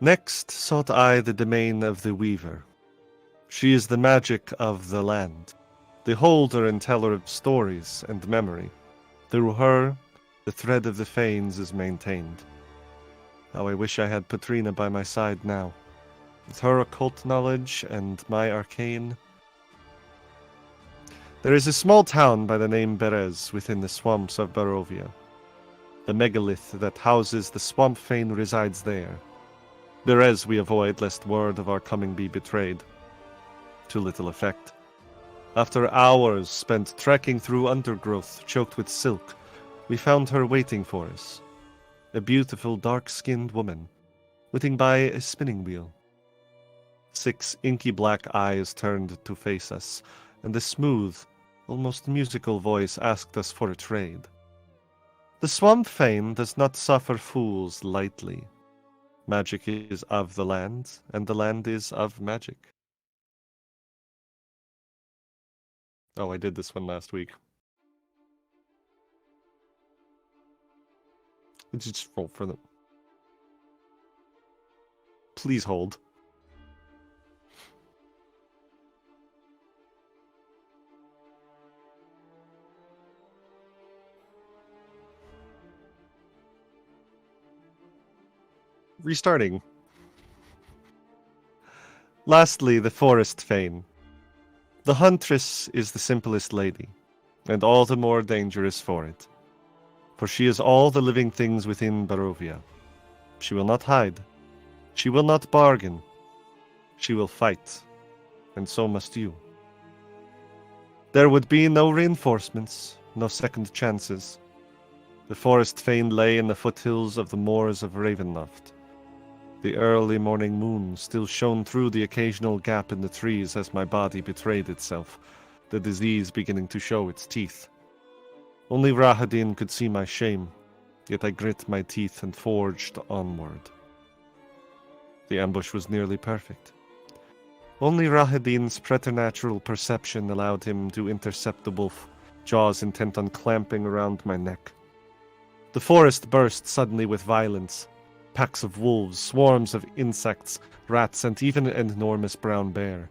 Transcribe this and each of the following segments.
Next sought I the domain of the Weaver. She is the magic of the land, the holder and teller of stories and memory. Through her, the thread of the Fanes is maintained. How I wish I had Patrina by my side now. With her occult knowledge and my arcane. There is a small town by the name Berez within the swamps of Barovia. The megalith that houses the swamp fane resides there. Berez we avoid lest word of our coming be betrayed. To little effect. After hours spent trekking through undergrowth choked with silk, we found her waiting for us. A beautiful dark-skinned woman, waiting by a spinning wheel. 6 inky black eyes turned to face us, and a smooth, almost musical voice asked us for a trade. The swamp fane does not suffer fools lightly. Magic is of the land, and the land is of magic. Oh, I did this one last week. Just roll for them. Please hold. Restarting. Lastly, the forest fane. The huntress is the simplest lady, and all the more dangerous for it. For she is all the living things within Barovia. She will not hide. She will not bargain. She will fight, and so must you. There would be no reinforcements, no second chances. The forest fane lay in the foothills of the moors of Ravenloft. The early morning moon still shone through the occasional gap in the trees as my body betrayed itself, the disease beginning to show its teeth. Only Rahadin could see my shame, yet I grit my teeth and forged onward. The ambush was nearly perfect. Only Rahadin's preternatural perception allowed him to intercept the wolf, jaws intent on clamping around my neck. The forest burst suddenly with violence. Packs of wolves, swarms of insects, rats, and even an enormous brown bear.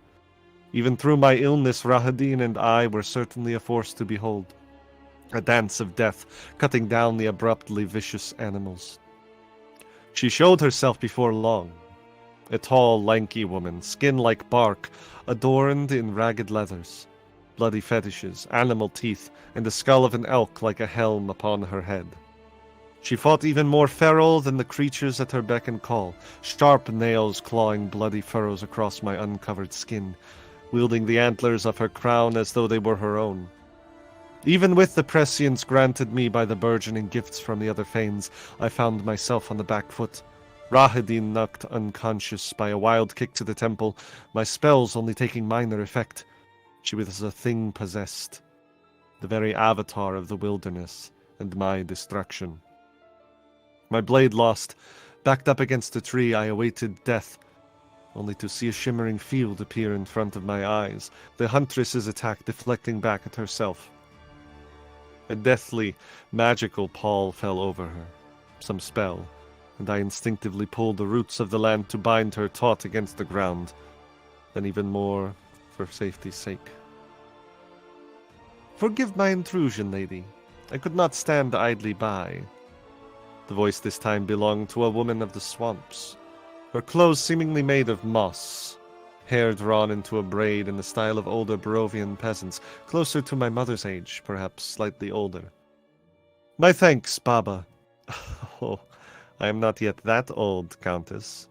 Even through my illness, Rahadin and I were certainly a force to behold. A dance of death, cutting down the abruptly vicious animals. She showed herself before long. A tall, lanky woman, skin like bark, adorned in ragged leathers, bloody fetishes, animal teeth, and the skull of an elk like a helm upon her head. She fought even more feral than the creatures at her beck and call, sharp nails clawing bloody furrows across my uncovered skin, wielding the antlers of her crown as though they were her own. Even with the prescience granted me by the burgeoning gifts from the other Fanes, I found myself on the back foot. Rahadin knocked unconscious by a wild kick to the temple, my spells only taking minor effect. She was a thing possessed, the very avatar of the wilderness and my destruction. My blade lost, backed up against a tree, I awaited death, only to see a shimmering field appear in front of my eyes, the huntress's attack deflecting back at herself. A deathly, magical pall fell over her, some spell, and I instinctively pulled the roots of the land to bind her taut against the ground, then even more for safety's sake. Forgive my intrusion, lady. I could not stand idly by. The voice this time belonged to a woman of the swamps, her clothes seemingly made of moss, hair drawn into a braid in the style of older Barovian peasants, closer to my mother's age, perhaps slightly older. My thanks, Baba. Oh, I am not yet that old, Countess.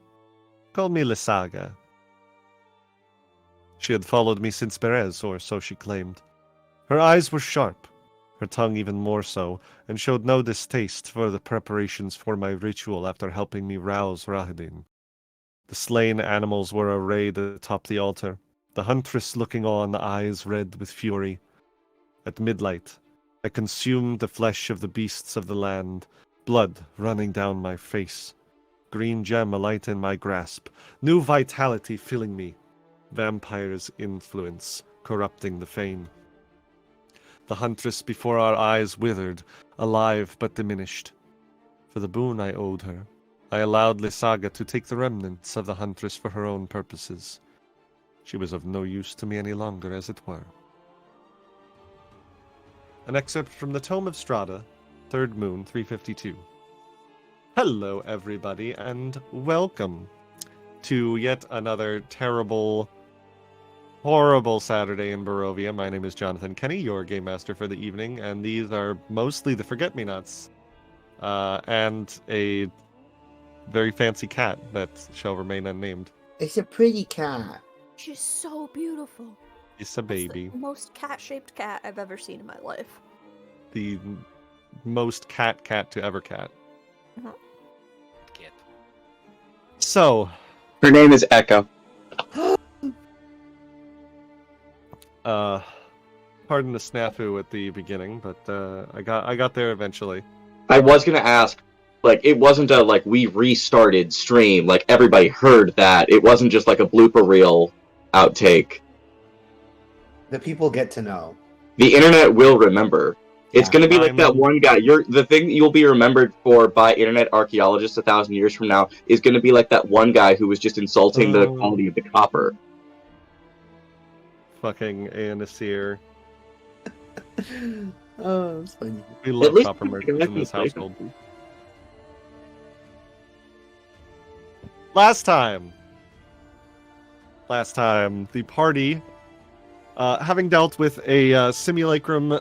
Call me Lysaga. She had followed me since Berez, or so she claimed. Her eyes were sharp, her tongue even more so, and showed no distaste for the preparations for my ritual after helping me rouse Rahadin. The slain animals were arrayed atop the altar, the huntress looking on, eyes red with fury. At midnight, I consumed the flesh of the beasts of the land, blood running down my face, green gem alight in my grasp, new vitality filling me, vampire's influence corrupting the fane. The huntress before our eyes withered, alive but diminished. For the boon I owed her, I allowed Lysaga to take the remnants of the Huntress for her own purposes. She was of no use to me any longer, as it were. An excerpt from the Tome of Strahda, Third Moon, 352. Hello, everybody, and welcome to yet another terrible, horrible Saturday in Barovia. My name is Jonathan Kenny, your game master for the evening, and these are mostly the Forget-Me-Nots, and a very fancy cat that shall remain unnamed. It's a pretty cat. She's so beautiful. It's a baby. The most cat-shaped cat I've ever seen in my life. The most cat to ever cat. Kid. So, Her name is Echo. pardon the snafu at the beginning, but I got there eventually. I was gonna ask, like, it wasn't a, like, we restarted stream, like, everybody heard that. It wasn't just, like, a blooper reel outtake. The people get to know. The internet will remember. It's gonna be like that one guy. The thing you'll be remembered for by internet archaeologists 1,000 years from now is gonna be like that one guy who was just insulting the quality of the copper. Fucking Anasir. Oh, that's funny. We love At least copper merchants in this household. Last time, the party, having dealt with a simulacrum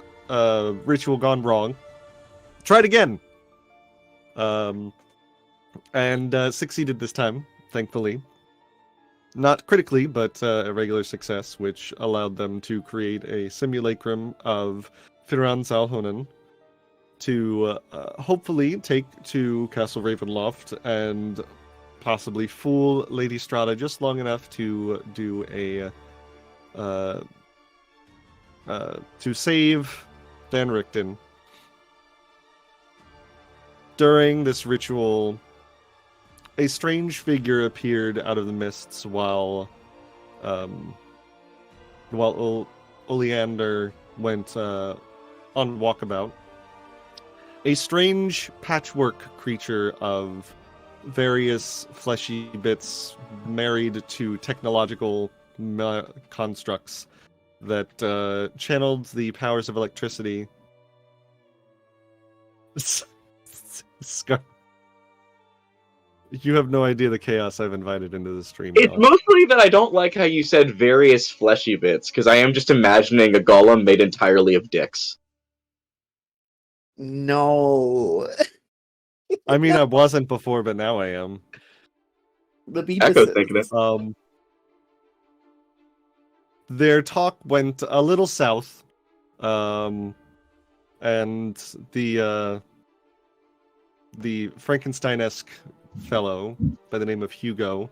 ritual gone wrong, tried again, and succeeded this time, thankfully. Not critically, but a regular success, which allowed them to create a simulacrum of Firan Zalhonen to hopefully take to Castle Ravenloft and possibly fool Lady Strahda just long enough to do a to save Dan Richten. During this ritual, a strange figure appeared out of the mists while Oleander went on walkabout. A strange patchwork creature of various fleshy bits married to technological constructs that channeled the powers of electricity. You have no idea the chaos I've invited into the stream. It's mostly that I don't like how you said various fleshy bits, because I am just imagining a golem made entirely of dicks. No. I mean, I wasn't before, but now I am. The Echo's thinking it. Their talk went a little south, and the Frankenstein-esque fellow by the name of Hugo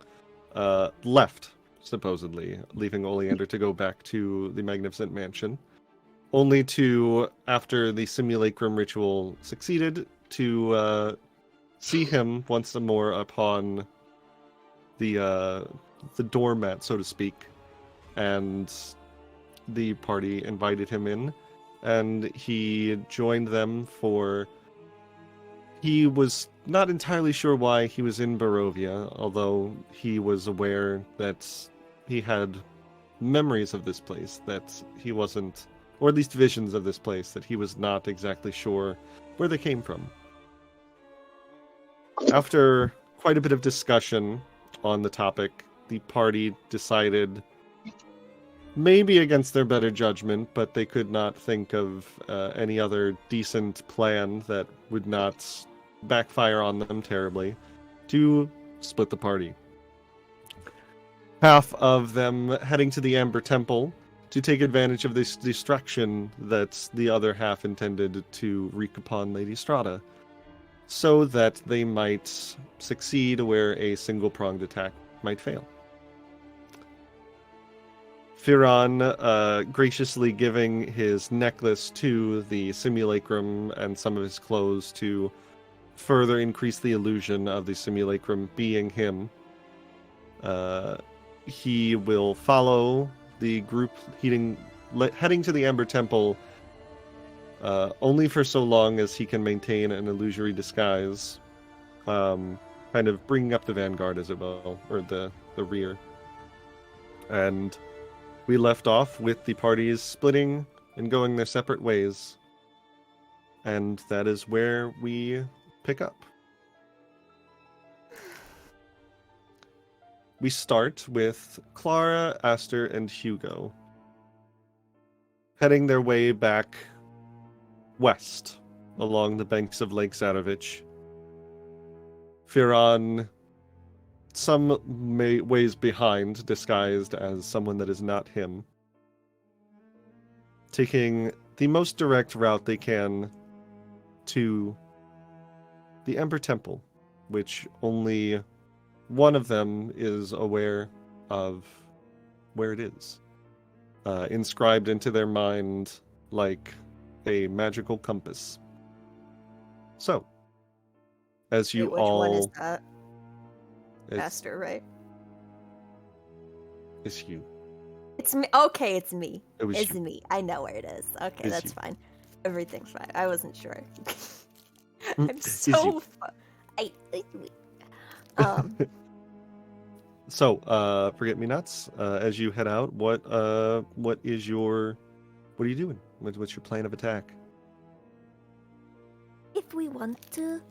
left, supposedly, leaving Oleander to go back to the Magnificent Mansion, only to, after the simulacrum ritual succeeded, to see him once more upon the doormat, so to speak, and the party invited him in, and he joined them for... He was not entirely sure why he was in Barovia, although he was aware that he had memories of this place, that he wasn't, or at least visions of this place, that he was not exactly sure where they came from. After quite a bit of discussion on the topic, the party decided, maybe against their better judgment, but they could not think of any other decent plan that would not backfire on them terribly, to split the party. Half of them heading to the Amber Temple to take advantage of this distraction that the other half intended to wreak upon Lady Strahda, so that they might succeed where a single-pronged attack might fail. Firan graciously giving his necklace to the simulacrum and some of his clothes to further increase the illusion of the simulacrum being him. He will follow the group heading to the Amber Temple only for so long as he can maintain an illusory disguise, kind of bringing up the vanguard as it will, or the rear. And we left off with the parties splitting and going their separate ways. And that is where we pick up. We start with Clara, Aster, and Hugo heading their way back west along the banks of Lake Zarovich. Firon, some ways behind, disguised as someone that is not him, taking the most direct route they can to the Ember Temple, which only one of them is aware of where it is. Inscribed into their mind like a magical compass. So, as you Wait, which all... one is that? It's, Aster, right? it's you. It's me. Okay, it's me. It was It's you. me. I know where it is. Okay, It's that's you. fine. Everything's fine. I wasn't sure. Mm, I'm it's so. you. So, Forget-Me-Nots, as you head out, what are you doing? What's your plan of attack? If we want to,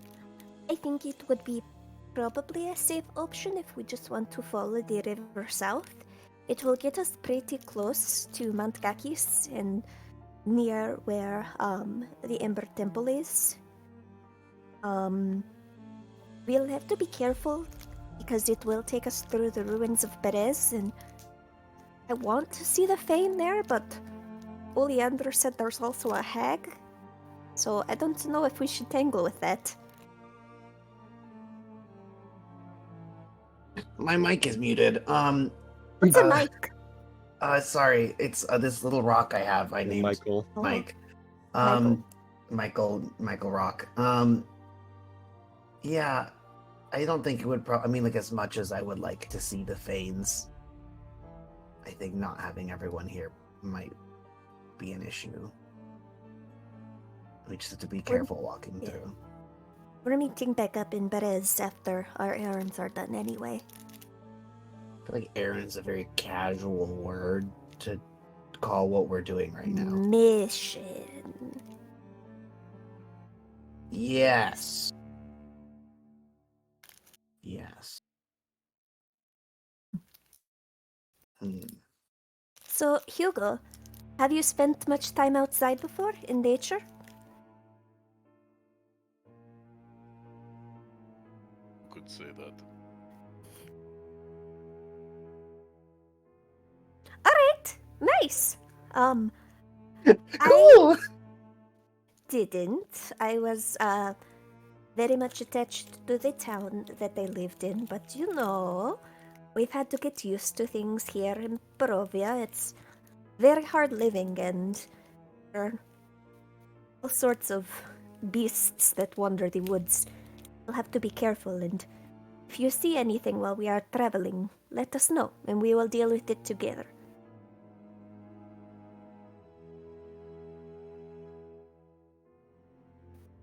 I think it would be probably a safe option if we just want to follow the river south. It will get us pretty close to Mount Kakis and near where the Ember Temple is. We'll have to be careful because it will take us through the ruins of Perez, and I want to see the Fane there, but Oleander said there's also a hag, so I don't know if we should tangle with that. My mic is muted. What's a mic? Sorry, it's this little rock I have. I named Michael. Mike. Michael. Michael Rock. Yeah, I don't think it would. I mean, like, as much as I would like to see the Fanes, I think not having everyone here might be an issue. We just have to be careful walking through. We're meeting back up in Perez after our errands are done anyway. I feel like errand's a very casual word to call what we're doing right now. Mission. Yes. Yes. So, Hugo, have you spent much time outside before in nature? Could say that. Alright, nice. Cool. I didn't. I was very much attached to the town that I lived in, but you know, we've had to get used to things here in Barovia. It's very hard living, and there are all sorts of beasts that wander the woods. We'll have to be careful, and if you see anything while we are traveling, let us know, and we will deal with it together.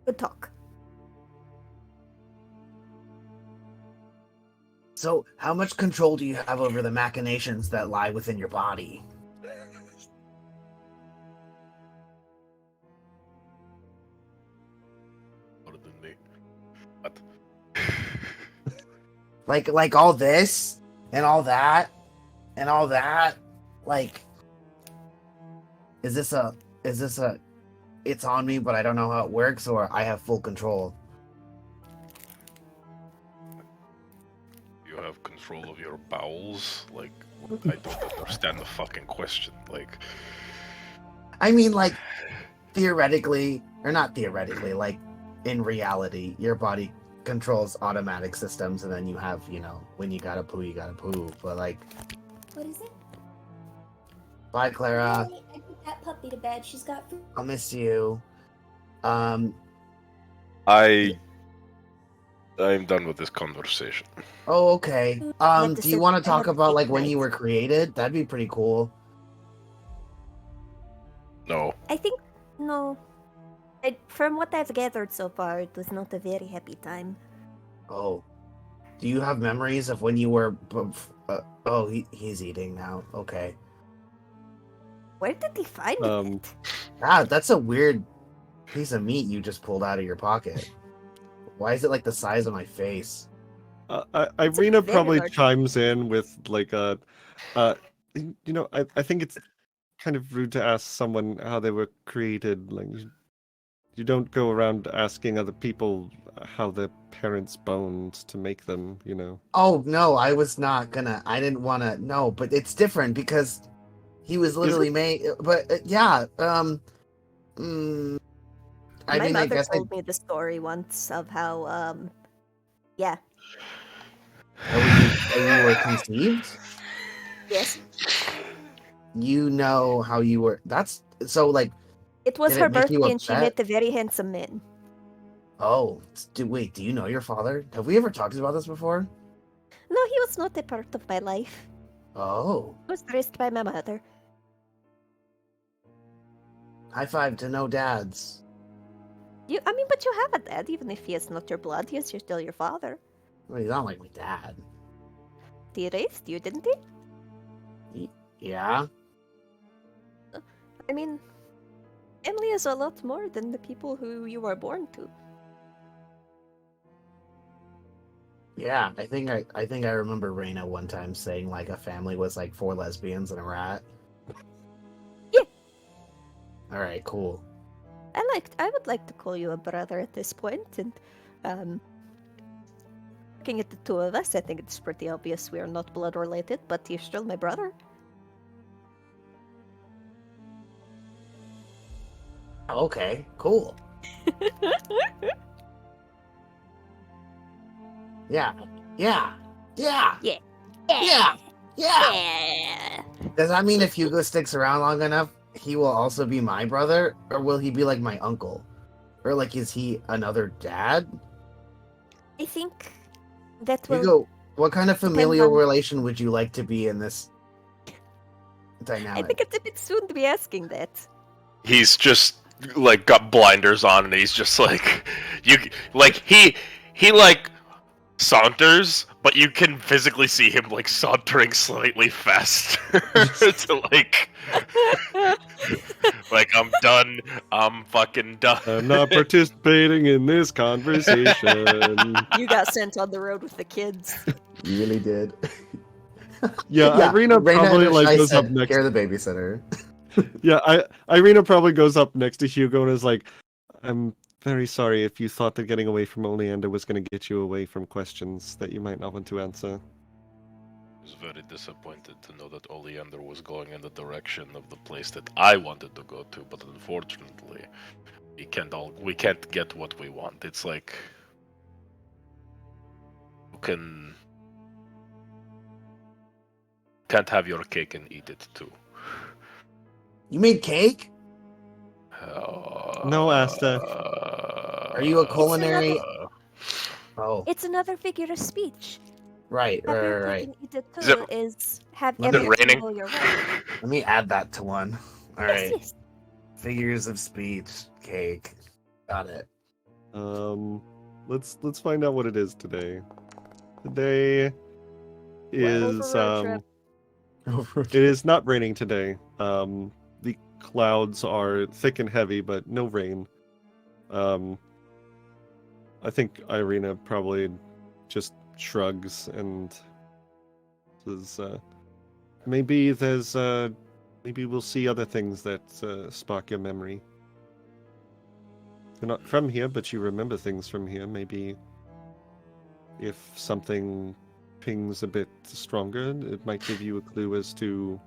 Good talk. So, how much control do you have over the machinations that lie within your body? More than me. What? Like all this and all that and all that? Like, is this a it's on me, but I don't know how it works, or I have full control? You have control of your bowels? Like, I don't understand the fucking question. Like, I mean, like, theoretically, or not theoretically, like, in reality, your body controls automatic systems, and then you have, you know, when you gotta poo, but, like... What is it? Bye, Clara. I put that puppy to bed. She's got food. I'll miss you. I'm done with this conversation. Oh, okay. Like Do you want to talk about, like, when you were created? That'd be pretty cool. No. I think no. From what I've gathered so far, it was not a very happy time. Oh. Do you have memories of when you were? Oh, he's eating now. Okay. Where did he find Um, it? Ah, that's a weird piece of meat you just pulled out of your pocket. Why is it like the size of my face? Ireena very probably large. chimes in with like I think it's kind of rude to ask someone how they were created. Like you don't go around asking other people how their parents boned to make them. Oh no, I was not gonna. I didn't want to. No, but it's different because he was literally made. But yeah, mm, I My mean, I mother guess told me the story once of how, yeah, how you were conceived. yes, You know how you were. That's so like. it was Did her it make you birthday and she upset? met a very handsome man. Oh, wait. Do you know your father? Have we ever talked about this before? No, he was not a part of my life. Oh, He was raised by my mother. high five to no dads. But you have a dad, even if he is not your blood, he is still your father. Well, he's not like my dad. He raised you, didn't he? Yeah. I mean, family is a lot more than the people who you were born to. Yeah, I think I remember Reina one time saying like a family was like 4 lesbians and a rat. Yeah. All right, cool. I would like to call you a brother at this point, and looking at the two of us, I think it's pretty obvious we are not blood related, but you're still my brother. Okay, cool. Yeah. Yeah. Yeah. Yeah. Yeah. Yeah. Yeah. Does that mean if Hugo sticks around long enough, he will also be my brother, or will he be like my uncle? Or like is he another dad? I think that will Hugo, what kind of depend familial on. relation would you like to be in this I dynamic? think it's a bit soon to be asking that. He's just like got blinders on, and he's just like he like saunters, but you can physically see him like sauntering slightly faster to like I'm done. I'm fucking done. I'm not participating in this conversation. You got sent on the road with the kids. You really did. Yeah, Ireena Reina probably and like I goes up said, next. "You're the babysitter." Yeah, Ireena probably goes up next to Hugo and is like, "I'm very sorry if you thought that getting away from Oleander was going to get you away from questions that you might not want to answer." I was very disappointed to know that Oleander was going in the direction of the place that I wanted to go to, but unfortunately, we can't get what we want. It's like you can't have your cake and eat it too. You made cake? No, Asta. Are you a culinary? another- Oh, It's another figure of speech. right. Have your cake and eat it Is it- too is have Is it everything raining? go your way. Let me add that to one. All right. Yes, yes. Figures of speech, cake. Got it. Let's find out what it is today. Today is Road trip. it is not raining today. The clouds are thick and heavy, but no rain. I think Ireena probably just shrugs and says, maybe we'll see other things that spark your memory. You're not from here, but you remember things from here. Maybe if something pings a bit stronger, it might give you a clue as to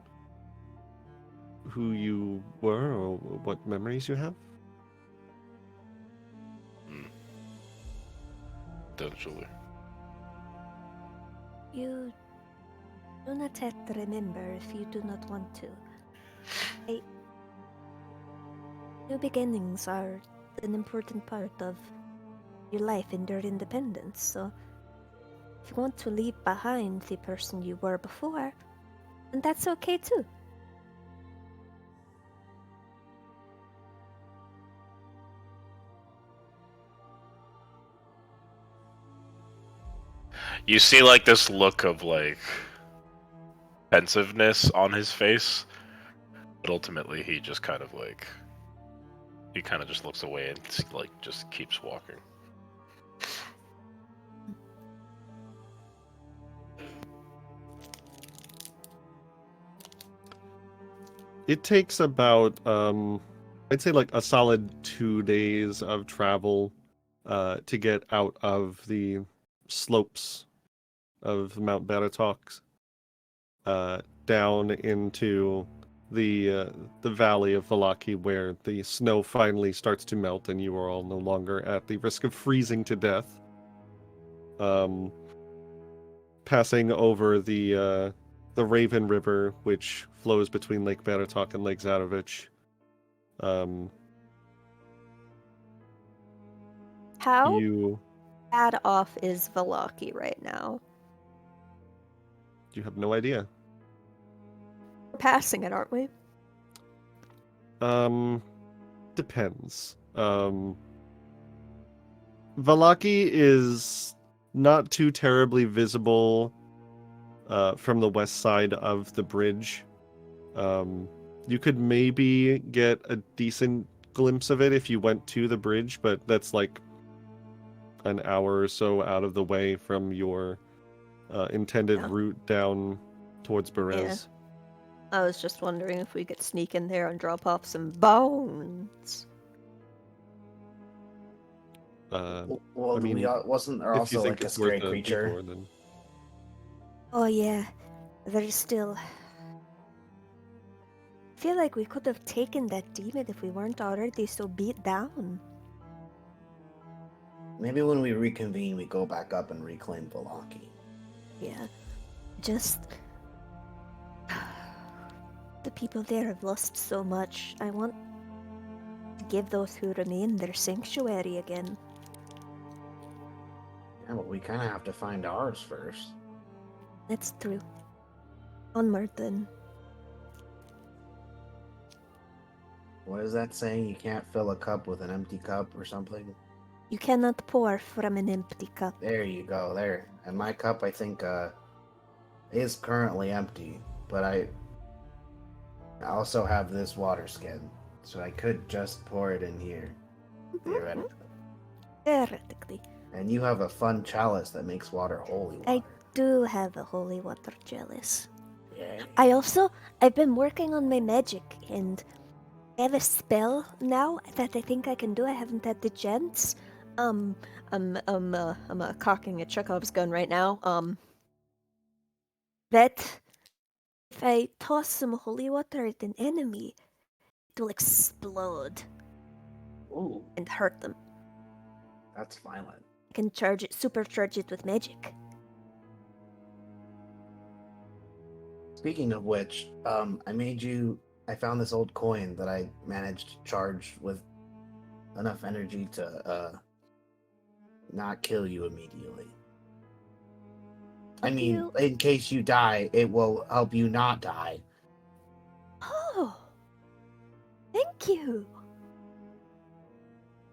who you were or what memories you have. Potentially. You do not have to remember if you do not want to. New beginnings are an important part of your life and your independence, so if you want to leave behind the person you were before, then that's okay too. You see, like, this look of, like, pensiveness on his face, but ultimately he just kind of, like, he kind of just looks away and, like, just keeps walking. It takes about, I'd say like a solid 2 days of travel to get out of the slopes of Mount Barovia down into the valley of Vallakovich, where the snow finally starts to melt and you are all no longer at the risk of freezing to death. Passing over the Raven River, which flows between Lake Barovia and Lake Zarovich. How You bad off is Vallakovich right now? have no idea. We're passing it, aren't we? Depends. Vallakovich is not too terribly visible from the west side of the bridge. You could maybe get a decent glimpse of it if you went to the bridge, but that's like an hour or so out of the way from your intended route down towards Berez. I was just wondering if we could sneak in there and drop off some bones. Well, I mean, wasn't there if you also think like a it's worth scary creature? detour, then... Oh yeah, there's still... I feel like we could have taken that demon if we weren't already so beat down. Maybe when we reconvene, we go back up and reclaim Vallakovich. Yeah, just... The people there have lost so much. I want to give those who remain their sanctuary again. Yeah, but we kind of have to find ours first. That's true. Onward then. What is that saying? You can't fill a cup with an empty cup or something? You cannot pour from an empty cup. There you go, there. And my cup, I think, is currently empty, but I also have this water skin, so I could just pour it in here, theoretically. Theoretically. And you have a fun chalice that makes water holy water. I do have a holy water chalice. Yay. I've been working on my magic, and I have a spell now that I think I can do. I haven't had the chance. I'm cocking a Chekhov's gun right now. That if I toss some holy water at an enemy, it will explode Ooh, and hurt them. that's violent. I can supercharge it with magic. Speaking of which, I found this old coin that I managed to charge with enough energy to not kill you immediately. I mean, in case you die, it will help you not die. Oh, thank you.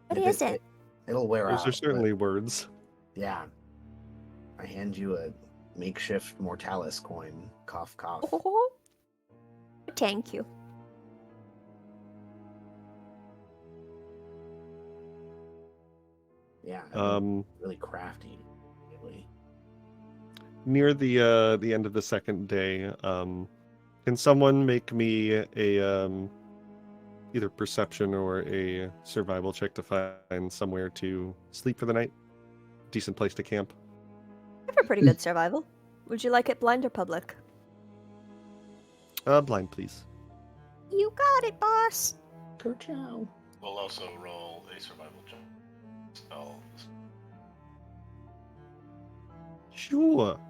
What is it? It'll wear out. Those are certainly words. Yeah. I hand you a makeshift Mortalis coin. Cough, cough. Oh, thank you. Yeah. Really crafty. Really. Near the end of the second day, can someone make me a either perception or a survival check to find somewhere to sleep for the night? Decent place to camp. I have a pretty good survival. Would you like it blind or public? Blind, please. You got it, boss. Go ciao. We'll also roll a survival check. Spell. Sure.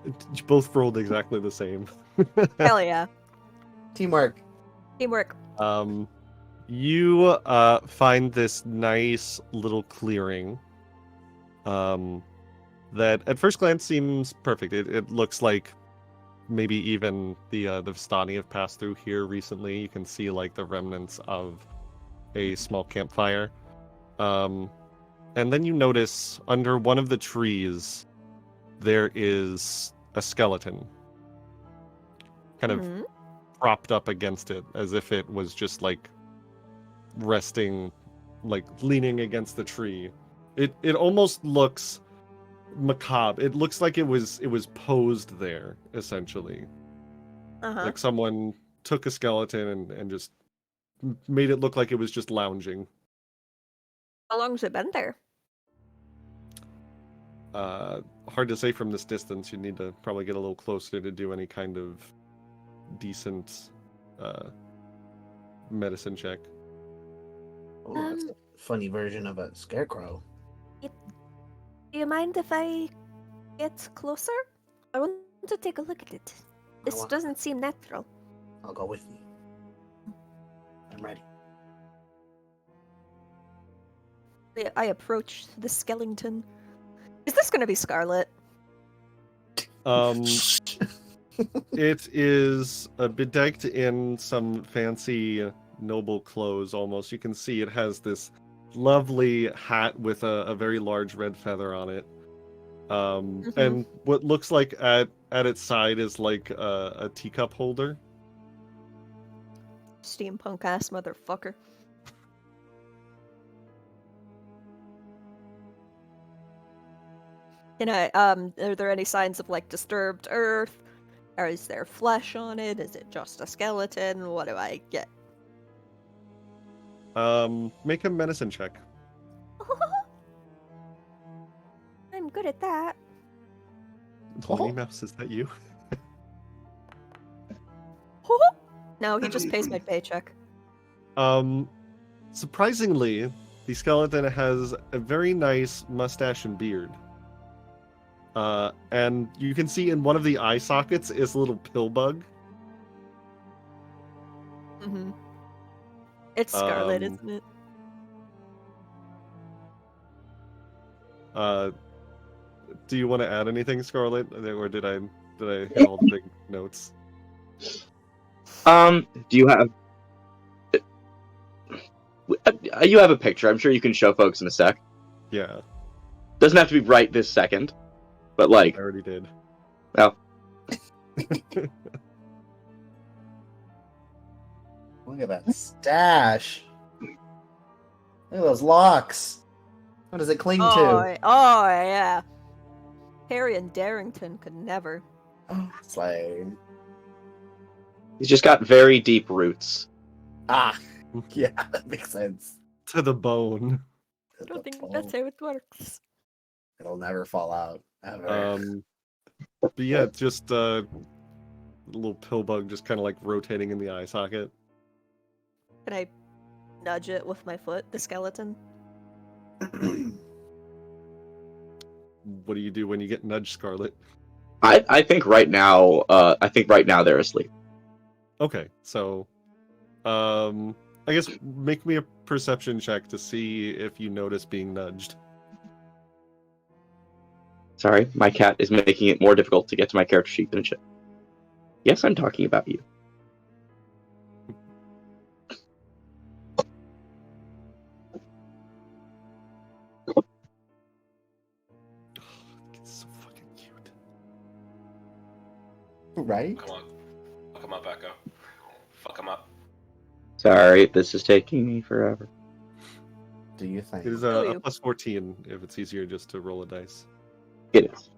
You both rolled exactly the same. Hell yeah. Teamwork. Teamwork. You find this nice little clearing. that at first glance seems perfect. It looks like maybe even the Vistani have passed through here recently. You can see like the remnants of a small campfire. And then you notice under one of the trees there is a skeleton kind of propped up against it as if it was just like resting, like leaning against the tree. It almost looks macabre. It looks like it was posed there, essentially. Like someone took a skeleton and just made it look like it was just lounging. How long's it been there? Hard to say from this distance. You need to probably get a little closer to do any kind of decent medicine check. Oh, that's a funny version of a scarecrow. Do you mind if I get closer? I want to take a look at it. This doesn't seem natural. I'll go with you. I'm ready. I approach the skeleton. Is this going to be Scarlet? It is bedecked in some fancy noble clothes almost. You can see it has this lovely hat with a very large red feather on it. And what looks like at its side is like a teacup holder. Steampunk ass motherfucker. And are there any signs of like disturbed earth? Or is there flesh on it? Is it just a skeleton? What do I get? Make a medicine check. I'm good at that. Tiny Mouse, is that you? No, he just pays my paycheck. Surprisingly, the skeleton has a very nice mustache and beard. And you can see in one of the eye sockets is a little pill bug. It's Scarlet, isn't it? Do you want to add anything, Scarlet, or did I hit all the big notes? Do you have? You have a picture. I'm sure you can show folks in a sec. Yeah. Doesn't have to be right this second, but like. I already did. Oh. Look at that stash. Look at those locks. What does it cling to? Oh, yeah. Harry and Darrington could never. Oh, it's like... He's just got very deep roots. Ah, yeah, that makes sense. To the bone. I don't think that's how it works. It'll never fall out, ever. But yeah, just a little pill bug just kind of like rotating in the eye socket. Can I nudge it with my foot, the skeleton? What do you do when you get nudged, Scarlet? I think right now, they're asleep. Okay, so, I guess make me a perception check to see if you notice being nudged. Sorry, my cat is making it more difficult to get to my character sheet than it should. Yes, I'm talking about you. It's so fucking cute. Right? Come on. Fuck him up, Echo. Fuck him up. Sorry, this is taking me forever. Do you think? It is a plus 14 if it's easier just to roll a dice. It is.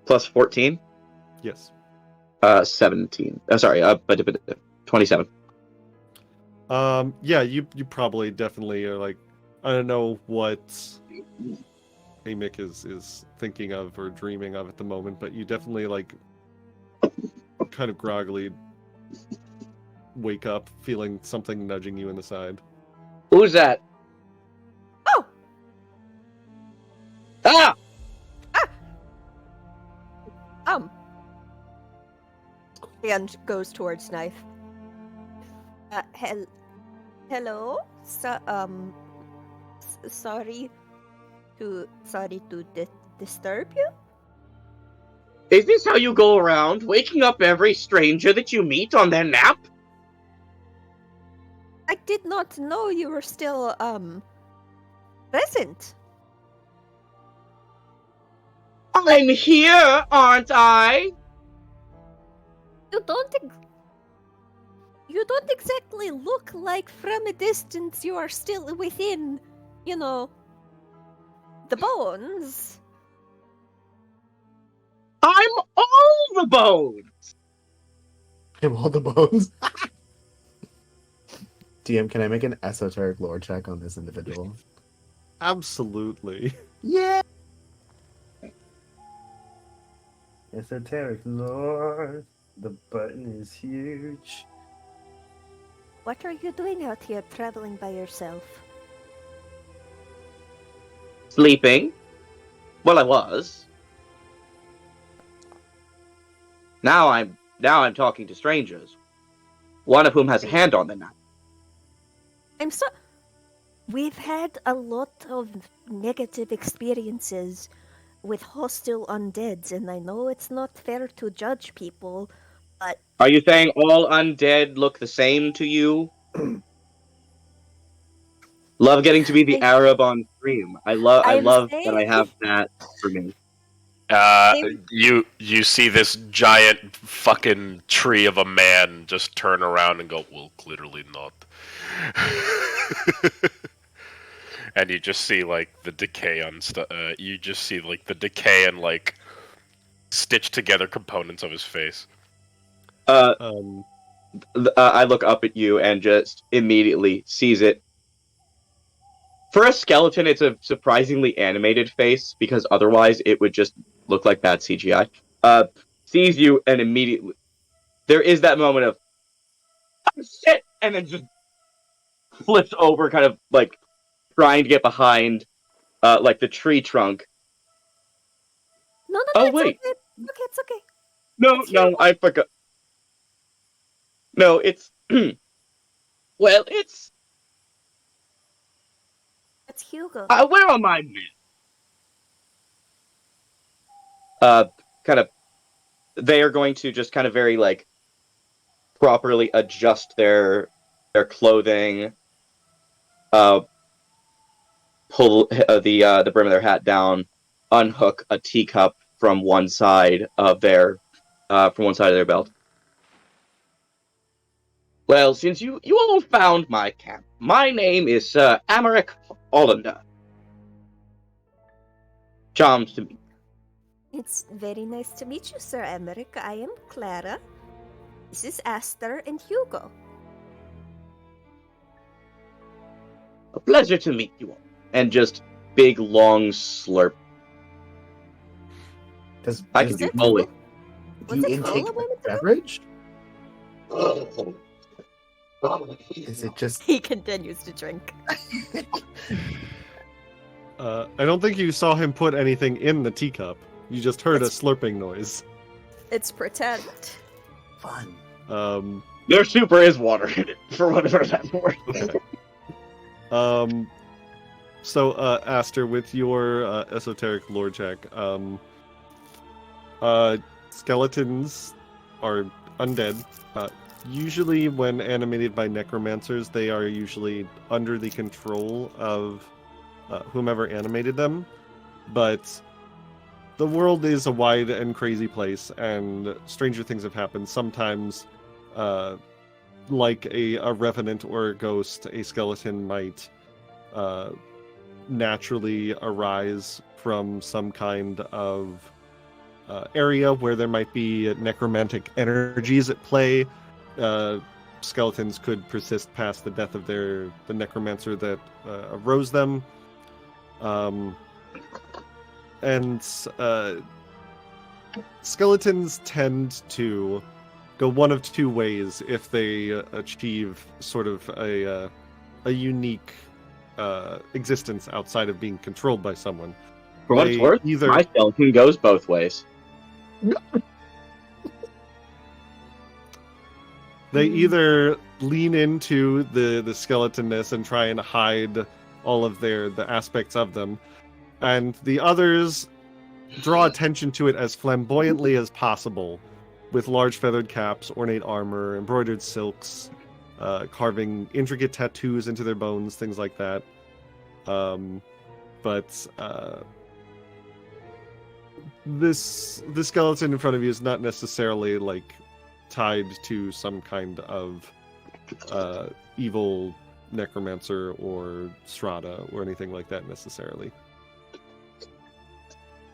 Plus 14? Yes. 17. Sorry, 27. Yeah, you probably definitely are like, I don't know what Amick is thinking of or dreaming of at the moment, but you definitely like kind of groggily wake up feeling something nudging you in the side. Who's that? Oh! Ah! Hand goes towards knife. Hello? Sorry to disturb you? Is this how you go around, waking up every stranger that you meet on their nap? I did not know you were still, present. I'm here, aren't I? You don't exactly look like from a distance you are still within, the bones. I'm all the bones! I'm all the bones. DM, can I make an esoteric lore check on this individual? Absolutely. Yeah. Esoteric lore. The button is huge. What are you doing out here traveling by yourself? Sleeping? Well, I was. Now I'm talking to strangers. One of whom has a hand on the knife. We've had a lot of negative experiences with hostile undeads, and I know it's not fair to judge people, but... Are you saying all undead look the same to you? Love getting to be the Arab on stream. I love that I have that for me. You see this giant fucking tree of a man just turn around and go, well, clearly not. And you just see like the decay on you just see like the decay and like stitched together components of his face. I look up at you and just immediately sees it. For a skeleton, it's a surprisingly animated face, because otherwise it would just look like bad CGI. Sees you and immediately... There is that moment of... Oh, shit! And then just flips over, kind of, like, trying to get behind, like, the tree trunk. No, Oh, it's wait. okay. It's okay. No, I forgot. No, it's... well, it's... It's Hugo. Where are my men? Kind of... They are going to just kind of very, like, properly adjust their clothing, pull the brim of their hat down, unhook a teacup from one side of their belt. Well, since you all found my camp, my name is Sir Amaric Hollander. Charmed to meet you. It's very nice to meet you, Sir Emmerich. I am Clara. This is Aster and Hugo. A pleasure to meet you all. And just big, long slurp. I can do holy. Do you intake the beverage? Is it just... He continues to drink. I don't think you saw him put anything in the teacup. You just heard a slurping noise. It's pretend. Fun. There super is water in it, for whatever that's worth. So, Aster, with your esoteric lore check, skeletons are undead. Usually, when animated by necromancers, they are usually under the control of whomever animated them. But the world is a wide and crazy place, and stranger things have happened. Sometimes, like a revenant or a ghost, a skeleton might naturally arise from some kind of area where there might be necromantic energies at play. Skeletons could persist past the death of the necromancer that arose them. And skeletons tend to go one of two ways if they achieve sort of a unique existence outside of being controlled by someone. For what it's worth, my skeleton goes both ways. They either lean into the skeletonness and try and hide all of the aspects of them, and the others draw attention to it as flamboyantly as possible, with large feathered caps, ornate armor, embroidered silks, carving intricate tattoos into their bones, things like that. But this skeleton in front of you is not necessarily like tied to some kind of evil necromancer or Strahda or anything like that necessarily.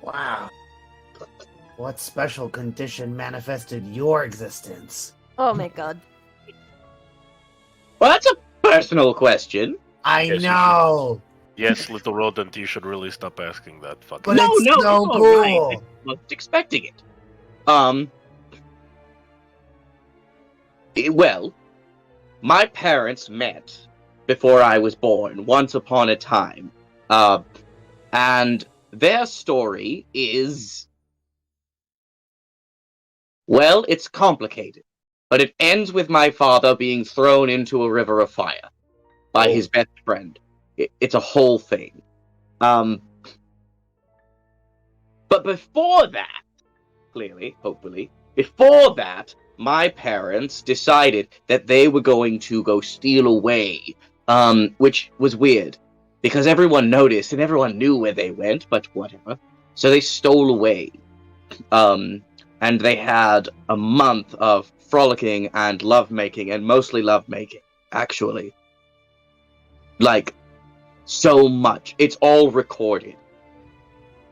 Wow. What special condition manifested your existence? Oh my god. Well, that's a personal question. I Yes, you know, Yes, little rodent, you should really stop asking that fucking. but it's so it's all cool. right. I wasn't expecting it. Well, my parents met before I was born, once upon a time. And their story is... Well, it's complicated. But it ends with my father being thrown into a river of fire by his best friend. It's a whole thing. But before that, clearly, hopefully, before that, my parents decided that they were going to go steal away, which was weird, because everyone noticed and everyone knew where they went, but whatever. So they stole away. And they had a month of frolicking and lovemaking, and mostly lovemaking, actually. Like, so much. It's all recorded.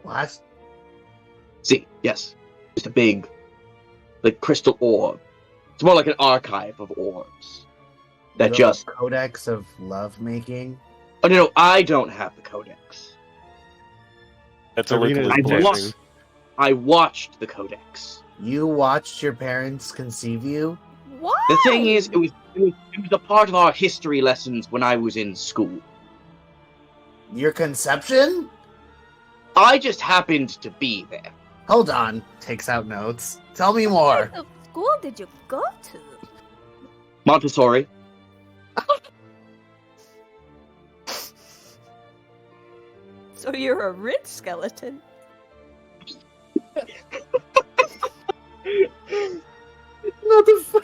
What? See, yes. Just a big, like, crystal orb. It's more like an archive of orbs. That You have just... a codex of lovemaking? Oh, no, I don't have the codex. That's a Ireena little is I blushing. watched, I watched the codex. You watched your parents conceive you? What? The thing is, it was a part of our history lessons when I was in school. Your conception? I just happened to be there. Hold on. Takes out notes. Tell me more. What kind of school did you go to? Montessori. So you're a rich skeleton. Not the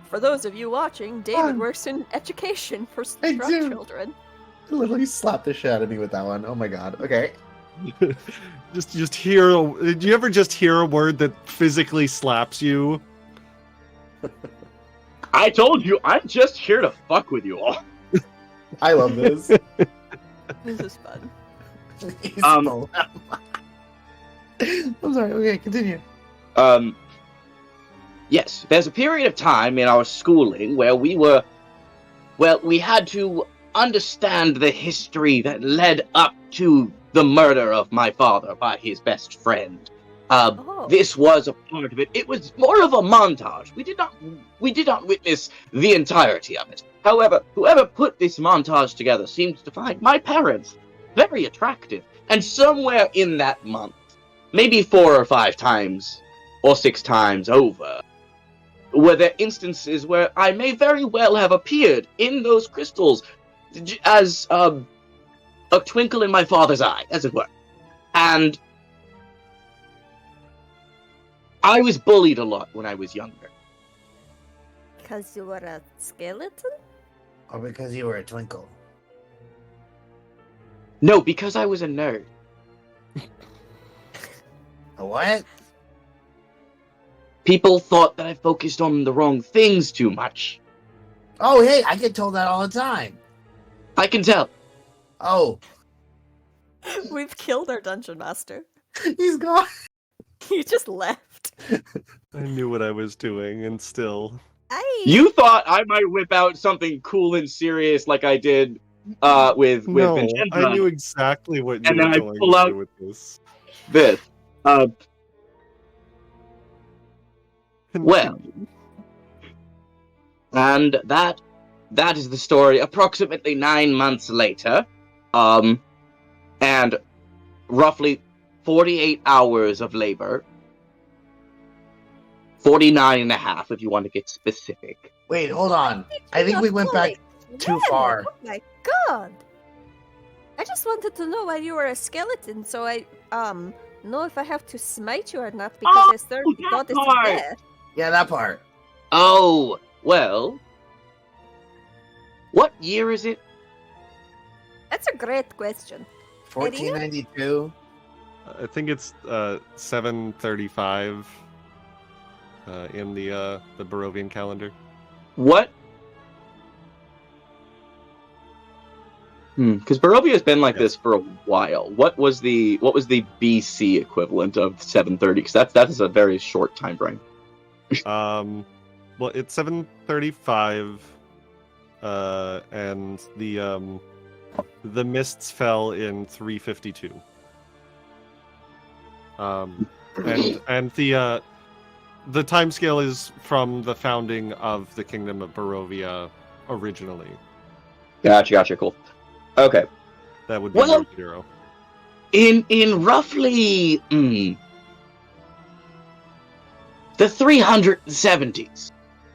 For those of you watching, David works in education for I drug do. children. I literally slapped the shit out of me with that one. Oh my god. Okay. just hear. Did you ever just hear a word that physically slaps you? I told you, I'm just here to fuck with you all. I love this. This is fun. He's Um, the I'm sorry. Okay, continue. Yes, there's a period of time in our schooling where we had to understand the history that led up to the murder of my father by his best friend. This was a part of it. It was more of a montage. We did not witness the entirety of it. However, whoever put this montage together seems to find my parents very attractive. And somewhere in that month, maybe 4 or 5 times, or 6 times over, were there instances where I may very well have appeared in those crystals as a twinkle in my father's eye, as it were. And I was bullied a lot when I was younger. Because you were a skeleton? Or because you were a twinkle. No, because I was a nerd. A what? People thought that I focused on the wrong things too much. Oh, hey, I get told that all the time. I can tell. Oh, We've killed our dungeon master. he's gone. He just left. I knew what I was doing, and still. You thought I might whip out something cool and serious like I did with No, Vincenza. I knew exactly what you And were then I going pull to out- do with this. This. Well, and that is the story. Approximately 9 months later, and roughly 48 hours of labor. 49 and a half, if you want to get specific. Wait, hold on. I think we went back too far. Oh my god! I just wanted to know why you were a skeleton, so I know if I have to smite you or not, because this third that goddess is part! there. Yeah, that part. Oh, well. What year is it? That's a great question. 1492. I think it's 735 in the Barovian calendar. What? Because Barovia has been like this for a while. What was the BC equivalent of 730? Because that is a very short time frame. Well, it's 735, and the mists fell in 352. And the timescale is from the founding of the Kingdom of Barovia originally. Gotcha, cool. Okay. That would be Well, 0. in roughly the 370s,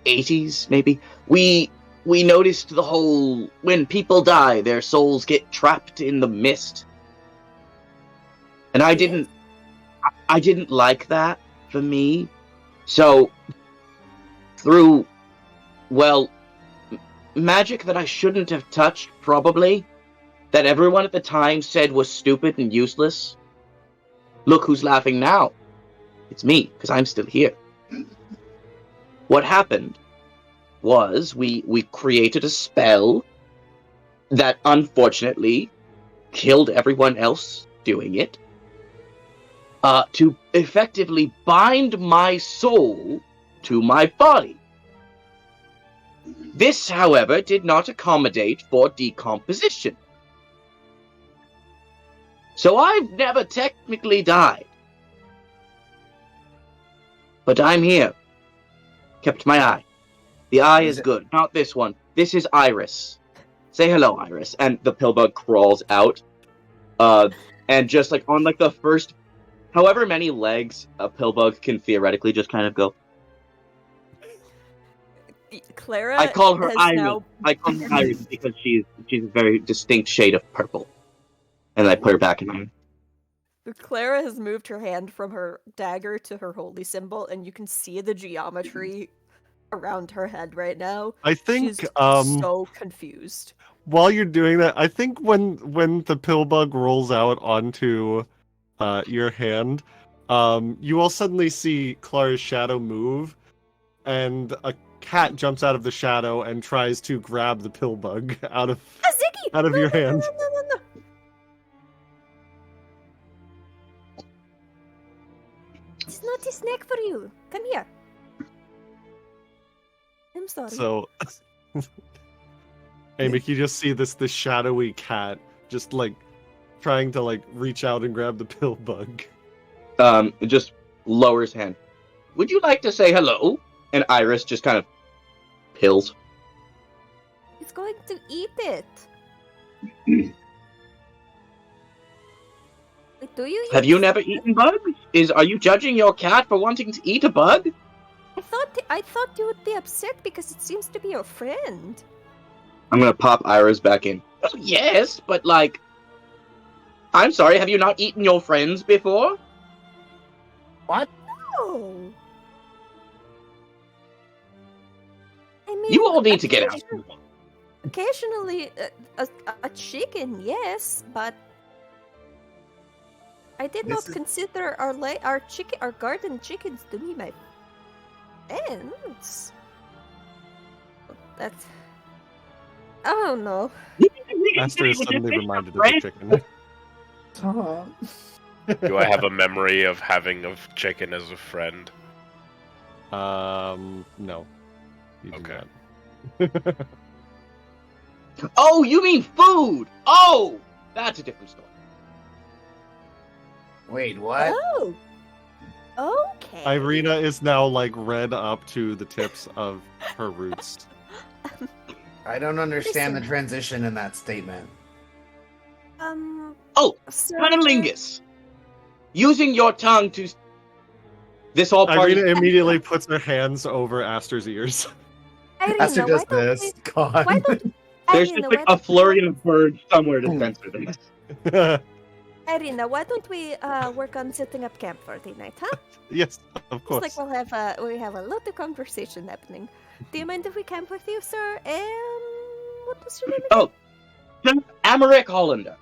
80s maybe, we noticed the whole when people die, their souls get trapped in the mist, and I didn't like that for me. So through magic that I shouldn't have touched, probably, that everyone at the time said was stupid and useless. Look who's laughing now. It's me, because I'm still here. What happened was we created a spell that unfortunately killed everyone else doing it, to effectively bind my soul to my body. This, however, did not accommodate for decomposition. So I've never technically died. But I'm here. Kept my eye. The eye is good. Not this one. This is Iris. Say hello, Iris. And the pillbug crawls out. And just like on like the first however many legs a pillbug can theoretically just kind of go. Clara I call her has Iris. now... I call her Iris because she's a very distinct shade of purple. And I put her back in my... Clara has moved her hand from her dagger to her holy symbol, and you can see the geometry around her head right now. I think She's so confused. While you're doing that, I think when the pillbug rolls out onto your hand, you all suddenly see Clara's shadow move, and a cat jumps out of the shadow and tries to grab the pillbug out of your hand. No. It's not a snack for you. Come here. I'm sorry. So, Amy, you just see this shadowy cat just like trying to like reach out and grab the pillbug. It just lowers hand. Would you like to say hello? And Iris just kind of pills. It's going to eat it. Wait, do you? Have you never eaten bugs? Are you judging your cat for wanting to eat a bug? I thought you would be upset because it seems to be your friend. I'm gonna pop Iris back in. Oh, yes, but like, I'm sorry. Have you not eaten your friends before? What? No. I mean, You all need to get out. Occasionally, a chicken, yes, but I did not consider our garden chickens to be my friends. That's... I don't know. Master is suddenly reminded of the chicken. Do I have a memory of having a chicken as a friend? No. You do Okay. not. Oh, you mean food? Oh, that's a different story. Wait, what? Oh. Okay. Ireena is now like red up to the tips of her roots. I don't understand the Listen. transition in that statement. Oh, So, cunnilingus. Using your tongue to... This all part Ireena is... immediately puts her hands over Aster's ears. Aster Ireena, does this. God. Why don't There's Ireena, just like why a don't flurry of birds somewhere to censor this. Ireena, why don't we work on setting up camp for the night, huh? Yes, of Looks like course. we have a lot of conversation happening. Do you mind if we camp with you, sir? What was your name again? Oh, just Amaric Hollander.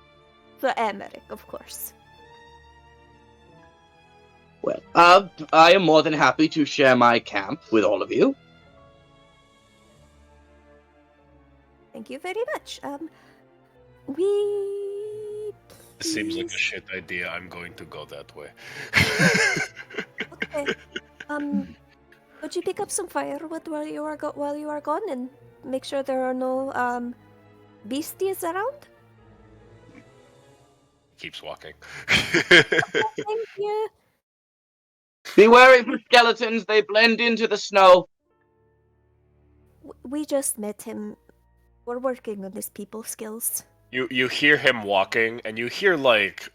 The Americ, of course. Well, I am more than happy to share my camp with all of you. Thank you very much. We. This seems like a please- shit idea. I'm going to go that way. Okay. Would you pick up some firewood while you are gone, and make sure there are no beasties around? Keeps walking. Thank you. Be wary for skeletons, they blend into the snow. We just met him. We're working on his people skills. You hear him walking, and you hear like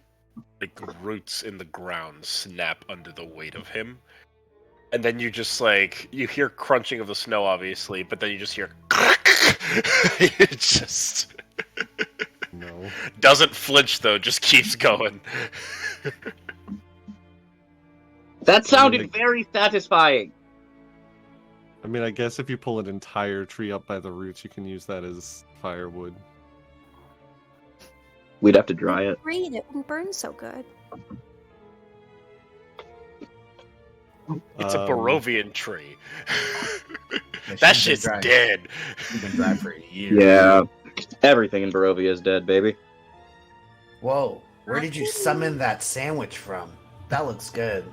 roots in the ground snap under the weight of him, and then you just you hear crunching of the snow, obviously, but then you just hear. It just No. doesn't flinch though, just keeps going. That sounded like- very satisfying. I mean, I guess if you pull an entire tree up by the roots, you can use that as firewood. We'd have to dry it. Green, it wouldn't burn so good. It's a Um, Barovian tree. Yeah, That she's shit's been dry. dead. She's been dry for years. Yeah, everything in Barovia is dead, baby. Whoa, where did you summon that sandwich from? That looks good.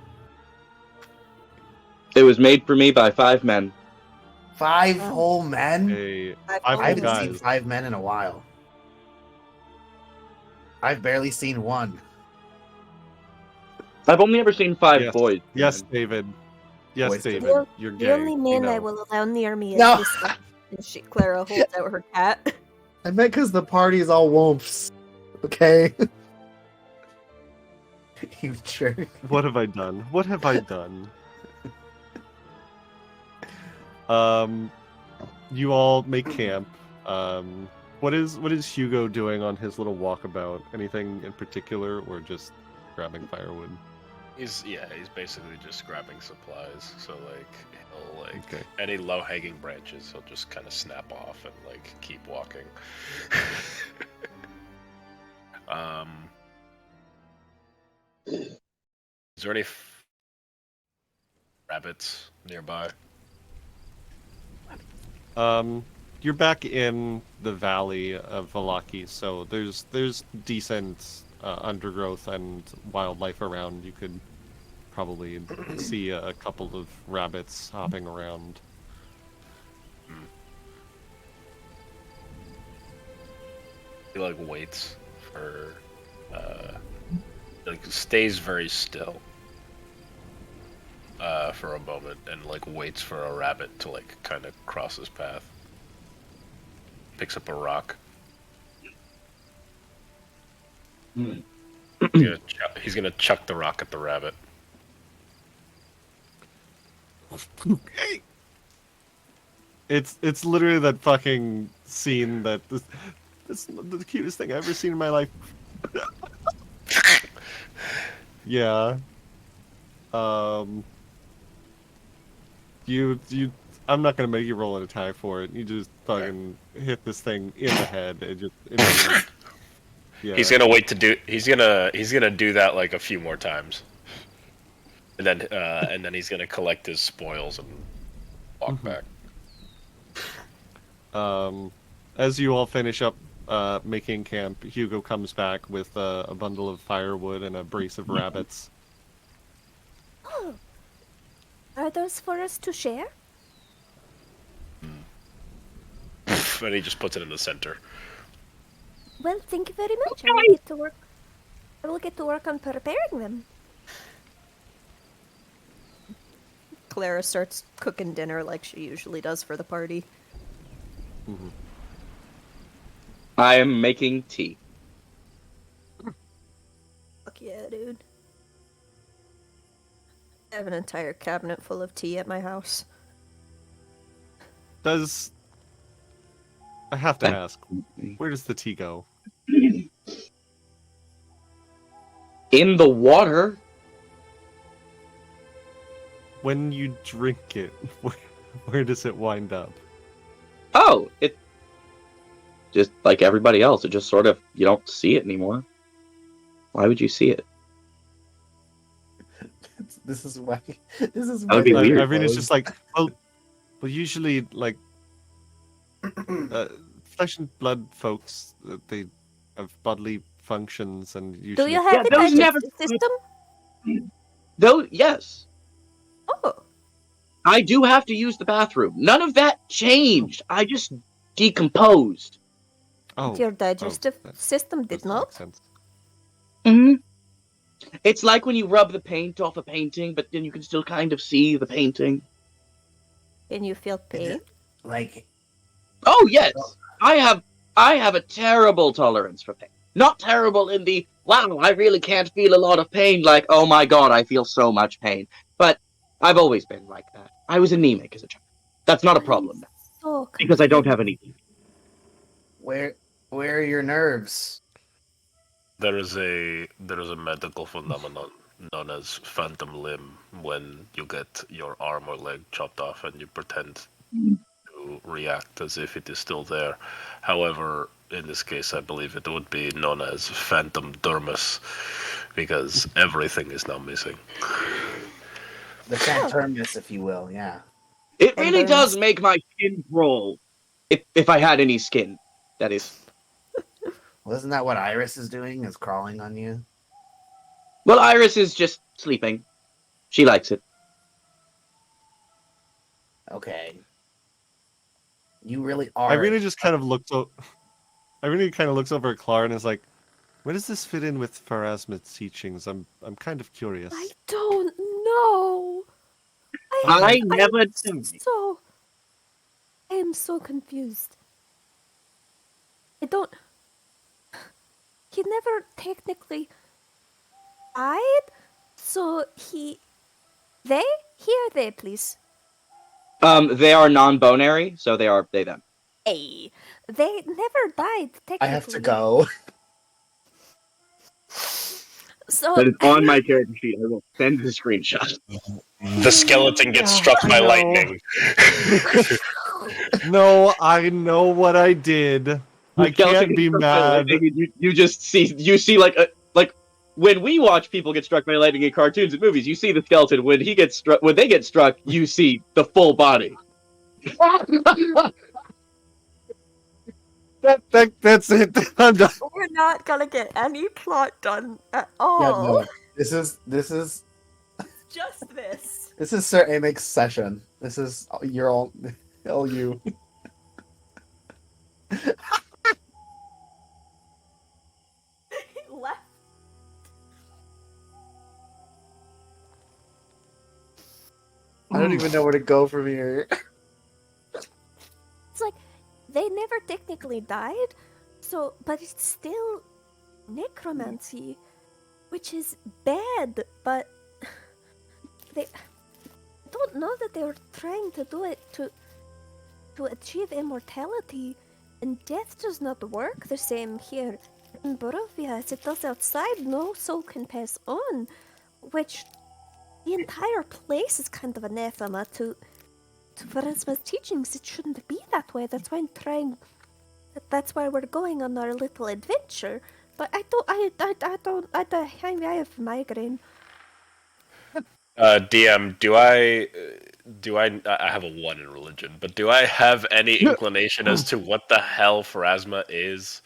It was made for me by 5 men. 5 Oh. whole men? A I've I I haven't guys. seen 5 men in a while. I've barely seen one. I've only ever seen 5 Yes. boys. Yes, David. Yes, Boys to David. men. You're The gay. only we man I know. will allow near me is No. this one. And Clara holds out her cat. I meant because the party is all womps. Okay? You jerk. What have I done? What have I done? You all make camp. What is Hugo doing on his little walkabout? Anything in particular, or just grabbing firewood? He's basically just grabbing supplies. So he'll Okay. any low hanging branches, he'll just kind of snap off and keep walking. Is there any rabbits nearby? You're back in the valley of Vallakovich, so there's decent undergrowth and wildlife around. You could probably see a couple of rabbits hopping around. He waits for stays very still for a moment and waits for a rabbit to kind of cross his path. Picks up a rock. He's gonna chuck the rock at the rabbit. It's literally that fucking scene that this is the cutest thing I've ever seen in my life. Yeah. You I'm not gonna make you roll an attack for it. You just fucking hit this thing in the head. Yeah. He's gonna wait to do. He's gonna do that a few more times, and then he's gonna collect his spoils and walk back. As you all finish up making camp, Hugo comes back with a bundle of firewood and a brace of rabbits. Oh. Are those for us to share? And he just puts it in the center. Well, thank you very much. I will get to work. I will get to work on preparing them. Clara starts cooking dinner like she usually does for the party. Mhm. I am making tea. Fuck yeah, dude. I have an entire cabinet full of tea at my house. I have to ask, where does the tea go? In the water. When you drink it, where does it wind up? Oh, it just like everybody else. It just sort of you don't see it anymore. Why would you see it? This is why. This is That would be why weird. Irena's just like, well, usually like flesh and blood folks, they have bodily functions and usually. Do you have a those never- digestive system? Though, yes, Oh, I do have to use the bathroom. None of that changed. I just decomposed. Oh, your digestive that system did does make not? sense. Mm-hmm. It's like when you rub the paint off a painting, but then you can still kind of see the painting. Can you feel pain? like Oh yes, I have a terrible tolerance for pain. Not terrible in the wow, I really can't feel a lot of pain. Like oh my god, I feel so much pain. But I've always been like that. I was anemic as a child. That's not a problem now, So because I don't have anything. where are your nerves? There is a medical phenomenon known as phantom limb when you get your arm or leg chopped off and you pretend to react as if it is still there. However, in this case, I believe it would be known as phantom dermis because everything is now missing. The phantomus, if you will. Yeah. It And really then- does make my skin crawl. If I had any skin, that is. Well, isn't that what Iris is doing? Is crawling on you? Well, Iris is just sleeping. She likes it. Okay. You really are. I really just kind of looked I really kind of looks over at Clara and is like, where does this fit in with Pharasma's teachings? I'm kind of curious. I don't know. I never I am so confused. I don't. He never technically died, so they? Here they, please. They are non-binary, so they are they them. Hey, they never died technically. I have to go. So That is on my character sheet. I will send the screenshot. The skeleton gets struck by know. lightning. No, I know what I did. I can't be mad. You just see like when we watch people get struck by lightning in cartoons and movies, you see the skeleton. When they get struck, you see the full body. That's it. I'm done. we're not gonna get any plot done at Yeah, all. no. This is Just this. this is Sir Amic's session. This is you're all you. He left. I don't even know where to go from here. It's like they never technically died, so but it's still necromancy, which is bad. But they don't know that they were trying to do it to achieve immortality, and death does not work the same here in Barovia as it does outside. No soul can pass on, which the entire place is kind of anathema to Pharasma's teachings. It shouldn't be that way. That's why I'm trying. That's why we're going on our little adventure. But I have migraine. DM, do I have a 1 in religion, but do I have any inclination as to what the hell Pharasma is?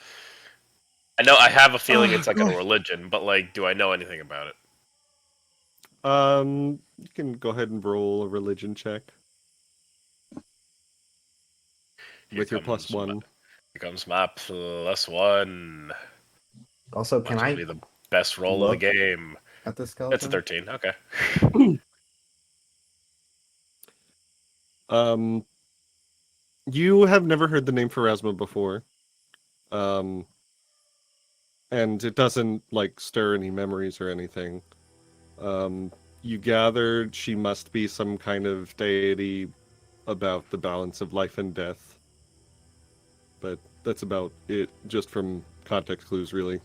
I know I have a feeling it's like a religion, but like, do I know anything about it? You can go ahead and roll a religion check with your +1. Here comes my +1. Also, can That's I gonna be the best roll of the look game? at the skeleton? It's a 13. Okay. You have never heard the name Pharasma before. And it doesn't like stir any memories or anything. You gathered she must be some kind of deity about the balance of life and death. but that's about it, just from context clues, really.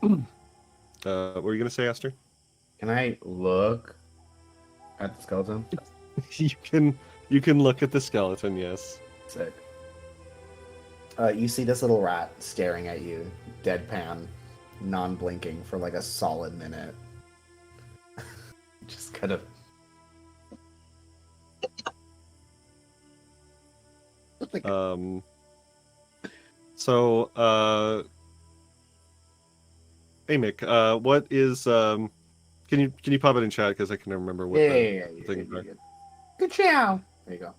What were you gonna say, Aster? Can I look at the skeleton? You can look at the skeleton, yes. Sick. You see this little rat staring at you, deadpan, non-blinking for like a solid minute. Just kind of. Hey Mick, what is can you pop it in chat because I can never remember what Yeah, things are. Good chow. There you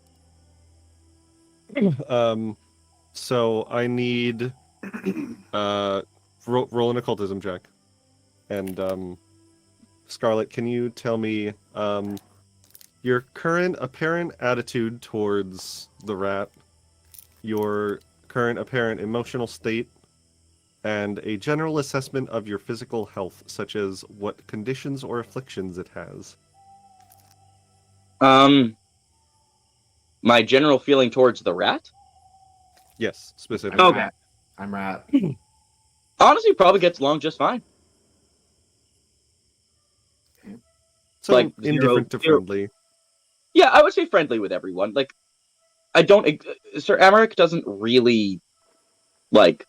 go. So I need roll an occultism check, and Scarlet, can you tell me your current apparent attitude towards the rat, your current apparent emotional state, and a general assessment of your physical health, such as what conditions or afflictions it has. My general feeling towards the rat? Yes, specifically. Okay. I'm rat. Honestly, probably gets along just fine. So like, indifferent to zero. friendly. Yeah, I would say friendly with everyone. Like, I don't. Sir Amaric doesn't really, like,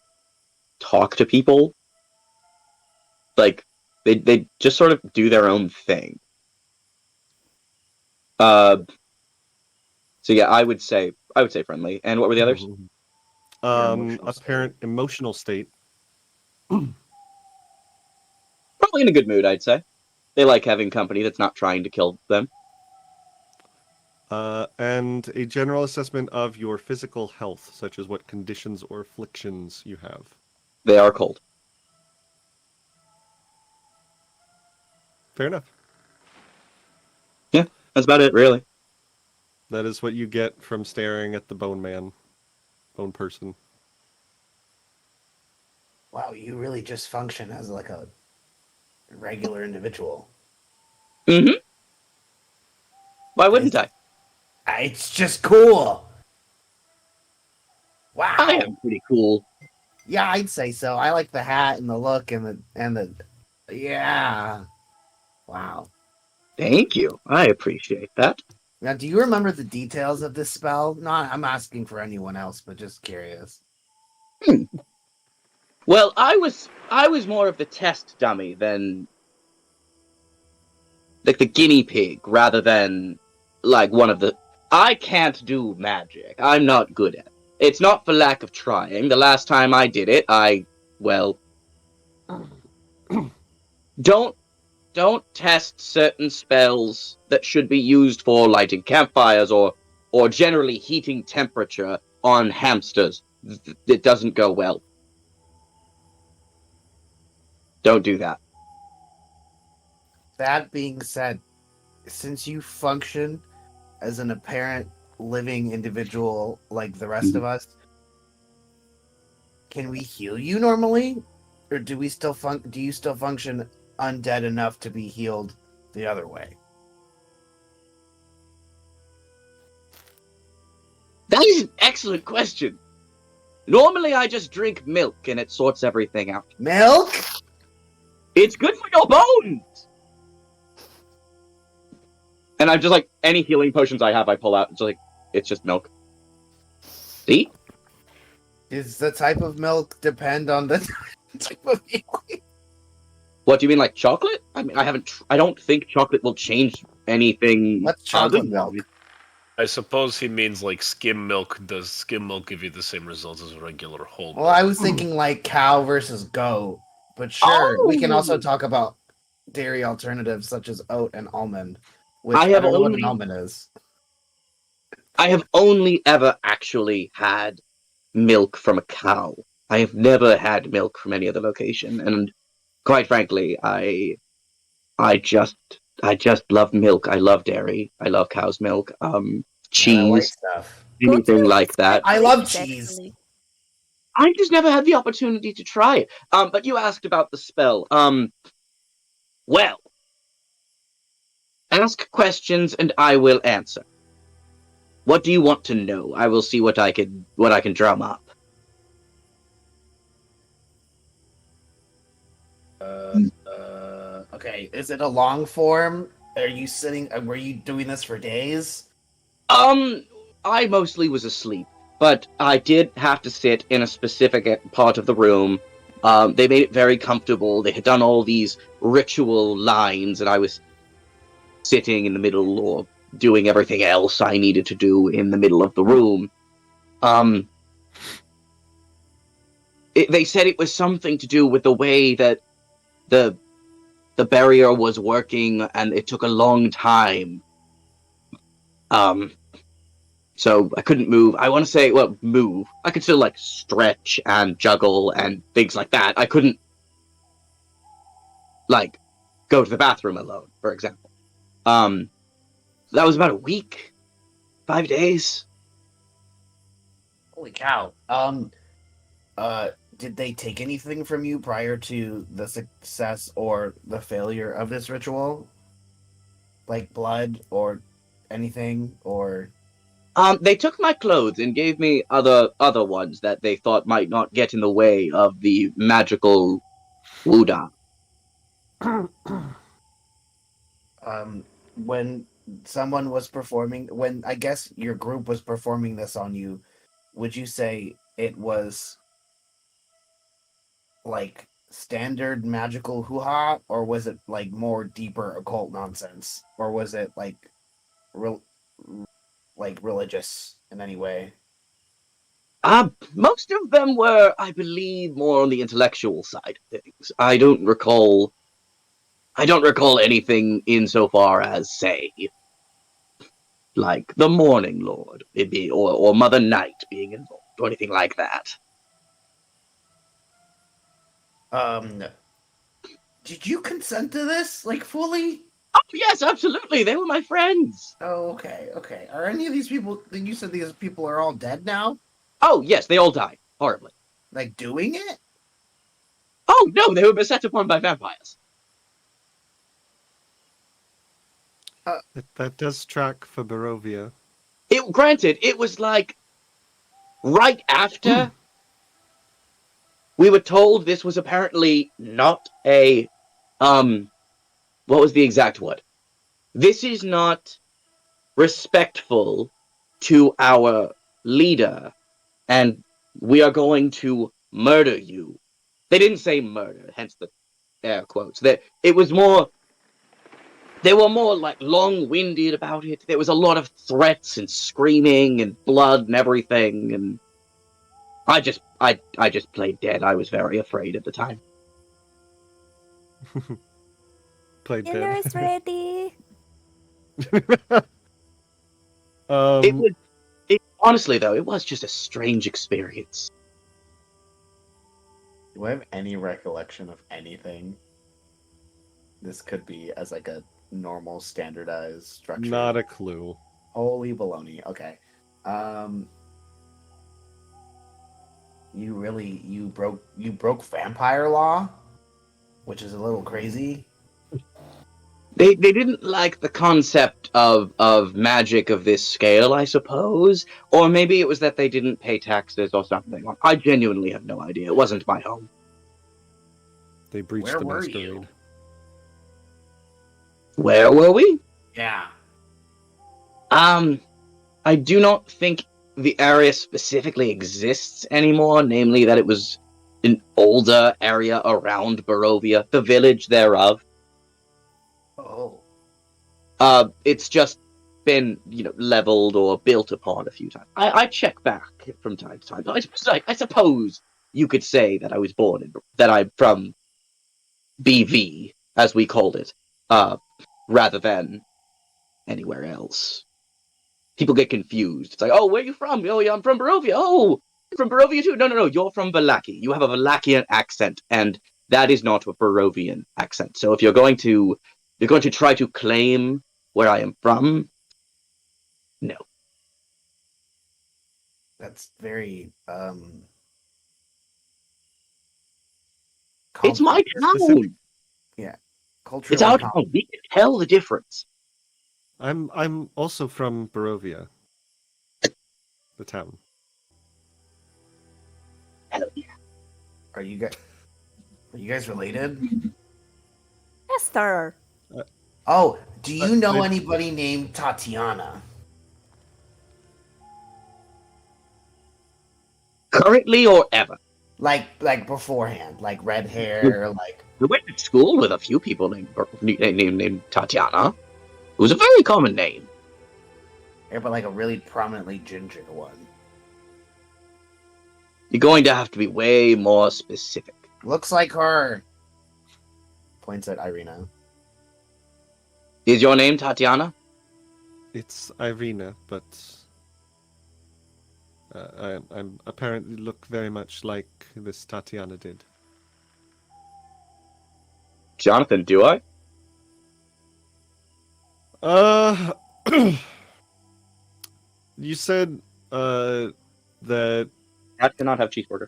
talk to people. Like, they just sort of do their own thing. So yeah, I would say friendly. And what were the others? Apparent emotional state. Probably in a good mood, I'd say. They like having company that's not trying to kill them. And a general assessment of your physical health, such as what conditions or afflictions you have. They are cold. Fair enough. Yeah, that's about it, really. That is what you get from staring at the bone person. Wow, you really just function as like a regular individual. Mm-hmm. Why wouldn't I? It's just cool. Wow. I am pretty cool. Yeah, I'd say so. I like the hat and the look and the yeah. Wow. Thank you. I appreciate that. Now, do you remember the details of this spell? Not, I'm asking for anyone else, but just curious. Well, I was more of the test dummy than like the guinea pig, rather than like one of the. I can't do magic. I'm not good at it. It's not for lack of trying. The last time I did it, don't test certain spells that should be used for lighting campfires or generally heating temperature on hamsters. It doesn't go well. Don't do that. That being said, since you function as an apparent living individual like the rest of us, can we heal you normally? Or do we still do you still function undead enough to be healed the other way? That is an excellent question. Normally I just drink milk and it sorts everything out. Milk? It's good for your bones! And I'm just like, any healing potions I have, I pull out. It's just milk. See? Does the type of milk depend on the type of healing? What do you mean, like chocolate? I mean, I don't think chocolate will change anything. What's chocolate milk? I suppose he means like skim milk. Does skim milk give you the same results as regular whole milk? Well, I was thinking like cow versus goat. But sure, we can also talk about dairy alternatives such as oat and almond. Which I don't know what an almond is. I have only ever actually had milk from a cow. I have never had milk from any other location, and quite frankly, I just love milk. I love dairy. I love cow's milk. Cheese, stuff. anything like that. I love cheese. I just never had the opportunity to try it. But you asked about the spell. Well, ask questions and I will answer. What do you want to know? I will see what I can drum up. Okay, is it a long form? Are you sitting? Were you doing this for days? I mostly was asleep, but I did have to sit in a specific part of the room. They made it very comfortable. They had done all these ritual lines, and I was sitting in the middle or doing everything else I needed to do in the middle of the room. They said it was something to do with the way that the barrier was working, and it took a long time. So I couldn't move. I want to say, well, move. I could still, like, stretch and juggle and things like that. I couldn't, like, go to the bathroom alone, for example. That was about a week, 5 days. Holy cow! Did they take anything from you prior to the success or the failure of this ritual? Like blood or anything, or They took my clothes and gave me other ones that they thought might not get in the way of the magical wuda. when someone was performing, when I guess your group was performing this on you, would you say it was like standard magical hoo-ha, or was it like more deeper occult nonsense, or was it like like religious in any way? Most of them were, I believe, more on the intellectual side of things. I don't recall anything insofar as, say, like the Morning Lord, or Mother Night being involved, or anything like that. Did you consent to this, like, fully? Oh yes, absolutely. They were my friends. Oh, okay. Are any of these people? You said these people are all dead now? Oh yes, they all died horribly. Like doing it? Oh no, they were set upon by vampires. That does track for Barovia. Granted, it was like right after we were told this was apparently not a what was the exact word? This is not respectful to our leader, and we are going to murder you. They didn't say murder, hence the air quotes. It was more. They were more like long-winded about it. There was a lot of threats and screaming and blood and everything, and I just played dead. I was very afraid at the time. Played Dinner dead. is ready. Honestly though, it was just a strange experience. Do I have any recollection of anything this could be as like a normal standardized structure? Not a clue. Holy baloney. Okay. You broke vampire law, which is a little crazy. They didn't like the concept of magic of this scale, I suppose. Or maybe it was that they didn't pay taxes or something. I genuinely have no idea. It wasn't my home. They breached Where the were masquerade. you? Where were we? Yeah. I do not think the area specifically exists anymore, namely that it was an older area around Barovia, the village thereof. Oh. It's just been, leveled or built upon a few times. I check back from time to time. I suppose you could say that I was that I'm from BV, as we called it, rather than anywhere else. People get confused. It's like, oh, where are you from? Oh, yeah, I'm from Barovia. Oh, you're from Barovia too? No, you're from Vallaki. You have a Wallachian accent, and that is not a Barovian accent. So if you're going to try to claim where I am from, no. That's very It's my town. specific. Yeah. Culturally It's our town. We can tell the difference. I'm also from Barovia. the town. Hell yeah. Are you guys related? Esther! Oh, do you know I- anybody named Tatiana? Currently or ever? Like beforehand, like red hair, like I went to school with a few people named Tatiana. It was a very common name. yeah, but like a really prominently ginger one. You're going to have to be way more specific. Looks like her. Points at Ireena. Is your name Tatiana? It's Ireena, but I'm apparently look very much like this Tatiana did. Jonathan, do I? You said that Cat cannot have cheeseburger.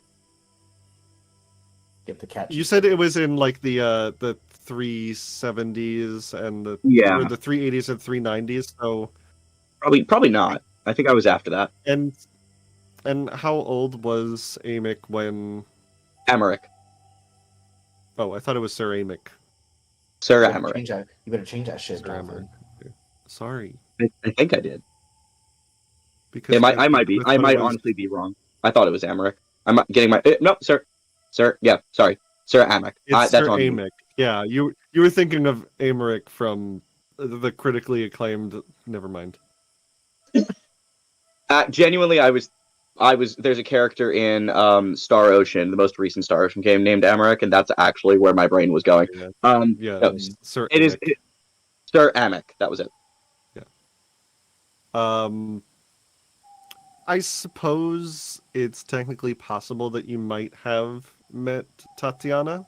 Get the cat. you said it was in like the 370s and the Yeah. or the 380s and 390s. So Probably not. I think I was after that. and how old was Amick when? Amaric. Oh, I thought it was Sir Amick. Sir You better Amaric. change that. You better change that shit, Sir Jonathan. Amarick. Okay. Sorry, I think I did. because I might be. thought I it might was- honestly be wrong. I thought it was Amaric. I'm getting my no, sir. Yeah, sorry, Sir Amaric. It's That's Sir on me. Amick. Yeah, you were thinking of Amaric from the critically acclaimed. Never mind. Genuinely, I was. There's a character in Star Ocean, the most recent Star Ocean game, named Amaric, and that's actually where my brain was going. Yeah, No, Sir it is Amick. Sir Amick. That was it. I suppose it's technically possible that you might have met Tatiana.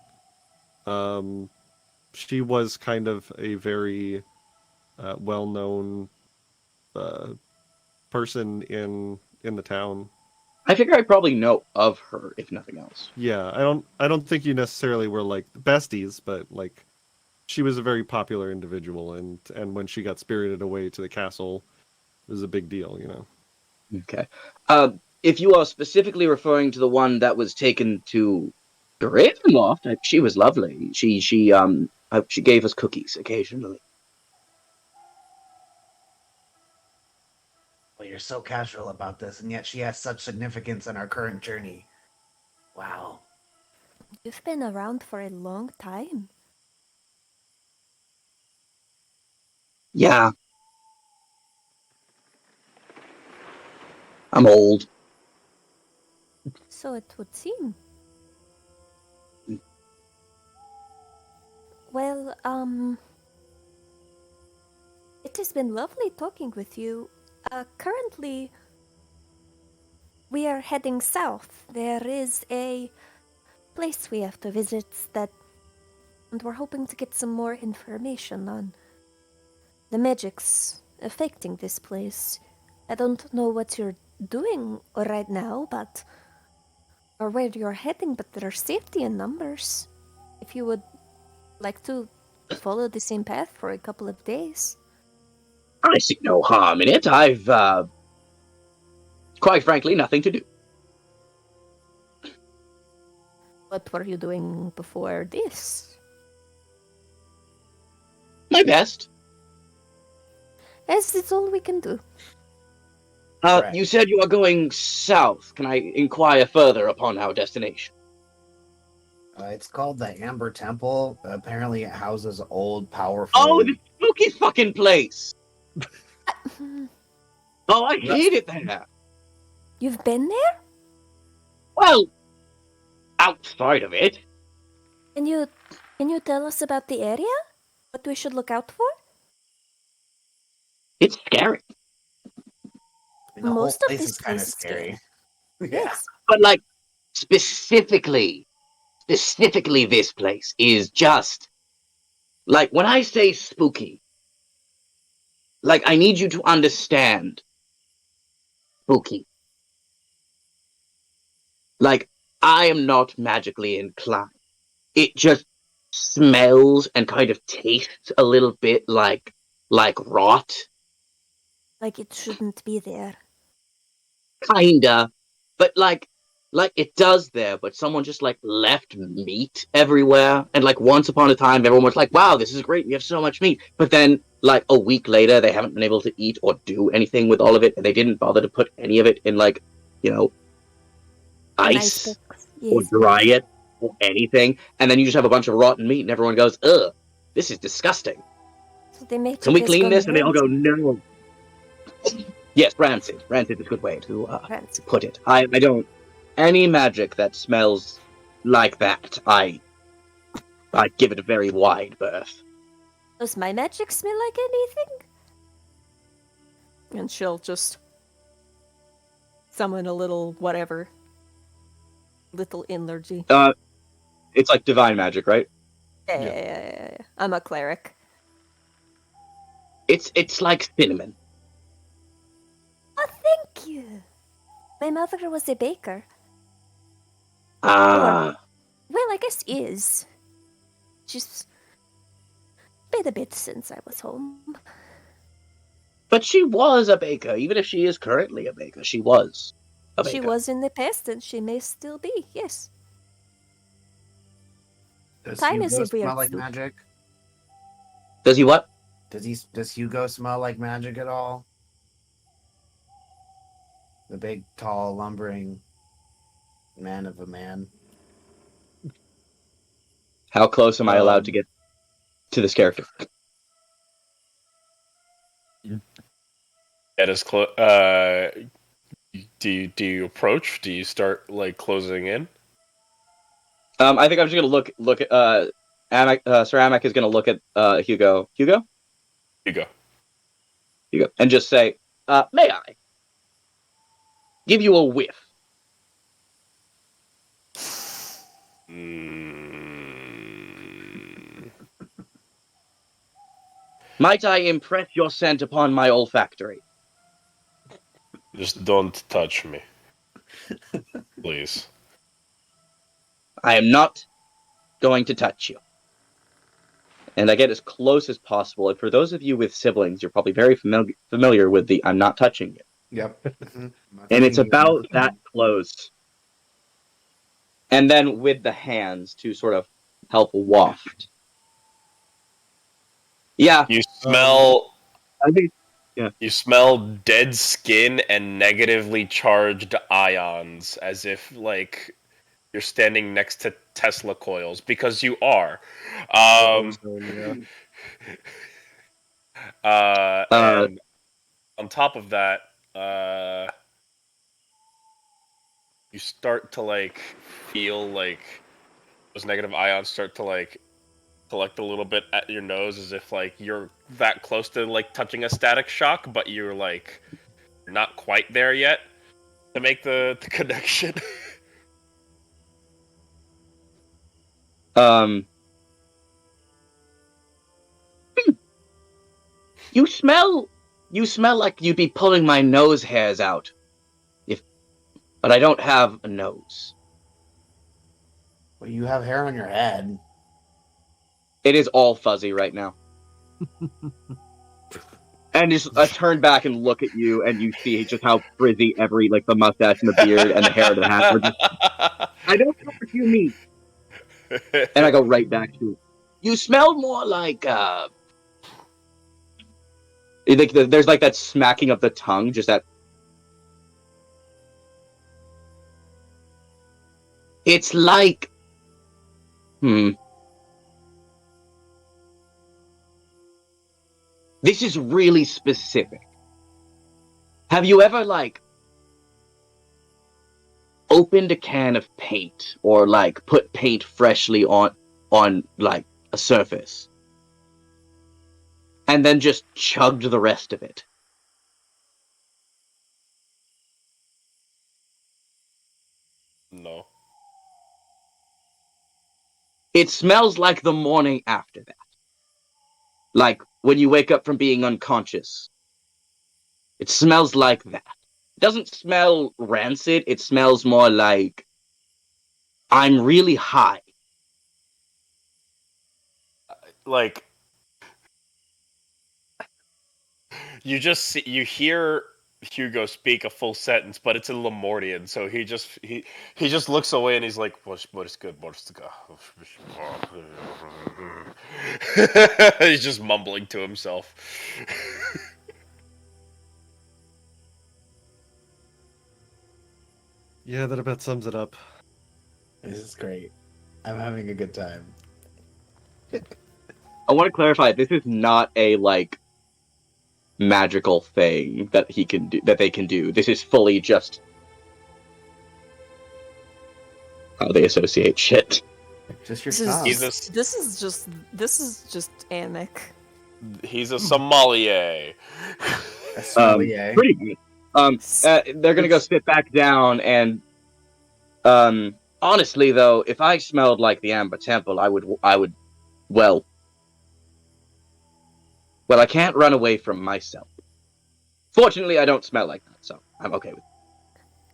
She was kind of a very well-known person in the town. I figure I probably know of her, if nothing else. Yeah, I don't think you necessarily were like besties, but like she was a very popular individual, and when she got spirited away to the castle, it was a big deal, you know. Okay. If you are specifically referring to the one that was taken to Ravenloft, she was lovely. She gave us cookies occasionally. Well, you're so casual about this, and yet she has such significance in our current journey. Wow. You've been around for a long time. Yeah. I'm old. So it would seem. Well, it has been lovely talking with you. Currently, we are heading south. There is a place we have to visit and we're hoping to get some more information on the magics affecting this place. I don't know what you're doing right now, or where you're heading, but there's safety in numbers. If you would like to follow the same path for a couple of days. I see no harm in it. I've, quite frankly, nothing to do. What were you doing before this? My best. As it's all we can do. Correct. You said you are going south. Can I inquire further upon our destination? It's called the Amber Temple. Apparently, it houses old, powerful. Oh, the spooky fucking place! Oh, I hate it there. You've been there? Well, outside of it. Can you tell us about the area? What we should look out for? It's scary. the whole most of place this is kind of place is scary. Yes. But, like, specifically this place is just... Like, when I say spooky, like, I need you to understand spooky. Like, I am not magically inclined. It just smells and kind of tastes a little bit like rot. Like it shouldn't be there. Kinda. But like it does there, but someone just like left meat everywhere. And like once upon a time everyone was like, wow, this is great, we have so much meat. But then like a week later they haven't been able to eat or do anything with all of it, and they didn't bother to put any of it in like, you know, An ice icebox. or Yes. dry it or anything, and then you just have a bunch of rotten meat and everyone goes, ugh, this is disgusting. So the meat Can we has clean gone this? And they all go, rancid. no. Yes, rancid. Rancid is a good way to Rancid. put it. I don't. Any magic that smells like that, I give it a very wide berth. Does my magic smell like anything? And she'll just summon a little whatever. Little energy. It's like divine magic, right? Yeah. I'm a cleric. It's like cinnamon. Oh, thank you. My mother was a baker. Ah, Well, I guess is. She's been a bit since I was home. but she was a baker. Even if she is currently a baker, she was a baker. She was in the past, and she may still be. Yes. Does Time is Hugo a weird smell like soup. magic? Does he what? Does Hugo smell like magic at all? The big, tall, lumbering man of a man. How close am I allowed to get to this character? Get as close. Do you approach? Do you start like closing in? I think I'm just gonna look at Sir Amak is gonna look at Hugo, You go. and just say, "May I give you a whiff?" Might I impress your scent upon my olfactory? Just don't touch me, please. I am not going to touch you. And I get as close as possible. And for those of you with siblings, you're probably very familiar with the "I'm not touching you." Yep. And it's about that close. And then with the hands to sort of help waft. Yeah. You smell. I think You smell dead skin and negatively charged ions, as if like you're standing next to Tesla coils, because you are. And on top of that, you start to like feel like those negative ions start to like collect a little bit at your nose, as if like you're that close to like touching a static shock, but you're like not quite there yet to make the connection. You smell like you'd be pulling my nose hairs out. But I don't have a nose. Well, you have hair on your head. It is all fuzzy right now. And just I turn back and look at you, and you see just how frizzy the mustache and the beard and the hair and the hat are. I don't know what you mean. And I go right back to you. Smell more like there's like that smacking of the tongue, just that. It's like, This is really specific. Have you ever opened a can of paint or put paint freshly on a surface and then just chugged the rest of it? No. It smells like the morning after that. Like when you wake up from being unconscious. It smells like that. It doesn't smell rancid. It smells more like I'm really high. You just see, you hear Hugo speak a full sentence, but it's in Lemordian, so he just looks away and he's like, "What is good? What's good?" He's just mumbling to himself. Yeah, that about sums it up. This is great. I'm having a good time. I want to clarify, this is not a, like, magical thing that he can do, that they can do. This is fully just how they associate shit. Just your This is tongue. He's this is just Amic. He's a sommelier. A sommelier. Pretty good. They're gonna go sit back down and, honestly though, if I smelled like the Amber Temple, I would, well, I can't run away from myself. Fortunately, I don't smell like that, so I'm okay with it.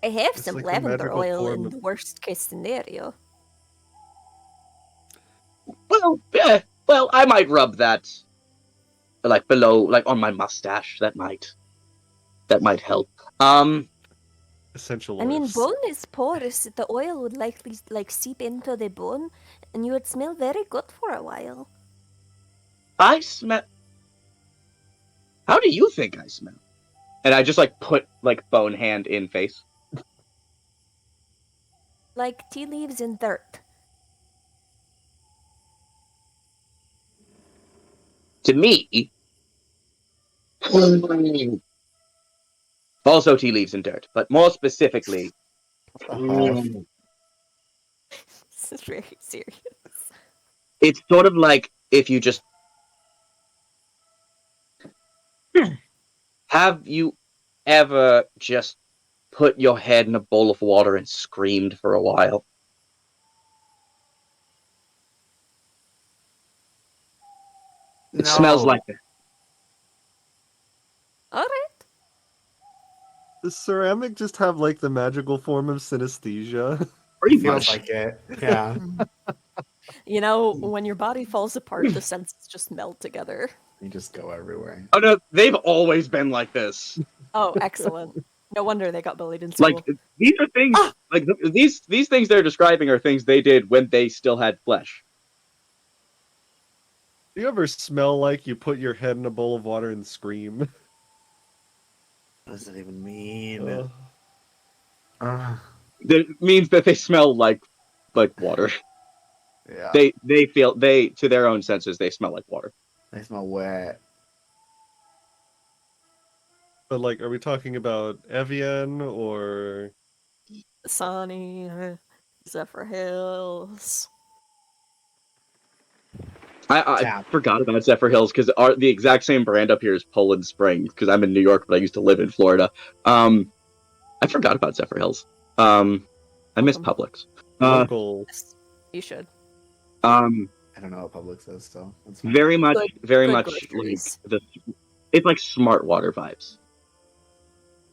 I have It's some like the lavender magical oil form in of- the worst case scenario. Well, I might rub that, like, below, like, on my mustache. That might help. Essential I mean, oils. bone is porous. The oil would likely seep into the bone, and you would smell very good for a while. I smell. How do you think I smell? And I just, like, put, like, bone hand in face. Like tea leaves and dirt. To me, also tea leaves and dirt, but more specifically, This is very serious. it's sort of like if you just. Have you ever just put your head in a bowl of water and screamed for a while? It smells like that. All right. Does ceramic just have like the magical form of synesthesia? Pretty Feels much. like it. Yeah. You know, when your body falls apart, the senses just meld together. You just go everywhere. Oh no, they've always been like this. Oh, excellent. No wonder they got bullied in school. Like these are things. Like these things they're describing are things they did when they still had flesh. Do you ever smell like you put your head in a bowl of water and scream? What does that even mean? That means that they smell like water. Yeah. They feel to their own senses they smell like water. They smell wet. But like, are we talking about Evian or? Sani, Zephyr Hills. I Tap. forgot about Zephyr Hills because the exact same brand up here is Poland Springs because I'm in New York, but I used to live in Florida. I forgot about Zephyr Hills. I miss Publix. Local. You should. I don't know what Publix is, so that's fine. Very much good like groceries. it's like smart water vibes.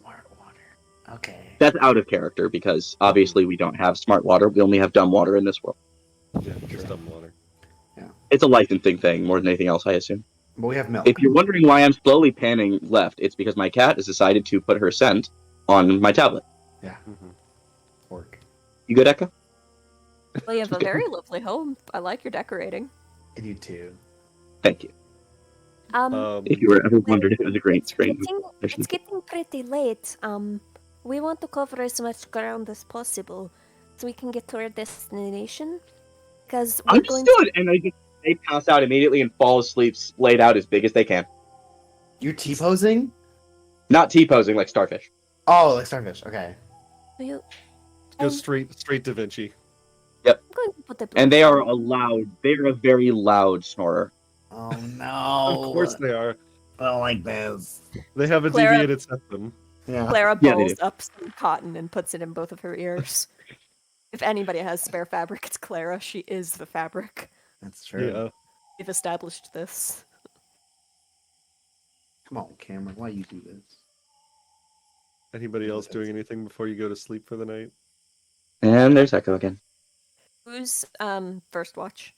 Smart water. Okay. That's out of character because obviously we don't have smart water. We only have dumb water in this world. Yeah, just dumb water. It's a licensing thing more than anything else, I assume. But we have milk. If you're wondering why I'm slowly panning left, it's because my cat has decided to put her scent on my tablet. Yeah. Mm-hmm. Work. You good, Eka? Well, you have a very lovely home. I like your decorating. And you too. Thank you. If you were ever wondered if it was a great strange. It's getting pretty late. We want to cover as much ground as possible so we can get to our destination. Because we're going Understood, and they pass out immediately and fall asleep, splayed out as big as they can. You T-posing? Not T-posing like starfish. Oh, like starfish. Okay. to. Go straight Da Vinci. I'm going to put the And they are a very loud snorer. Oh no. Of course they are. I don't like this. They have a Clara- deviated septum. Yeah. Clara Yeah, they balls do. up some cotton and puts it in both of her ears. If anybody has spare fabric, it's Clara. She is the fabric. That's true. Yeah. We've established this. Come on, Cameron. Why you do this? Anybody else doing anything before you go to sleep for the night? And there's Echo again. Who's first watch?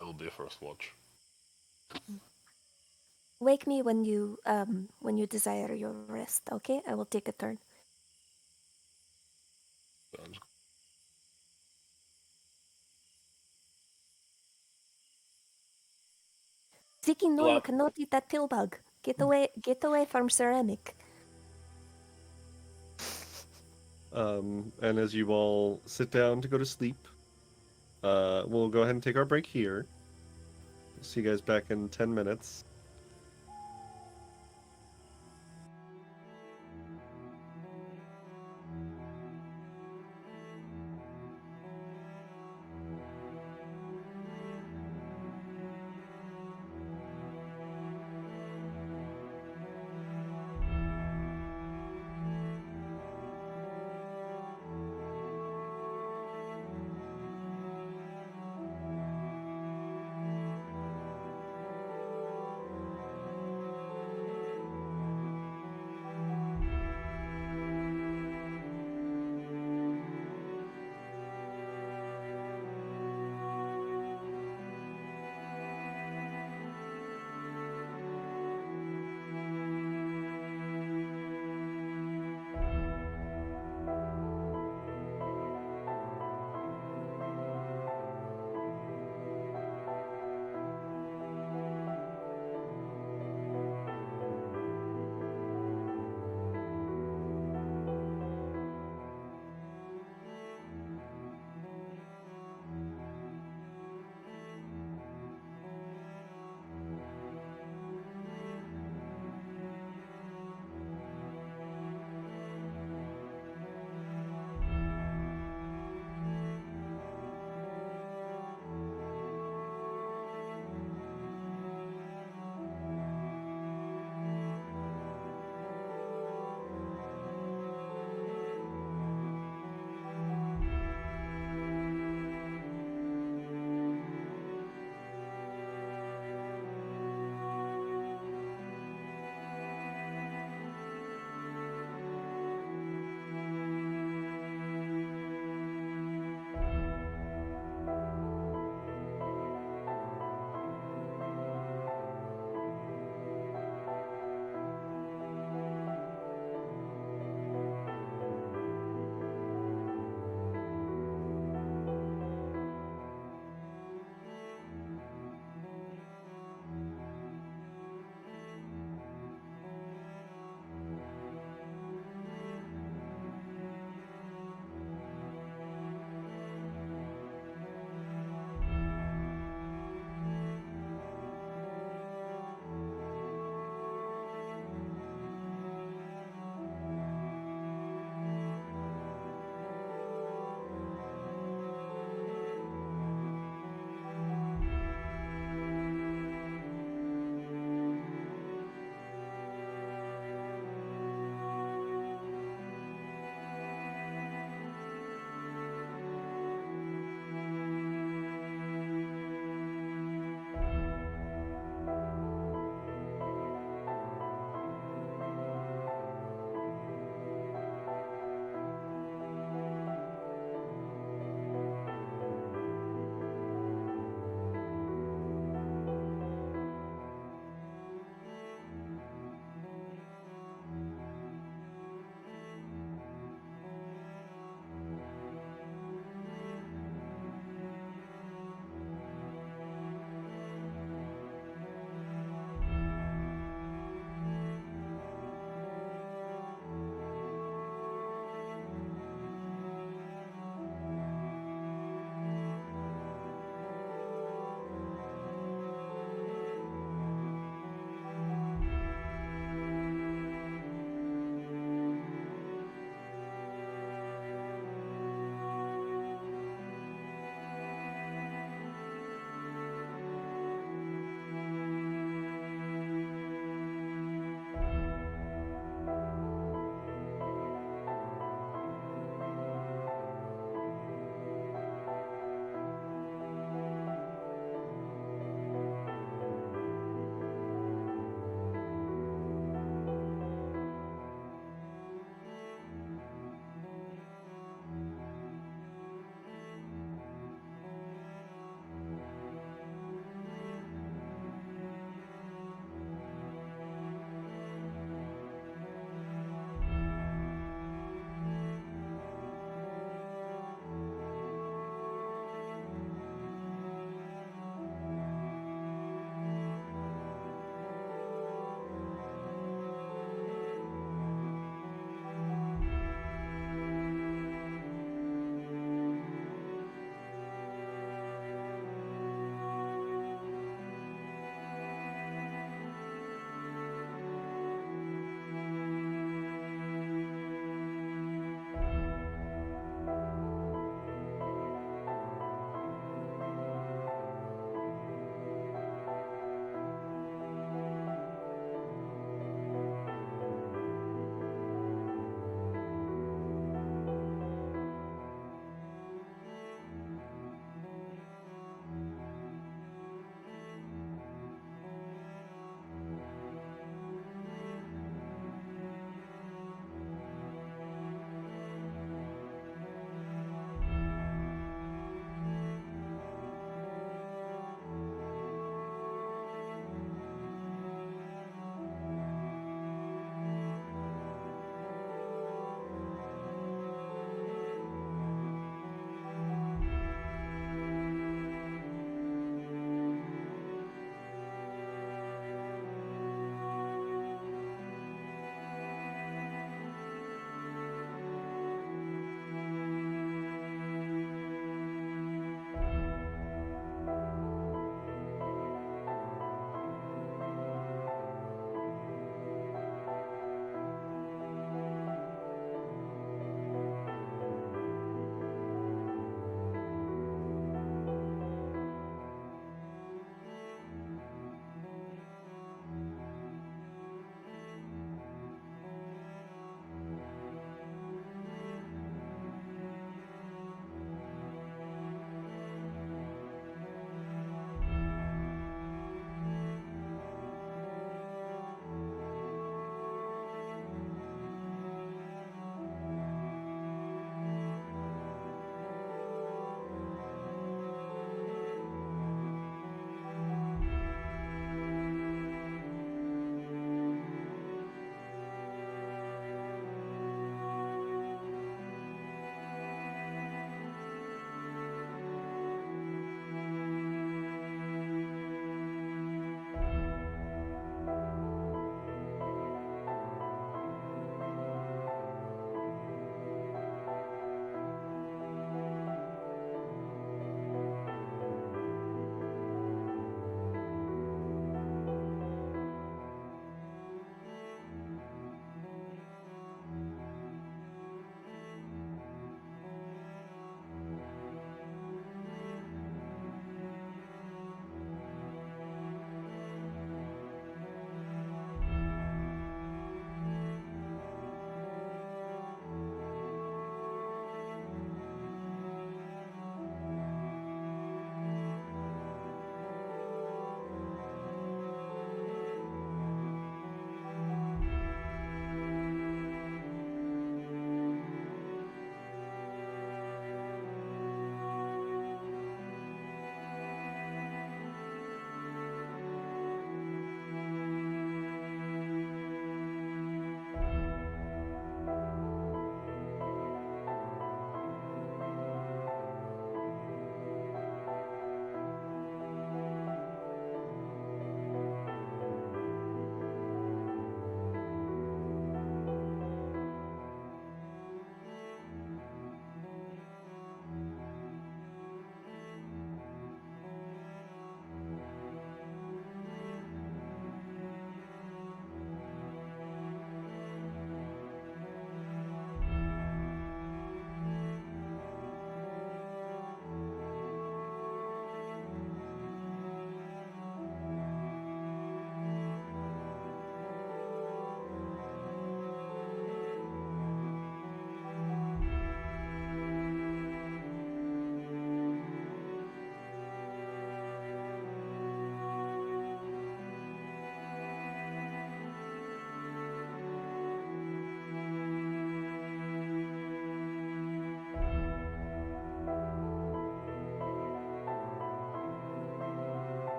It'll be a first watch. Wake me when you desire your rest. Okay, I will take a turn. Ziki, no, you Love. cannot eat that pill bug. Get away from ceramic. And as you all sit down to go to sleep, we'll go ahead and take our break here. See you guys back in 10 minutes.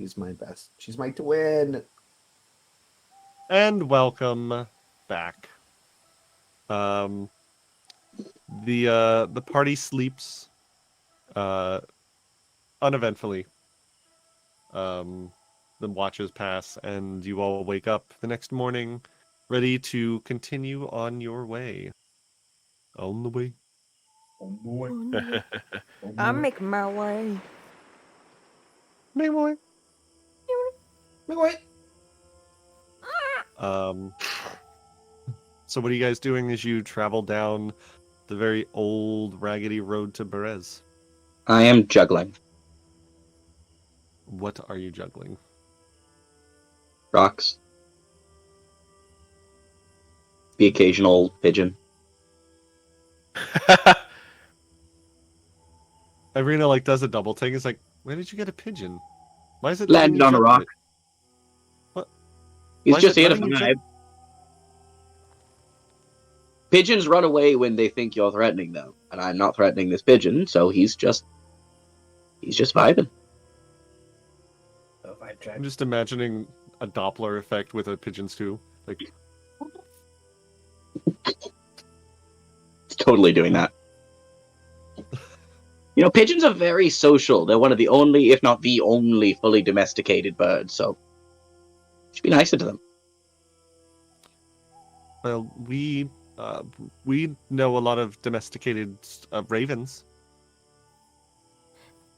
She's my best. She's my twin. And welcome back. The party sleeps uneventfully. The watches pass, and you all wake up the next morning, ready to continue on your way. On the way. I'm making my way. Make my way. Wait. So what are you guys doing as you travel down the very old, raggedy road to Berez? I am juggling What are you juggling? rocks. The occasional pigeon. Ireena does a double take. It's like, where did you get a pigeon? Why is it letting Landed you on a juggle rock. it? What? He's Why is just it here to letting you vibe. Pigeons run away when they think you're threatening them, and I'm not threatening this pigeon, so he's just vibing. So vibe check. I'm just imagining a Doppler effect with a pigeon's too. Like, It's totally doing that. You know, pigeons are very social. They're one of the only, if not the only, fully domesticated birds, so you should be nicer to them. well, we know a lot of domesticated ravens.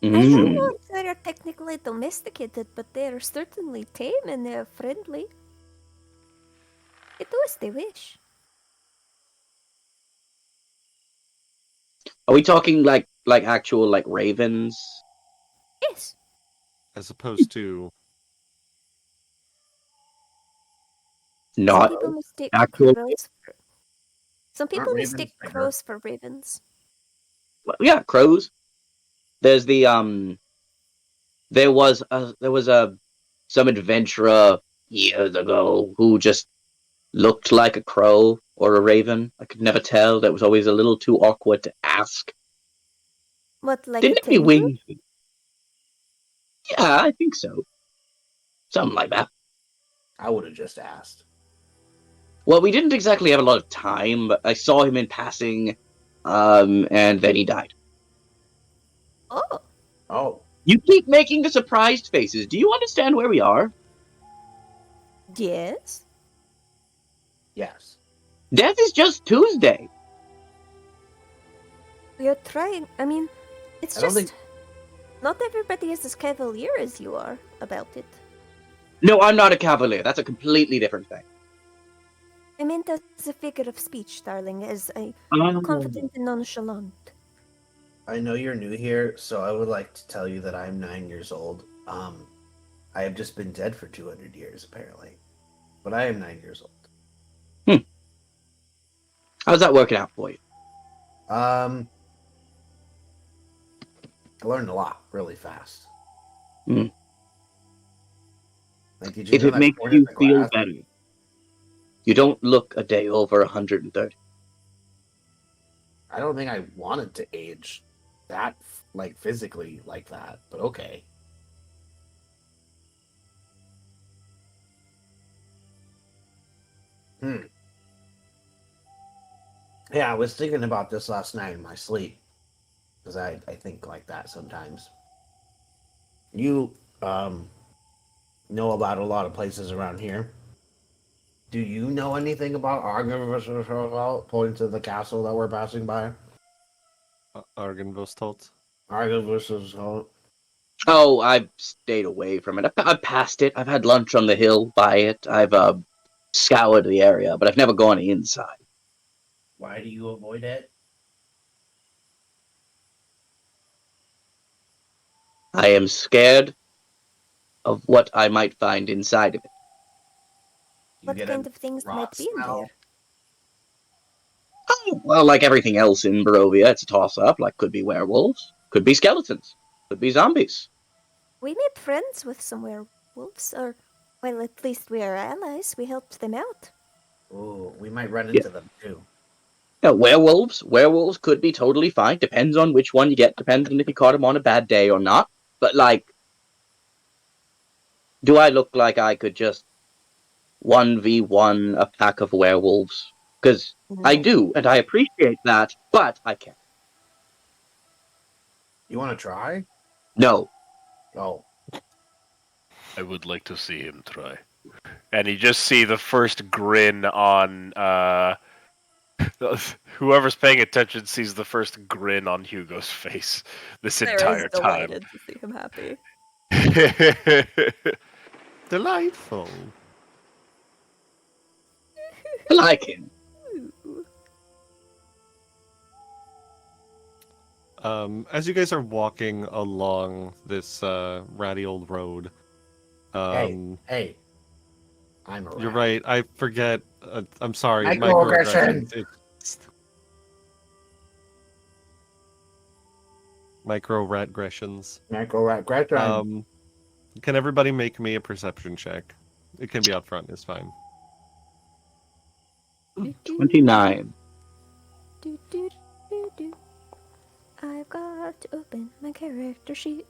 I don't Mm. know if they're technically domesticated, but they're certainly tame and they're friendly. They do as they wish. Are we talking like actual like ravens? Yes. As opposed to Not Some people mistake actual. crows for... Some people ravens mistake bigger? crows for ravens. Well, yeah, crows. There's the there was some adventurer years ago who just looked like a crow or a raven. I could never tell. That was always a little too awkward to ask. What, like Didn't a have any tengu? wings? Yeah, I think so. Something like that. I would have just asked. Well, we didn't exactly have a lot of time, but I saw him in passing, and then he died. Oh, Oh, You keep making the surprised faces. Do you understand where we are? yes. yes. Death is just Tuesday. We are trying. I mean, it's I don't just. think- Not everybody is as cavalier as you are about it. No, I'm not a cavalier. That's a completely different thing. I meant as a figure of speech, darling, as a confident and nonchalant. I know you're new here, so I would like to tell you that I'm 9 years old. I have just been dead for 200 years, apparently. But I am 9 years old. How's that working out for you? I learned a lot really fast. Hmm. Like, did you If know it that makes corn you in the feel glass- better, you don't look a day over 130. I don't think I wanted to age that, like, physically like that, but okay. Yeah, I was thinking about this last night in my sleep. Because I think like that sometimes. You, know about a lot of places around here. Do you know anything about Argon pointing to the castle that we're passing by? Argenvostholt. Argon versus Oh, I've stayed away from it. I've passed it. I've had lunch on the hill by it. I've scoured the area, but I've never gone inside. Why do you avoid it? I am scared of what I might find inside of it. You What get kind a of things rot might be in smell? there? Oh, well, like everything else in Barovia, it's a toss-up. Like, could be werewolves, could be skeletons, could be zombies. We made friends with some werewolves, or, well, at least we are allies. We helped them out. Ooh, we might run into them too. Yeah, werewolves could be totally fine. Depends on which one you get. Depends on if you caught them on a bad day or not. But like, Do I look like I could just 1v1 a pack of werewolves? Because I No. do, and I appreciate that, but I can't. You want to try? No. Oh. I would like to see him try. And you just see the first grin on whoever's paying attention sees the first grin on Hugo's face this entire Sarah's time. delighted to see him happy. Delightful. I like him. As you guys are walking along this ratty old road, Hey. I'm a you're rat. right. I forget. I'm sorry. Microaggression. Micro-ratgressions. Microaggression. Can everybody make me a perception check? It can be out front. It's fine. 29. Do, do, do, do. I've got to open my character sheet.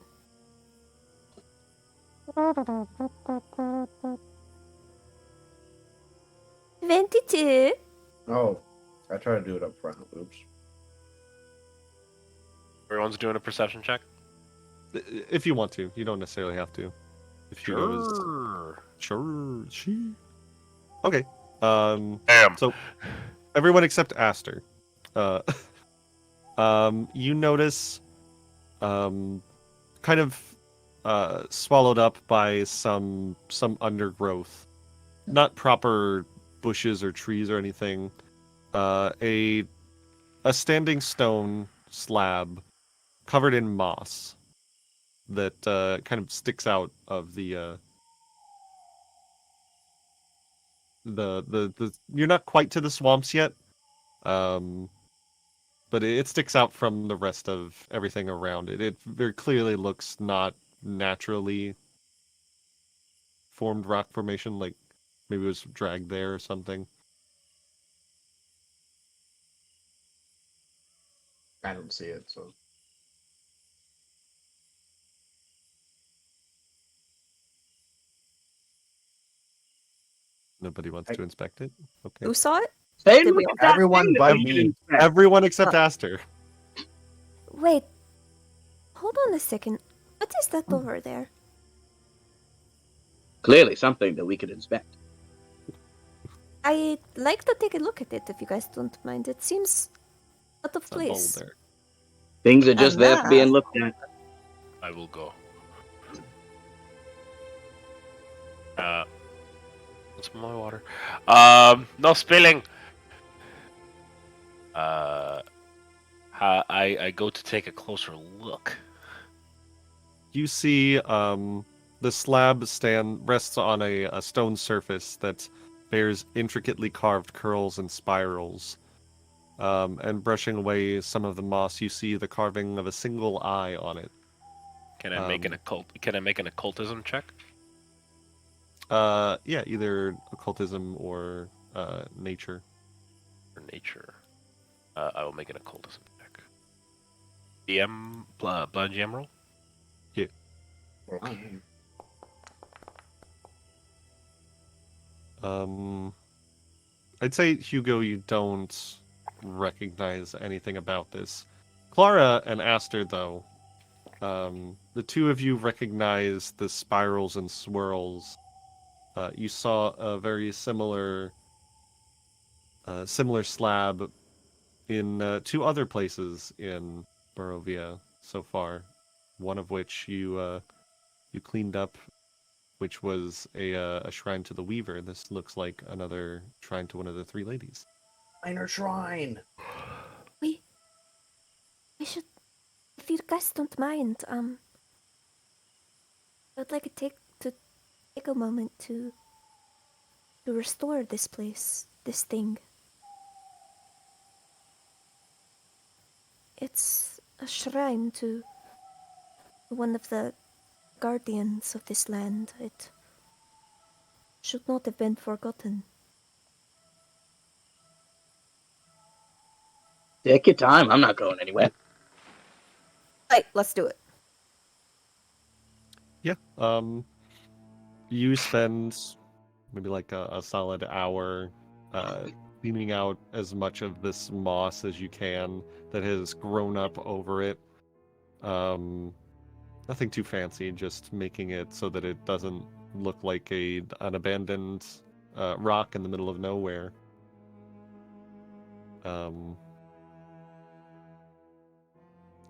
$22. Oh, I tried to do it up front. Oops. Everyone's doing a perception check? If you want to, you don't necessarily have to. If Hugo is sure. Okay. Damn. So everyone except Aster. You notice, kind of, swallowed up by some undergrowth, not proper bushes or trees or anything. A standing stone slab covered in moss that kind of sticks out of the you're not quite to the swamps yet, but it sticks out from the rest of everything around it. It very clearly looks not naturally formed rock formation, like maybe it was dragged there or something. I don't see it, so. Nobody wants to inspect it. Okay. Who saw it? Hey, Did look we at all- that Everyone thing that but we me. can inspect. Everyone except Aster. Wait. Hold on a second. What is that over there? Clearly something that we could inspect. I'd like to take a look at it if you guys don't mind. It seems out of It's a place. boulder. Things are just there for being looked at. I will go. What's my water? No spilling. I go to take a closer look. You see the slab rests on a stone surface that bears intricately carved curls and spirals. And brushing away some of the moss, you see the carving of a single eye on it. Can I make an occultism check? Yeah, either occultism or nature. For nature. I will make an occultism check. Blind GM roll? Yeah. I'd say, Hugo, you don't recognize anything about this. Clara and Aster, though, the two of you recognize the spirals and swirls. You saw a very similar slab in two other places in Barovia so far. One of which you cleaned up, which was a shrine to the Weaver. This looks like another shrine to one of the three ladies. Minor shrine. We should, if you guys don't mind, I'd like to take a moment to restore this place, this thing. It's a shrine to one of the guardians of this land. It should not have been forgotten. Take your time. I'm not going anywhere. Right, let's do it. Yeah. you spend maybe like a solid hour cleaning out as much of this moss as you can that has grown up over it. Nothing too fancy, just making it so that it doesn't look like an abandoned rock in the middle of nowhere.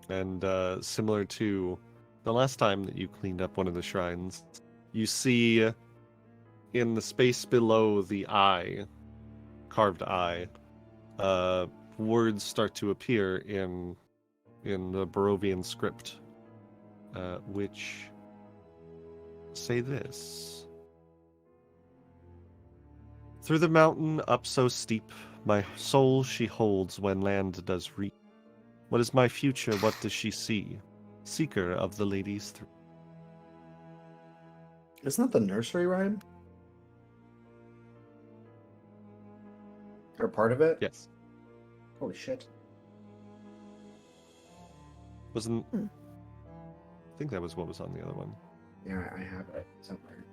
And similar to the last time that you cleaned up one of the shrines, you see in the space below the eye, carved eye, words start to appear in the Barovian script, which say this. Through the mountain up so steep, my soul she holds when land does reap. What is my future, what does she see? Seeker of the ladies three. Isn't that the nursery rhyme? Or part of it? Yes. Holy shit. Wasn't... I think that was what was on the other one. Yeah, I have it somewhere.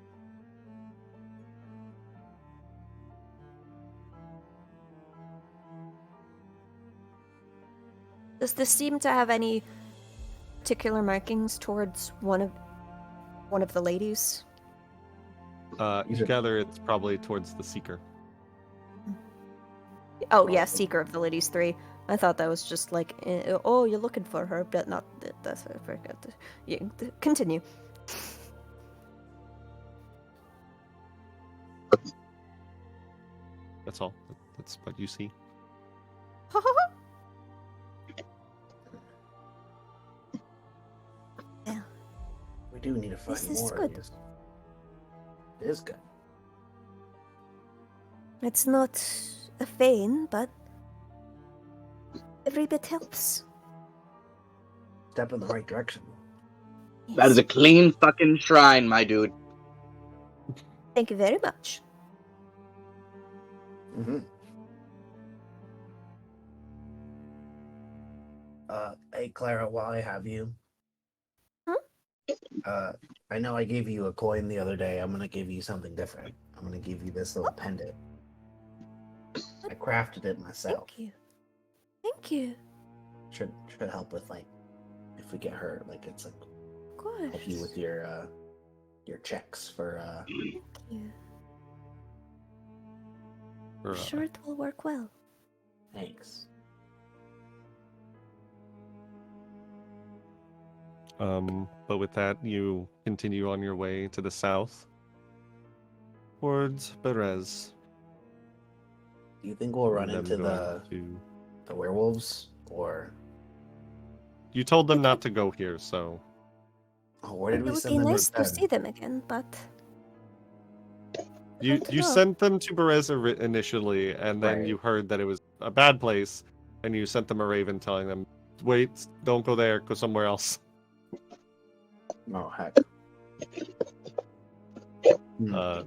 Does this seem to have any particular markings towards one of the ladies? You gather it's probably towards the Seeker. Oh yeah, Seeker of the Ladies 3. I thought that was just like, oh, you're looking for her, but not. That's I forgot. Yeah, continue. That's all. That's what you see. Yeah. We do need to find This is more good. of these. It is good. It's not a feign, but every bit helps. Step in the right direction. That is a clean fucking shrine, my dude. Thank you very much. Mm-hmm. Hey, Clara, while I have you. I know I gave you a coin the other day. I'm gonna give you something different. I'm gonna give you this little pendant. I crafted it myself. Thank you. Thank you. Should help with, like, if we get hurt, like, it's like Of course. help you with your checks for Thank you. For, I'm sure it will work well. thanks. But with that, you continue on your way to the south towards Berez. Do you think we'll run and into then going to- the werewolves, or You told them not to go here, so where did It we would send be them nice to instead? see them again, but you don't you know. sent them to Berez initially, and then Right. you heard that it was a bad place, and you sent them a raven telling them, "Wait, don't go there. Go somewhere else." Oh heck.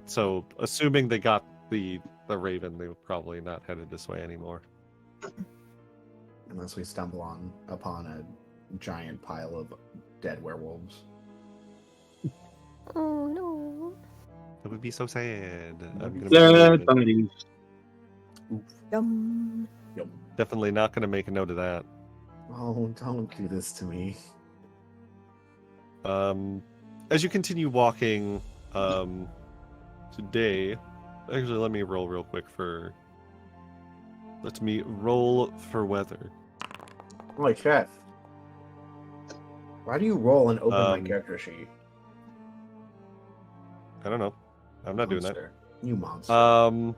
So assuming they got the raven, they were probably not headed this way anymore. Unless we stumble upon a giant pile of dead werewolves. Oh no. That would be so sad. I'm gonna Dead be bodies. Yum. definitely not going to make a note of that. Oh, don't do this to me. As you continue walking, today, actually, let me roll real quick for. Let me roll for weather. Holy shit. Why do you roll and open my Um, character sheet? I don't know. I'm not doing that. Monster. You monster.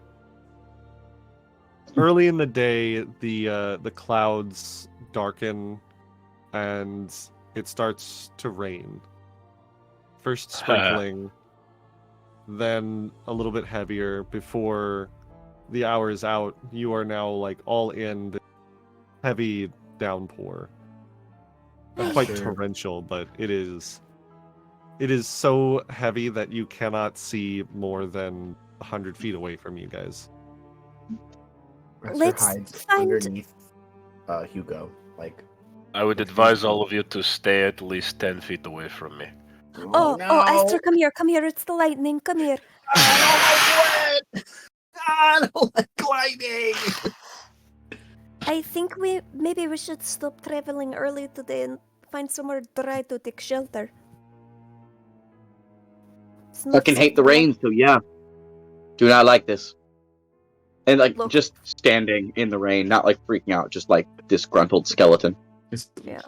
Early in the day, the clouds darken, and it starts to rain. First sprinkling, then a little bit heavier. Before the hour is out, you are now like all in the heavy downpour. Not quite Sure. torrential, but it is so heavy that you cannot see more than 100 feet away from you guys. Rester let's hides find- underneath Hugo. Like, I would advise all of you to stay at least 10 feet away from me. Oh, no. oh, Astra, come here, it's the lightning, come here. I don't like it! I don't like lightning! I think maybe we should stop traveling early today and find somewhere dry to take shelter. It's not Fucking so hate the bad. rain, so yeah. Do not like this. And like Look. just standing in the rain, not like freaking out, just like disgruntled skeleton. Yeah.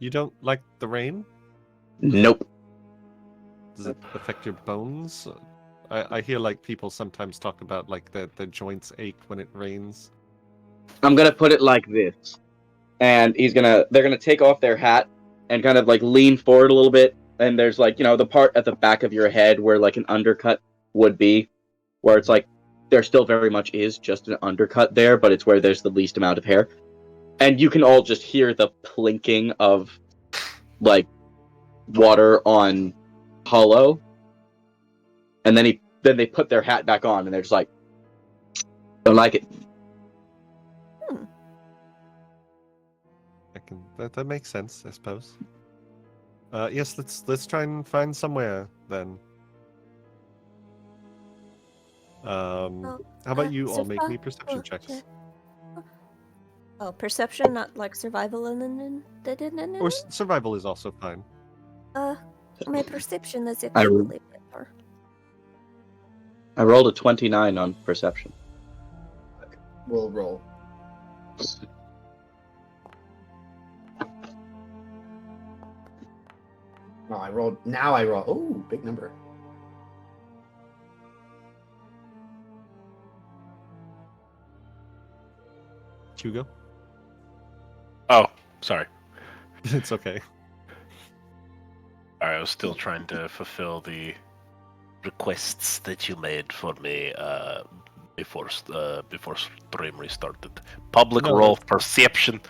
You don't like the rain? Nope. Does it affect your bones? I hear like people sometimes talk about like the joints ache when it rains. I'm gonna put it like this. And they're gonna take off their hat and kind of like lean forward a little bit, and there's like, the part at the back of your head where like an undercut would be, where it's like there still very much is just an undercut there, but it's where there's the least amount of hair. And you can all just hear the plinking of like water on hollow. And then they put their hat back on and they're just like, don't like it. That makes sense, I suppose. Yes, let's try and find somewhere then. How about you all make me perception checks? Yeah. Oh, perception, not like survival Or survival is also fine. my perception is actually better. I rolled a 29 on perception. We'll roll. Oh, I rolled. Now I roll. Oh, big number. Hugo? Oh, sorry. It's okay. I was still trying to fulfill the requests that you made for me before stream restarted. Public No, roll perception.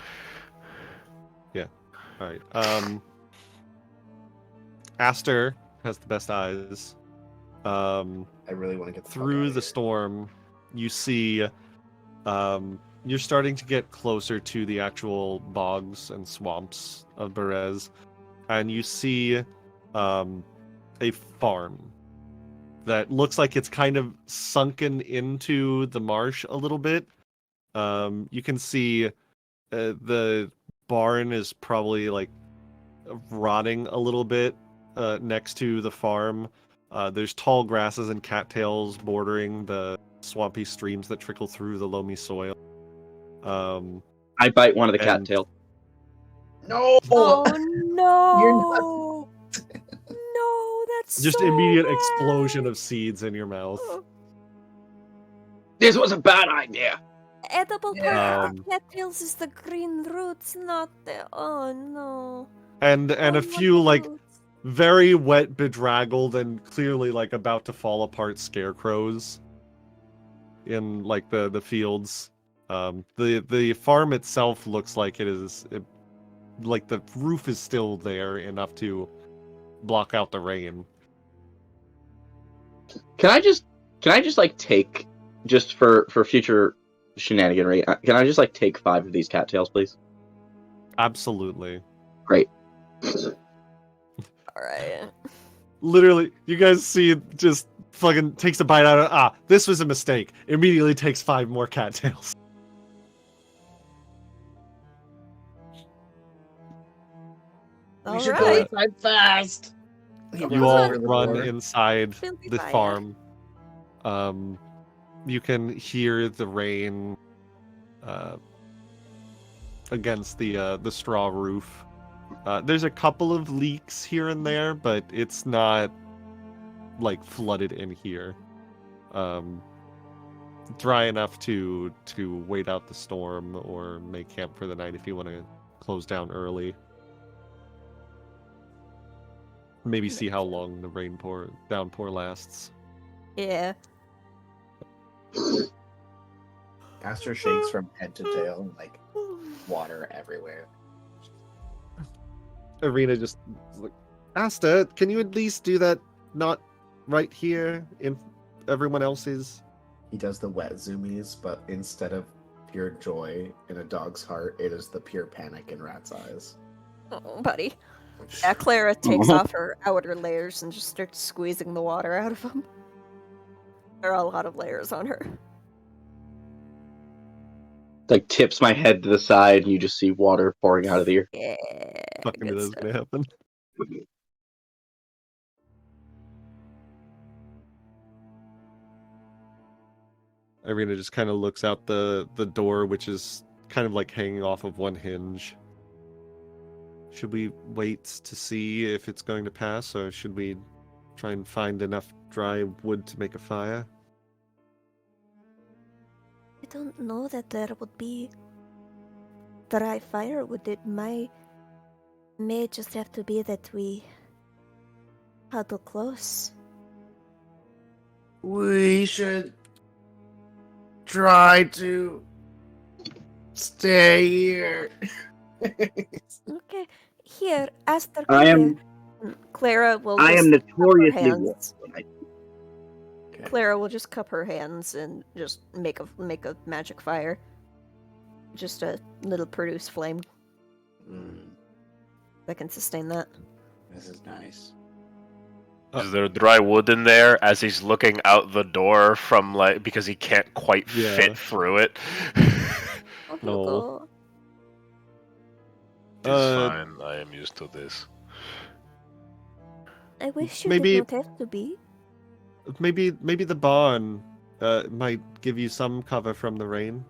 All right. Aster has the best eyes. I really want to get Through the storm, you see. You're starting to get closer to the actual bogs and swamps of Berez, and you see a farm that looks like it's kind of sunken into the marsh a little bit. You can see the barn is probably like rotting a little bit next to the farm. There's tall grasses and cattails bordering the swampy streams that trickle through the loamy soil. I bite one of the cattails. No! Oh You're no! No, that's Just so immediate bad. explosion of seeds in your mouth. This was a bad idea. Edible part Yeah. of the cattails is the green roots, not the. Oh no. And Oh, a not few the like roots. very wet, bedraggled, and clearly like about to fall apart scarecrows in like the fields. The farm itself looks like like the roof is still there enough to block out the rain. Can I just like take, just for future shenaniganry, can I just like take 5 of these cattails, please? Absolutely. Great. Alright. Literally, you guys see it just fucking takes a bite out of this was a mistake. Immediately takes 5 more cattails. We should All go right. inside fast. You all run inside We'll be the fine. farm. You can hear the rain against the straw roof. There's a couple of leaks here and there, but it's not like flooded in here. Dry enough to wait out the storm or make camp for the night if you want to close down early. Maybe see how long the downpour lasts. Yeah. Aster shakes from head to tail, like water everywhere. Ireena just like, Asta, can you at least do that not right here in everyone else's? He does the wet zoomies, but instead of pure joy in a dog's heart, it is the pure panic in Rat's eyes. Oh, buddy. Yeah, Clara takes Uh-huh. off her outer layers and just starts squeezing the water out of them. There are a lot of layers on her. Like tips my head to the side, and you just see water pouring out of the ear. Yeah, Fucking good is stuff. gonna happen. Ireena just kind of looks out the door, which is kind of like hanging off of one hinge. Should we wait to see if it's going to pass, or should we try and find enough dry wood to make a fire? I don't know that there would be dry firewood. It may just have to be that we huddle close. We should try to stay here. Okay, here, Aster, I come am- here. Clara will I just am cup her notoriously hands. warm. Clara will just cup her hands and just make a magic fire. Just a little produce flame that can sustain that. This is nice. Is there dry wood in there as he's looking out the door from like because he can't quite Yeah. fit through it? No. It's fine. I am used to this. I wish you maybe- did not have to be. Maybe the barn might give you some cover from the rain.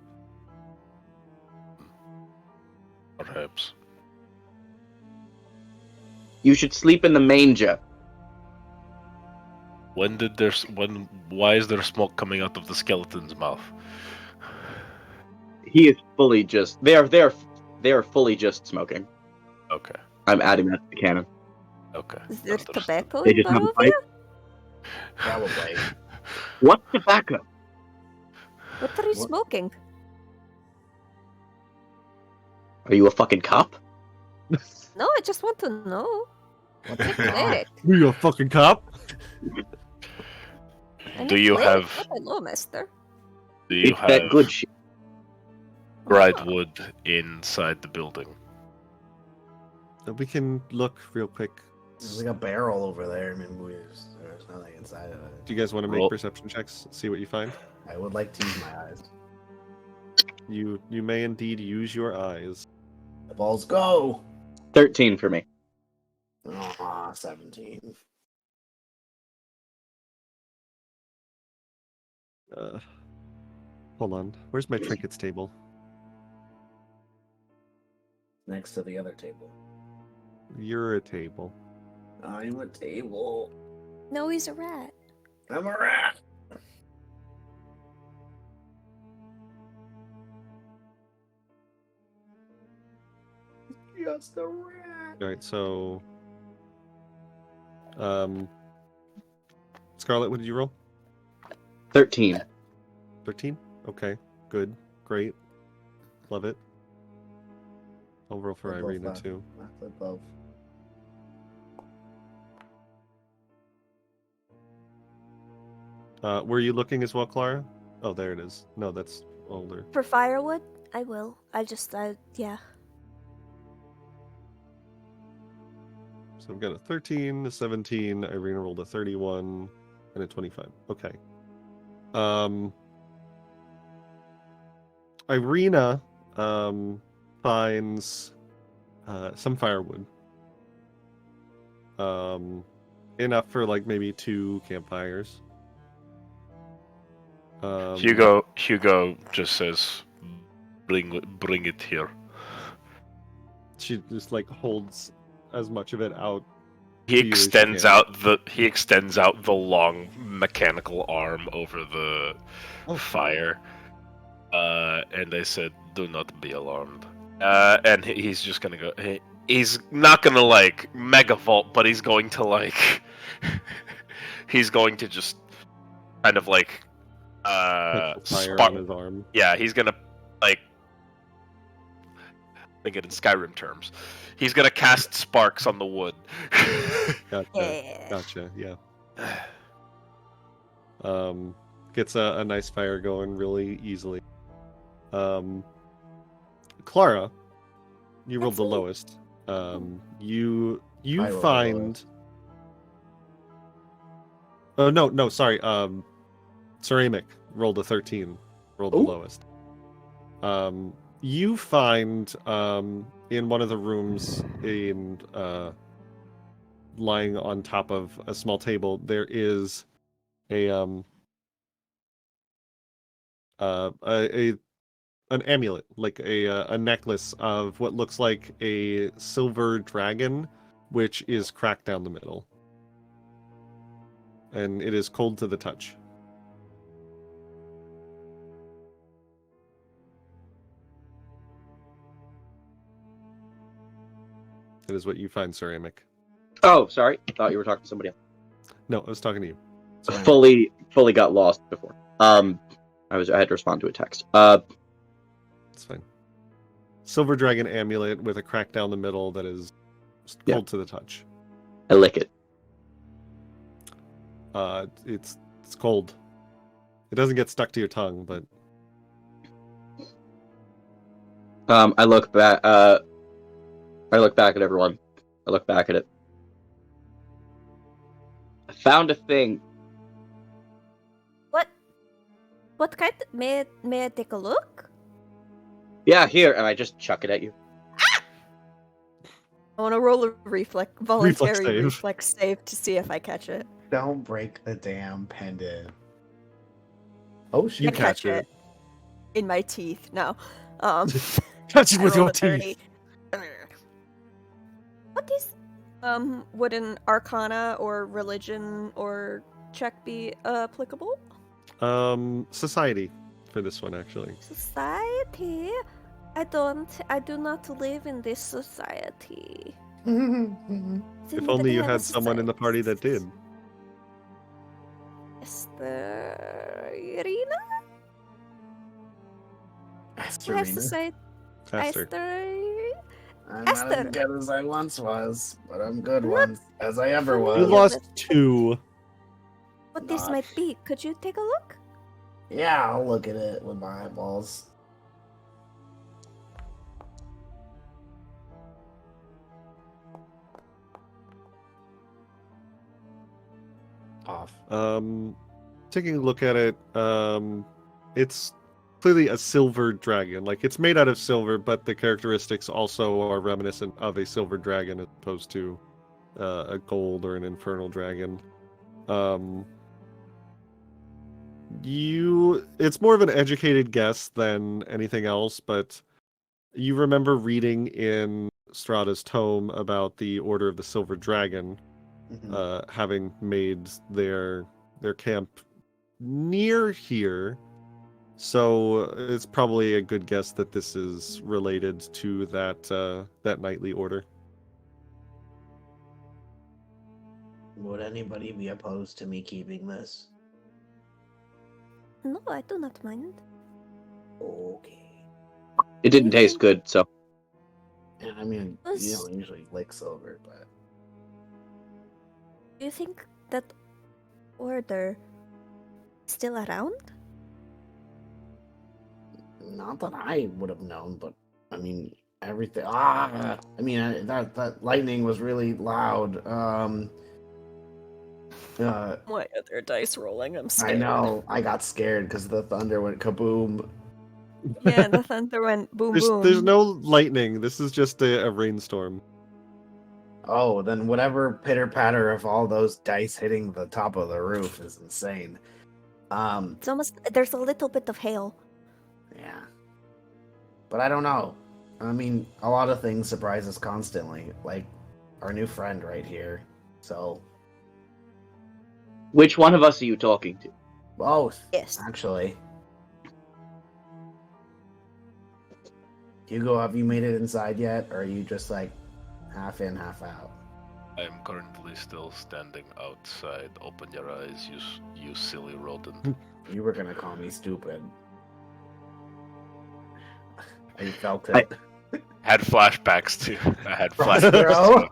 Perhaps. You should sleep in the manger. Why is there smoke coming out of the skeleton's mouth? He is fully just. They are fully just smoking. Okay. I'm adding that to the canon. Okay. Is there Understood. tobacco They in just have a Barovia? pipe. Probably. What tobacco? What are you What? smoking? Are you a fucking cop? No, I just want to know. What I'm a the fuck? cleric. You a fucking cop? I'm Do a you cleric, have- not a lawmaster. Do you It's that have good shit. dried Ah. wood inside the building? We can look real quick. There's like a barrel over there. I mean, there's nothing inside of it. Do you guys want to make Roll. perception checks? See what you find. I would like to use my eyes. You may indeed use your eyes. The balls go. 13 for me. Aw, 17. Hold on. Where's my trinkets table? Next to the other table. You're a table. I'm a table. No, he's a rat. I'm a rat. Just a rat. All right, so, Scarlet, what did you roll? 13. 13? Okay, good, great, love it. I'll roll for I'll roll Ireena five. too. That's above. Were you looking as well, Clara? Oh, there it is. No, that's older. For firewood, I will. Yeah. So I've got a 13, a 17, Ireena rolled a 31, and a 25. Okay. Ireena finds some firewood. Enough for like maybe 2 campfires. Hugo just says, "Bring it here." She just like holds as much of it out. He to you as she extends can. out the long mechanical arm over the fire, and they said, "Do not be alarmed." And he's just gonna go. He's not gonna like megavolt, but he's going to like. He's going to just kind of like Put the fire spark. on his arm. Yeah, he's gonna like. Think it in Skyrim terms. He's gonna cast sparks on the wood. Gotcha. Yeah. Gotcha. Yeah. Gets a nice fire going really easily. Clara, you rolled That's the me. lowest. You You I rolled the find. Oh no, sorry. Ceramic rolled a 13. Rolled the Ooh. lowest. You find in one of the rooms lying on top of a small table, there is an amulet, like a necklace of what looks like a silver dragon, which is cracked down the middle, and it is cold to the touch. That is what you find, Ceramic. Oh, sorry. I thought you were talking to somebody else. No, I was talking to you. Sorry. Fully got lost before. I had to respond to a text. It's fine. Silver dragon amulet with a crack down the middle that is cold to the touch. I lick it. It's cold. It doesn't get stuck to your tongue, but I look back. I look back at everyone. I look back at it. I found a thing. What kind? May I take a look? Yeah, here, and I just chuck it at you. I want to roll a voluntary save. reflex save to see if I catch it. Don't break the damn pendant. Oh shit! You I catch it. in my teeth. No. Catch it I with your rolled a 30. teeth. What is would an arcana or religion or check be applicable? Society for this one, actually. Society? I do not live in this society. If only you had someone in the party that did. Ireena? Esther. Yes, society. Faster. I'm not Esther. as good as I once was, but I'm good Not- once as I ever You You was. lost- lost 2. What this Not- might be? Could you take a look? Yeah, I'll look at it with my eyeballs. Off. Taking a look at it, it's clearly a silver dragon. Like, it's made out of silver, but the characteristics also are reminiscent of a silver dragon as opposed to a gold or an infernal dragon. It's more of an educated guess than anything else, but you remember reading in Strahda's tome about the Order of the Silver Dragon, Mhm. having made their camp near here. So it's probably a good guess that this is related to that knightly order. Would anybody be opposed to me keeping this? No, I do not mind. Okay. It didn't taste good, so Yeah, I mean, you Was- don't usually lick silver, but Do you think that order is still around? not that I would have known. But I mean, everything. I mean, that lightning was really loud. What other dice rolling? I'm I scared. know. I got scared because the thunder went kaboom. Yeah, the thunder went boom boom. There's no lightning. This is just a rainstorm. Oh, then whatever pitter patter of all those dice hitting the top of the roof is insane. It's almost there's a little bit of hail. Yeah. But I don't know. I mean, a lot of things surprise us constantly, like our new friend right here. So, which one of us are you talking to? both, Yes. actually. Hugo, have you made it inside yet, or are you just like half in, half out? I am currently still standing outside. Open your eyes, you silly rodent. You were gonna call me stupid. I felt it. Had flashbacks to. I had Frost flashbacks. Bro.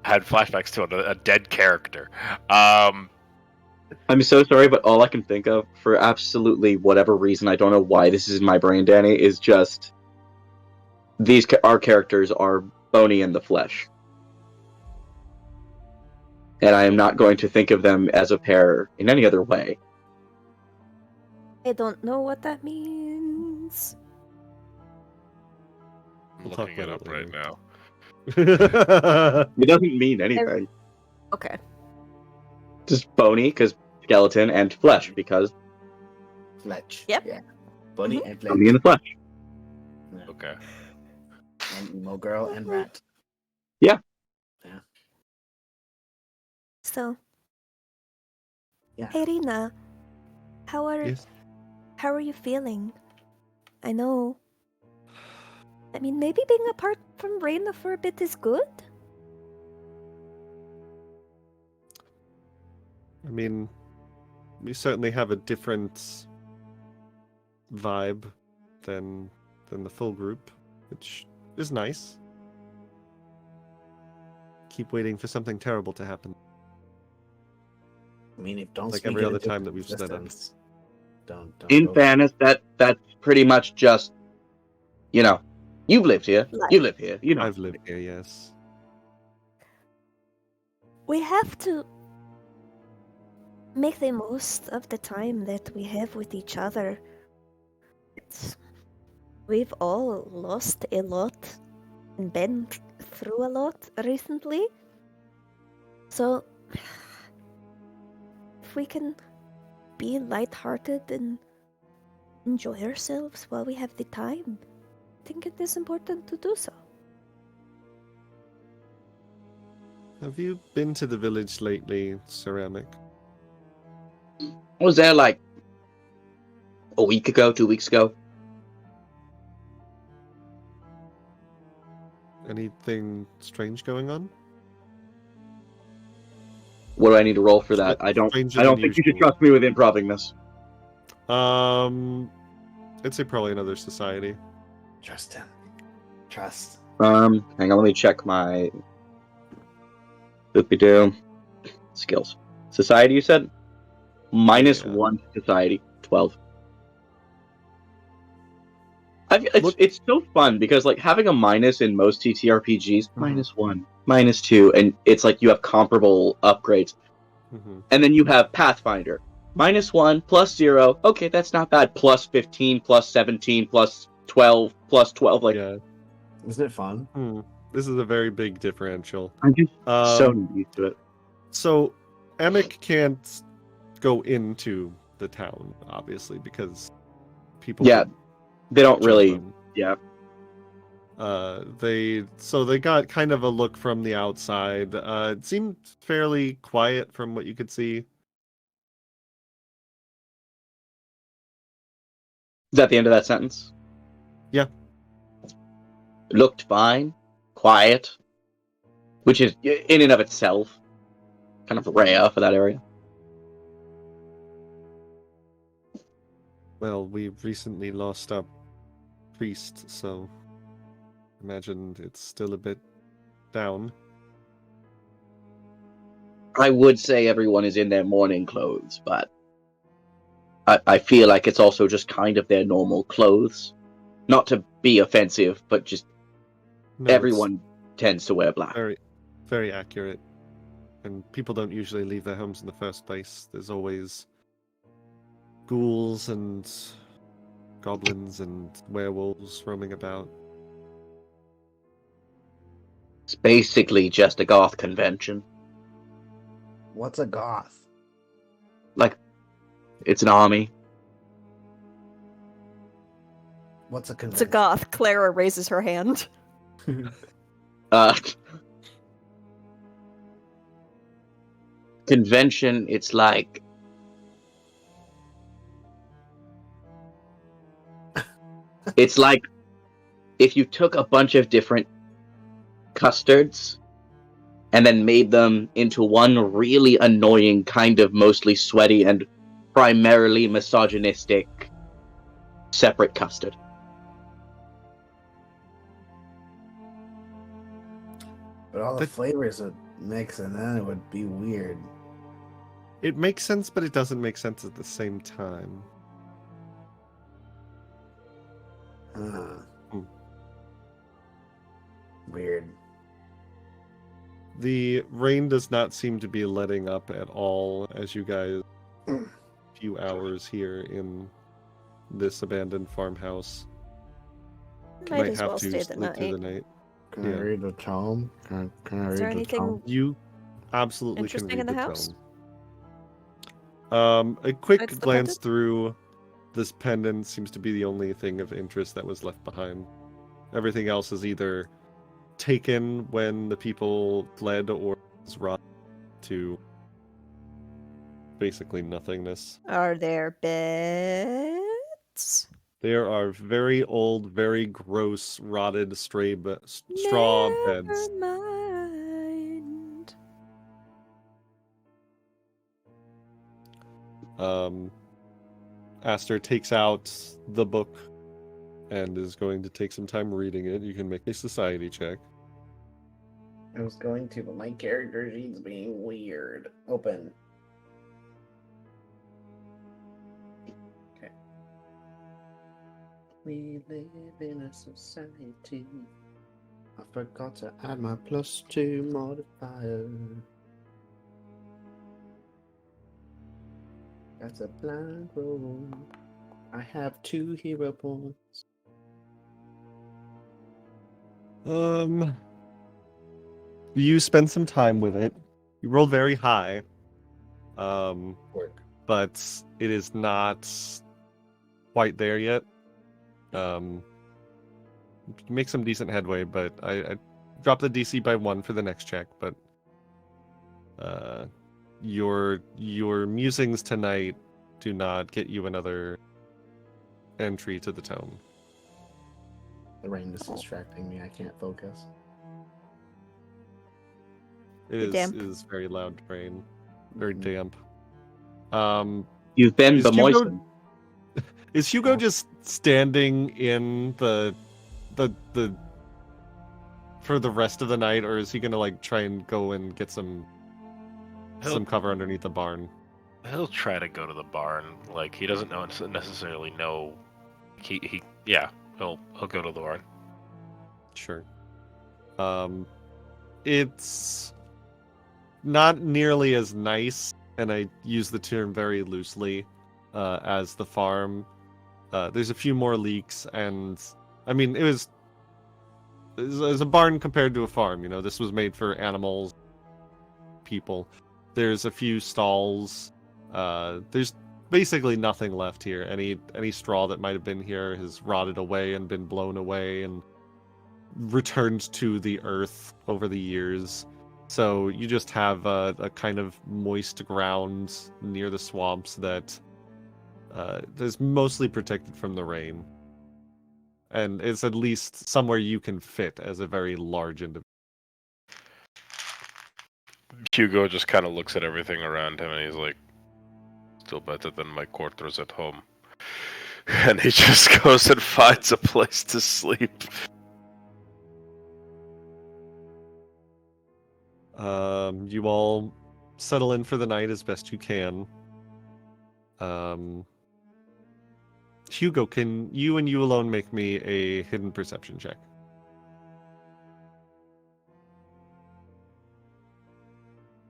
Had flashbacks to a dead character. I'm so sorry, but all I can think of, for absolutely whatever reason, I don't know why this is in my brain, Danny, is just our characters are bony in the flesh. and I am not going to think of them as a pair in any other way. I don't know what that means. I'm We'll talk looking it about up it right later. now. It doesn't mean anything. Okay. Just bony, because skeleton, and flesh, because Fletch. Yep. Yeah. Bunny and Fletch. bony in the flesh. Yeah. Okay. And emo girl and rat. So, Yeah. Ireena, how are Yes. how are you feeling? I know. I mean, maybe being apart from Reina for a bit is good. I mean, we certainly have a different vibe than the full group, which is nice. Keep waiting for something terrible to happen. I mean, if don't Like speak every it other into time that we've split up. existence. Don't In go- fairness, that's pretty much just, you've lived here, Life. you live here, I've lived here, yes. We have to make the most of the time that we have with each other. We've all lost a lot and been through a lot recently. So, if we can be lighthearted and enjoy ourselves while we have the time, I think it is important to do so. Have you been to the village lately, Ceramic? I was there like a week ago, 2 weeks ago. Anything strange going on? What do I need to roll for that? I don't Stranger think than you should usual. trust me with improving this. I'd say probably another society. Trust him. Trust. Hang on, let me check my doopy-doo. Skills. Society, you said? Minus Yeah. 1 society. 12. Look- It's so fun because like having a minus in most TTRPGs, minus 1, minus 2, and it's like you have comparable upgrades. Mm-hmm. And then you have Pathfinder. Minus 1, plus 0. Okay, that's not bad. Plus 15, plus 17, plus 12, plus 12. Like, Yeah. Isn't it fun? This is a very big differential. I'm just so Um, used to it. So, Amic can't go into the town, obviously, because people. Yeah, would they don't jump really. them. Yeah. They got kind of a look from the outside. It seemed fairly quiet from what you could see. Is that the end of that sentence? Yeah. Looked fine, quiet, which is in and of itself kind of rare for that area. Well, we recently lost our priest, so imagine it's still a bit down. I would say everyone is in their mourning clothes, but I feel like it's also just kind of their normal clothes. Not to be offensive, but just No, it's everyone tends to wear black. very, very accurate. And people don't usually leave their homes in the first place. There's always ghouls and goblins and werewolves roaming about. It's basically just a goth convention. What's a goth? Like, it's an army. What's a It's a convention? goth. Clara raises her hand. Convention, it's like it's like if you took a bunch of different custards and then made them into one really annoying, kind of mostly sweaty and primarily misogynistic separate custard. But all the That- flavors would mix, and then it would be weird. It makes sense, but it doesn't make sense at the same time. Huh. Hmm. Weird. The rain does not seem to be letting up at all as you guys few hours here in this abandoned farmhouse. Might as have well to stay the sleep through the night. night. Can I Yeah. read the tome? Can I Is read there the anything tome? You absolutely interesting can in read the the house? tome. A quick Besides the glance pendant? through this pendant seems to be the only thing of interest that was left behind. Everything else is either taken when the people fled or is rotted to basically nothingness. Are there beds? There are very old, very gross, rotted straw beds. Never mind. Aster takes out the book and is going to take some time reading it. You can make a society check. I was going to, but my character sheet's being weird. Open. Okay. We live in a society. I forgot to add my +2 modifier. That's a blind roll. I have 2 hero points. You spend some time with it. You rolled very high. Work. But it is not quite there yet. You make some decent headway, but I dropped the DC by 1 for the next check, but your musings tonight do not get you another entry to the tome. The rain is distracting me. I can't focus. It Damp. is very loud rain, very Mhm. damp. You've been Is Hugo- bemoistened. Is Hugo just standing in the for the rest of the night, or is he gonna like try and go and get some cover underneath the barn? He'll try to go to the barn. Like he doesn't necessarily know. He'll go to the barn. Sure. It's not nearly as nice, and I use the term very loosely, as the farm. There's a few more leaks, and I mean, it was a barn compared to a farm. You know, this was made for animals, people. There's a few stalls. There's basically nothing left here. Any straw that might have been here has rotted away and been blown away and returned to the earth over the years. So you just have a kind of moist ground near the swamps that is mostly protected from the rain. And it's at least somewhere you can fit as a very large individual. Hugo just kind of looks at everything around him and he's like, still better than my quarters at home. And he just goes and finds a place to sleep. You all settle in for the night as best you can. Hugo, can you and you alone make me a hidden perception check?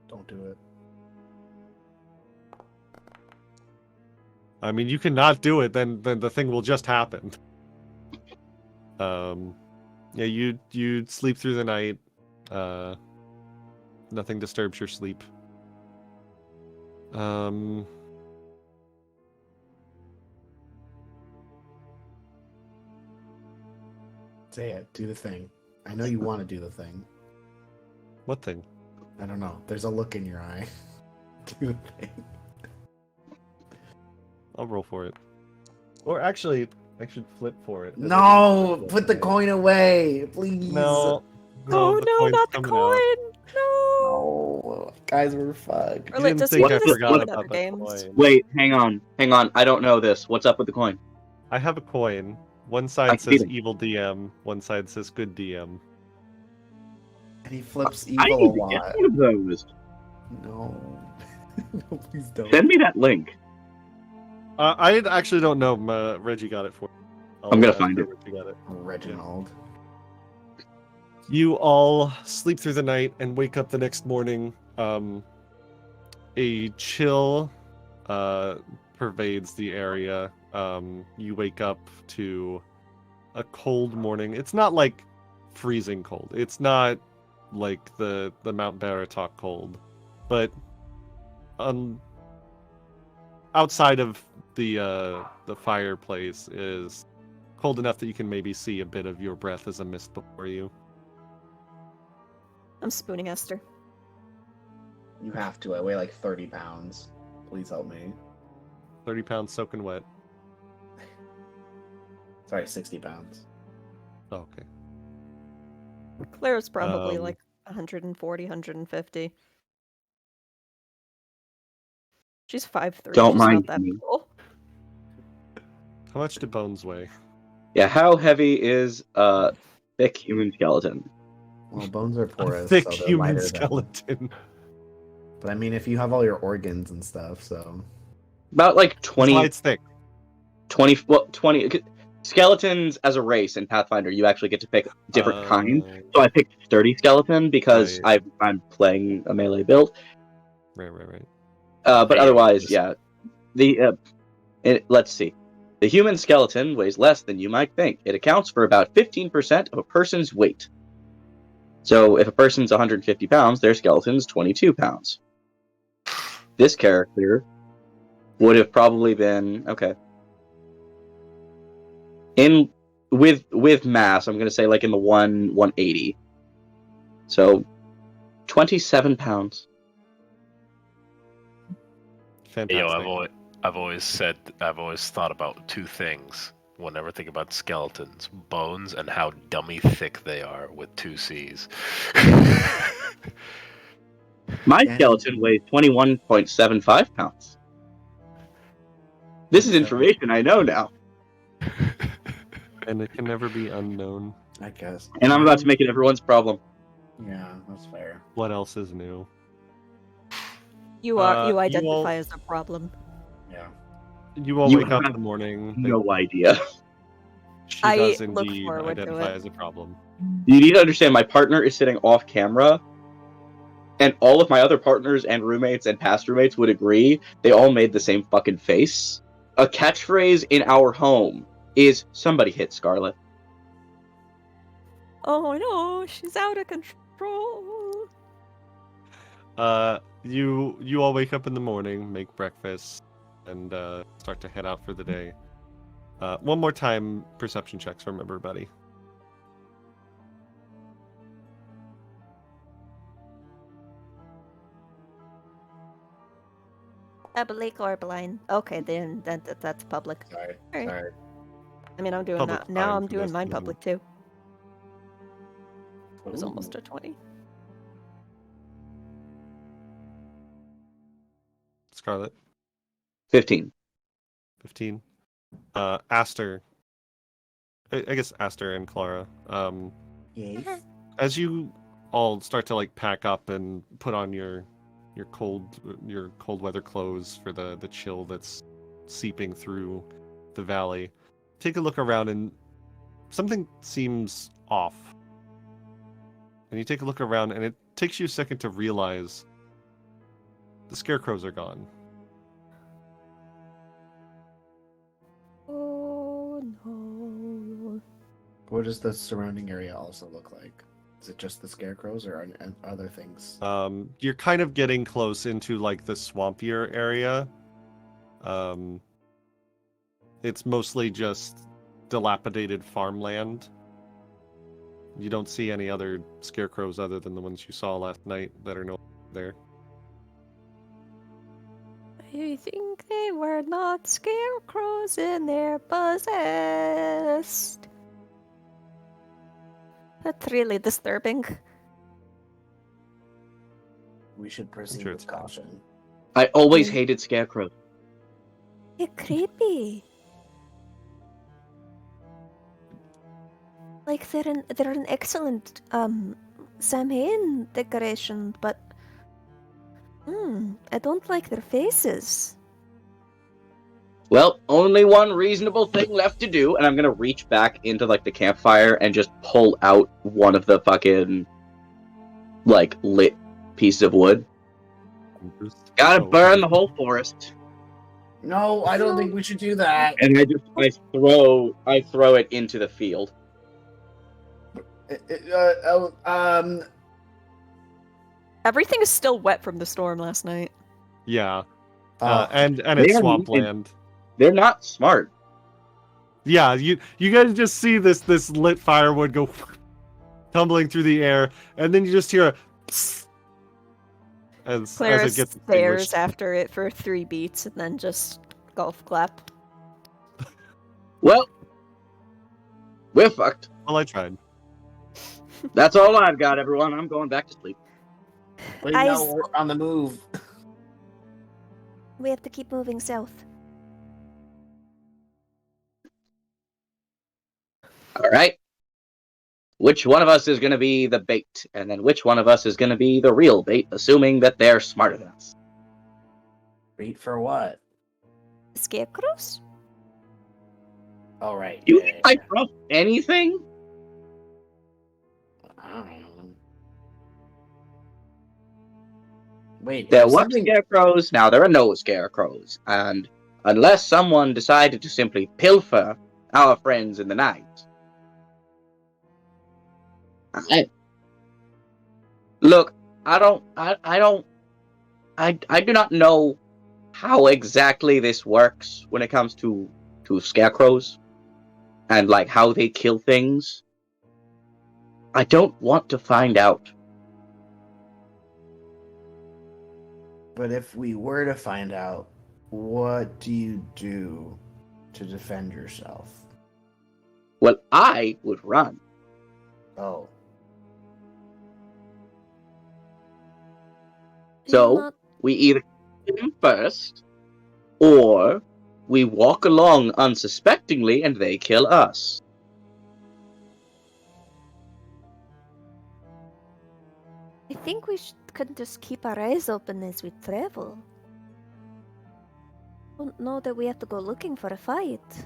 Don't do it. I mean, you cannot do it, then the thing will just happen. Yeah, you sleep through the night. Nothing disturbs your sleep. Say it. Do the thing. I know you want to do the thing. What thing? I don't know. There's a look in your eye. Do the thing. I'll roll for it. Or actually, I should flip for it. No! Put the coin away! Please! No. Oh the no, coin's not the coming coin! out. No! No! Guys, we're fucked. Or You like, didn't does he think do I this forgot in about other the games? coin. Wait, hang on. I don't know this. What's up with the coin? I have a coin. One I side see says it. evil DM, one side says good DM. And he flips I evil need a to lot. get one of those. No. No, please don't. Send me that link. I actually don't know. Reggie got it for me. I'm gonna ask find her it. where she got it. Reginald. You all sleep through the night and wake up the next morning. A chill pervades the area. You wake up to a cold morning. It's not like freezing cold. It's not like the Mount Baratok cold, but outside of the fireplace is cold enough that you can maybe see a bit of your breath as a mist before you. I'm spooning Esther. You have to. I weigh like 30 pounds. Please help me. 30 pounds soaking wet. Sorry, 60 pounds. Oh, okay. Claire's probably like 140, 150. She's 5'3". Don't She's mind not that me. cool. How much do bones weigh? Yeah, how heavy is a thick human skeleton? Well, bones are A porous, thick so they're human lighter skeleton. But I mean, if you have all your organs and stuff, so... About like That's why 20, it's thick. 20 skeletons as a race in Pathfinder. You actually get to pick different kinds. So I picked sturdy skeleton because Right. I'm playing a melee build. Right. But Yeah, otherwise, just- yeah. Let's see. The human skeleton weighs less than you might think. It accounts for about 15% of a person's weight. So if a person's 150 pounds, their skeleton's 22 pounds. This character would have probably been okay. With mass, I'm gonna say like in the 180. So 27 pounds. Fantastic. Yo, I've always thought about two things whenever I think about skeletons: bones and how dummy thick they are with 2 C's. My Yeah. skeleton weighs 21.75 pounds. This is information I know now. And it can never be unknown. I guess. And I'm about to make it everyone's problem. Yeah, that's fair. What else is new? You you identify all- as a problem. Yeah. You all You wake up in have the morning. No idea. She I does look indeed forward to identify it. as a problem. You need to understand my partner is sitting off camera, and all of my other partners and roommates and past roommates would agree. They all made the same fucking face. A catchphrase in our home is "Somebody hit Scarlet." Oh no, she's out of control. You all wake up in the morning, make breakfast, and start to head out for the day. One more time, perception checks from everybody. Oblique or blind? Okay, then that's public. Sorry. Alright. Sorry. I mean, I'm doing Public that now. fine I'm for doing those mine listening. public too. It was Ooh. almost a 20. Scarlet, 15. 15. Aster. I guess Aster and Clara. Yes. As you all start to like pack up and put on your cold weather clothes for the chill that's seeping through the valley, take a look around and something seems off. And you take a look around and it takes you a second to realize the scarecrows are gone. Oh no. What does the surrounding area also look like? Is it just the scarecrows or are other things? You're kind of getting close into like the swampier area. It's mostly just dilapidated farmland. You don't see any other scarecrows other than the ones you saw last night that are no longer there. I think they were not scarecrows and they're possessed. That's really disturbing. We should proceed sure with it's fine. caution. I always hated scarecrows. They're creepy. Like they're an excellent Samhain decoration, but I don't like their faces. Well, only one reasonable thing left to do, and I'm gonna reach back into like the campfire and just pull out one of the fucking like lit piece of wood. Gotta burn the whole forest. No, I don't think we should do that. And I throw it into the field. Everything is still wet from the storm last night. Yeah. Oh, And They it's are swampland. They're not smart. Yeah, you guys just see this lit firewood go tumbling through the air, and then you just hear a psst as Clara it gets stares extinguished. after it for 3 beats and then just golf clap. Well, we're fucked. Well, I tried. That's all I've got, everyone. I'm going back to sleep. but I no, s- we're on the move. We have to keep moving south. All right. Which one of us is going to be the bait? And then which one of us is going to be the real bait, assuming that they're smarter than us? Wait for what? Scarecrows? All right. Do you think I trust anything? I don't know. Wait, There if were something. scarecrows, now there are no scarecrows. And unless someone decided to simply pilfer our friends in the night, Look, I do not know how exactly this works when it comes to scarecrows and like how they kill things. I don't want to find out. But if we were to find out, what do you do to defend yourself? Well, I would run. Oh. So Not- we either kill him first, or we walk along unsuspectingly and they kill us. I think we could just keep our eyes open as we travel. Don't know that we have to go looking for a fight.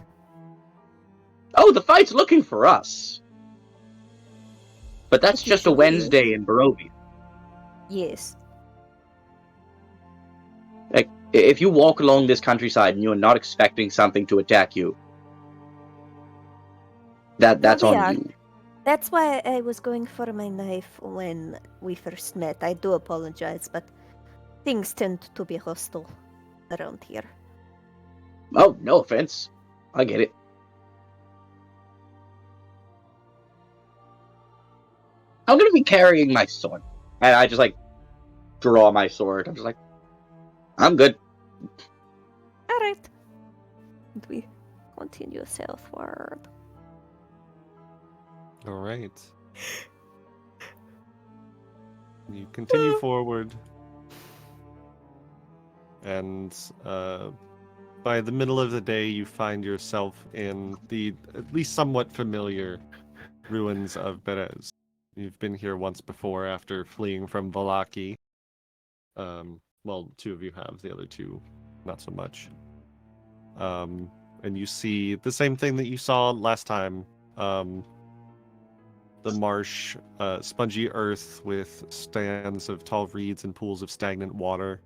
Oh, the fight's looking for us. But that's But just a usually- Wednesday in Barovia. Yes. Like, if you walk along this countryside and you're not expecting something to attack you, that's we on are. you. That's why I was going for my knife when we first met. I do apologize, but things tend to be hostile around here. Oh, no offense. I get it. I'm gonna be carrying my sword. And I just, like, draw my sword. I'm just like, I'm good. Alright. And we continue southward. All right. You continue forward, and by the middle of the day, you find yourself in the at least somewhat familiar ruins of Berez. You've been here once before after fleeing from Vallaki. Well, 2 of you have, the other 2 not so much. And you see the same thing that you saw last time. The marsh, spongy earth with stands of tall reeds and pools of stagnant water,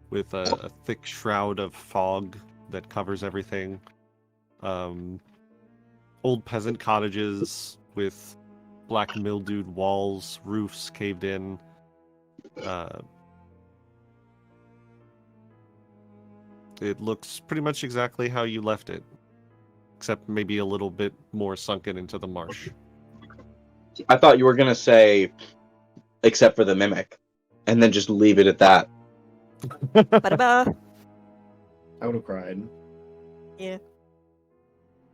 with a thick shroud of fog that covers everything. Old peasant cottages with black mildewed walls, roofs caved in. It looks pretty much exactly how you left it, except maybe a little bit more sunken into the marsh. I thought you were gonna say, except for the mimic, and then just leave it at that. Ba-da-ba. I would have cried. Yeah.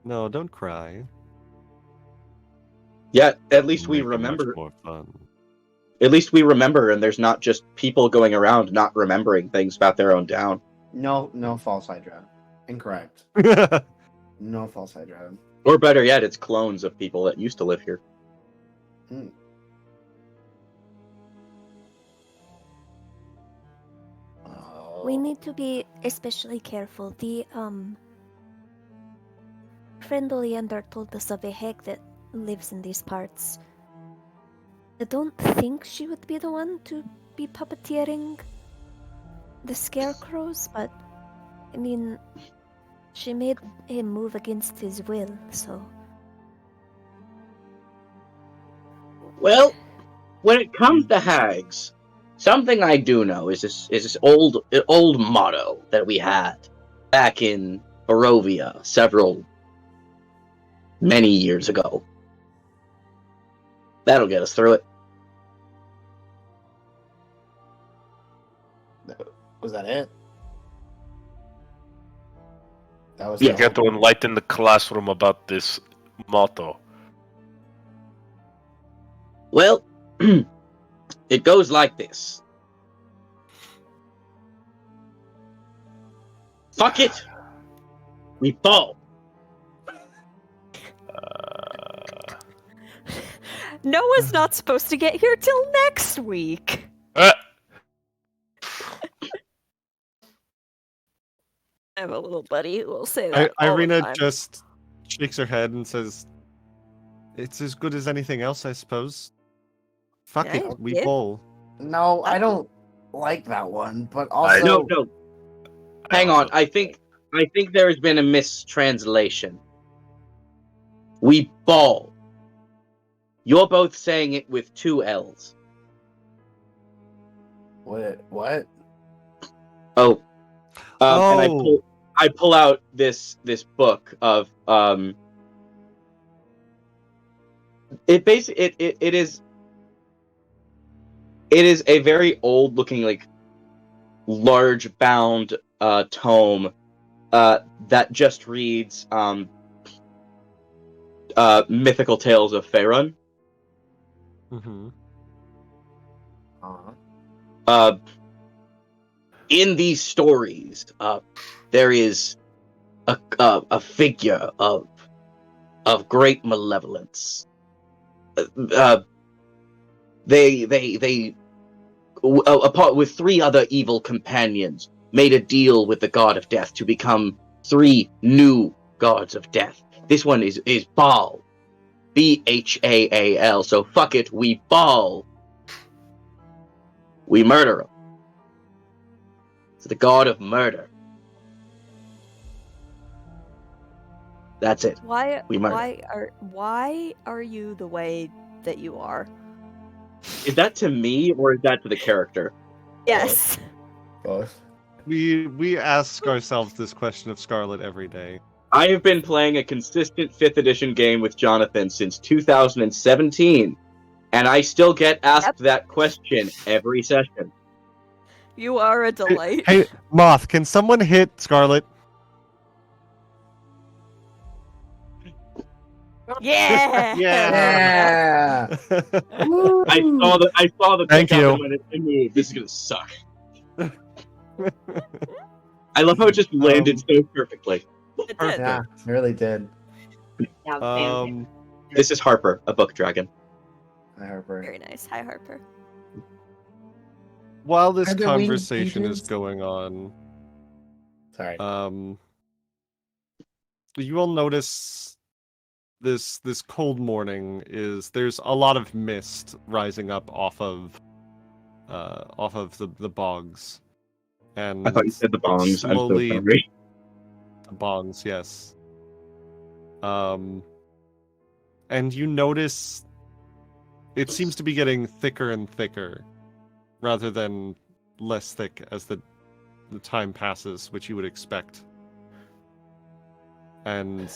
No, don't cry. Yeah, at least we Make it much remember. more fun. At least we remember, and there's not just people going around not remembering things about their own town. No false Hydra. Incorrect. No false Hydra. Or better yet, it's clones of people that used to live here. Oh. We need to be especially careful. friend Oleander told us of a hag that lives in these parts. I don't think she would be the one to be puppeteering the scarecrows, but I mean, she made him move against his will, so. Well, when it comes to hags, something I do know is this old motto that we had back in Barovia many years ago. That'll get us through it. Was that it? That was You the get to enlighten the classroom about this motto. Well, it goes like this. Fuck it! We fall. Noah's not supposed to get here till next week. Uh, I have a little buddy who will say that all the Ireena time. just shakes her head and says, "It's as good as anything else, I suppose. Fuck Yeah, it, we yeah. bowl." No, I don't like that one, but also No. Hang on. I think there has been a mistranslation. We ball. You're both saying it with two L's. what? Oh. And Oh. I pull out this book of it is a very old looking, like, large bound tome that just reads Mythical Tales of Faerun. Mm-hmm. In these stories, there is a figure of great malevolence. They apart with three other evil companions, made a deal with the god of death to become three new gods of death. This one is Baal, Bhaal. So fuck it, we Baal. We murder him. It's the god of murder. That's it. Why We murder. why are you the way that you are? Is that to me or is that to the character? Yes. Both. We ask ourselves this question of Scarlet every day. I have been playing a consistent 5th edition game with Jonathan since 2017, and I still get asked that question every session. You are a delight. Hey, Moth, can someone hit Scarlet? Yeah. Yeah. I saw the Thank pick up you. and went, this is gonna suck. I love how it just landed so perfectly. It Perfect. did. Yeah, it really did. This is Harper, a book dragon. Hi, Harper. Very nice. Hi, Harper. While this Are there conversation winged is going on, Sorry. you will notice this cold morning there's a lot of mist rising up off of the bogs, and I thought you said the bongs. slowly I'm so sorry. the bogs, yes. And you notice it seems to be getting thicker and thicker, rather than less thick as the time passes, which you would expect. And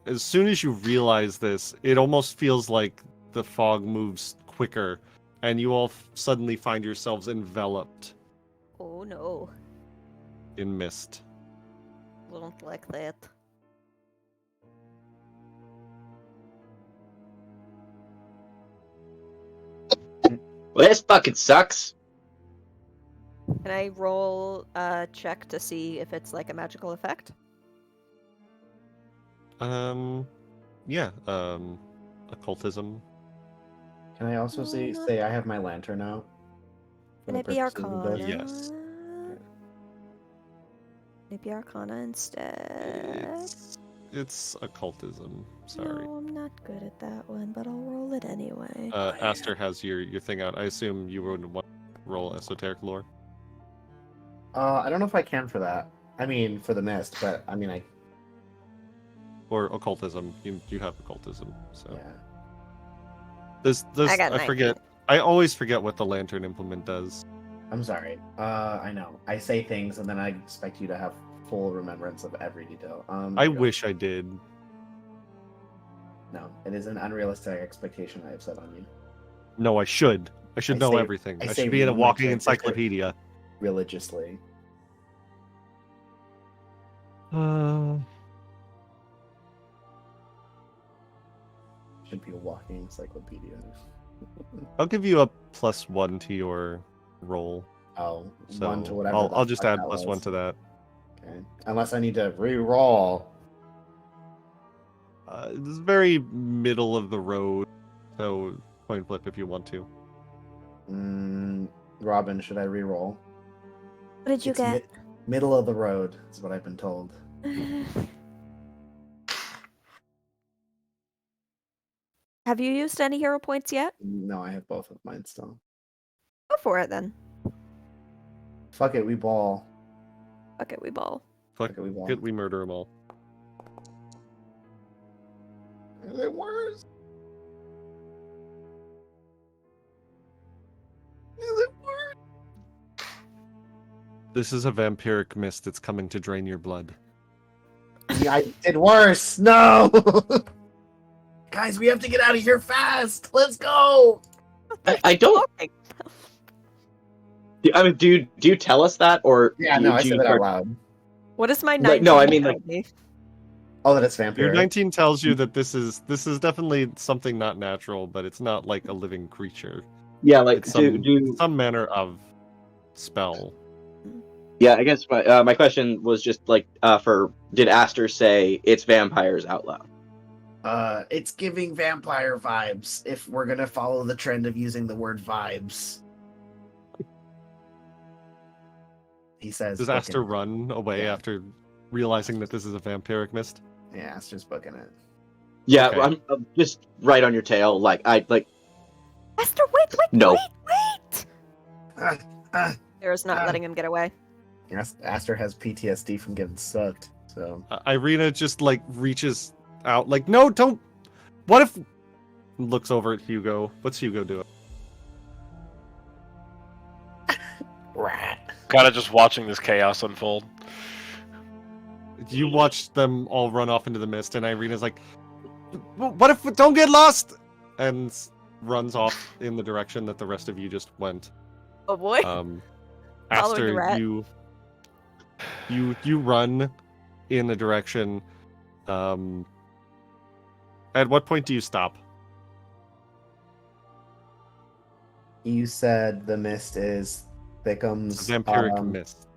as soon as you realize this, it almost feels like the fog moves quicker, and you all suddenly find yourselves enveloped Oh no. in mist. Don't like that. Well, this fucking sucks. Can I roll a check to see if it's like a magical effect? Yeah, occultism. Can I also say I have my lantern out? for Can the it be purposes of Arcana? this? Yes. Can it be Arcana instead? It's occultism. Sorry. No, I'm not good at that one, but I'll roll it anyway. Aster has your thing out. I assume you would want to roll esoteric lore. I don't know if I can for that. I mean, for the mist, but I mean, I Or occultism. You have occultism. So yeah. there's I got I 19. forget. I always forget what the lantern implement does. I'm sorry. I know. I say things and then I expect you to have full remembrance of every detail. I wish I did. No, it is an unrealistic expectation I have set on you. No, I should. I should know everything. I say should be in a walking religion- encyclopedia. Religiously. Should be a walking encyclopedia. I'll give you a +1 to your roll. Oh, So one to whatever. I'll the just fuck add that +1 was. to that. Okay. Unless I need to re-roll. It's very middle of the road, so coin flip if you want to. Robin, should I re-roll? What did you It's get? middle of the road is what I've been told. Have you used any hero points yet? No, I have both of mine still. Go for it then. Fuck it, we ball. Okay, we ball. Fuck Okay, we won. it, we murder them all. Is it worse? Is it worse? This is a vampiric mist. It's coming to drain your blood. Yeah, I did worse. No. Guys, we have to get out of here fast. Let's go. I don't. I mean, do you tell us that, or Yeah, do no, you, I do said you that out start- loud. What is my 19? Like, no, I mean, like- tell me? Oh, that it's vampire. Your 19 tells you that this is definitely something not natural, but it's not like a living creature. Yeah, like It's some manner of spell. Yeah, I guess my question was just like did Aster say it's vampires out loud? It's giving vampire vibes. If we're gonna follow the trend of using the word vibes, he says. Does booking Aster it. run away Yeah. after realizing that this is a vampiric mist? Yeah, Aster's booking it. Yeah, Okay. I'm just right on your tail. Like Esther, wait, No. wait! Sarah's not letting him get away. Aster has PTSD from getting sucked. So Ireena just like reaches out, like, no, don't. What if? Looks over at Hugo. What's Hugo doing? rat. Kind of just watching this chaos unfold. You watch them all run off into the mist, and Ireena's like, "What if? Don't get lost!" and runs off in the direction that the rest of you just went. Oh boy. Following the Aster, rat. you run in the direction. At what point do you stop? You said the mist is thickums. It's a vampiric mist.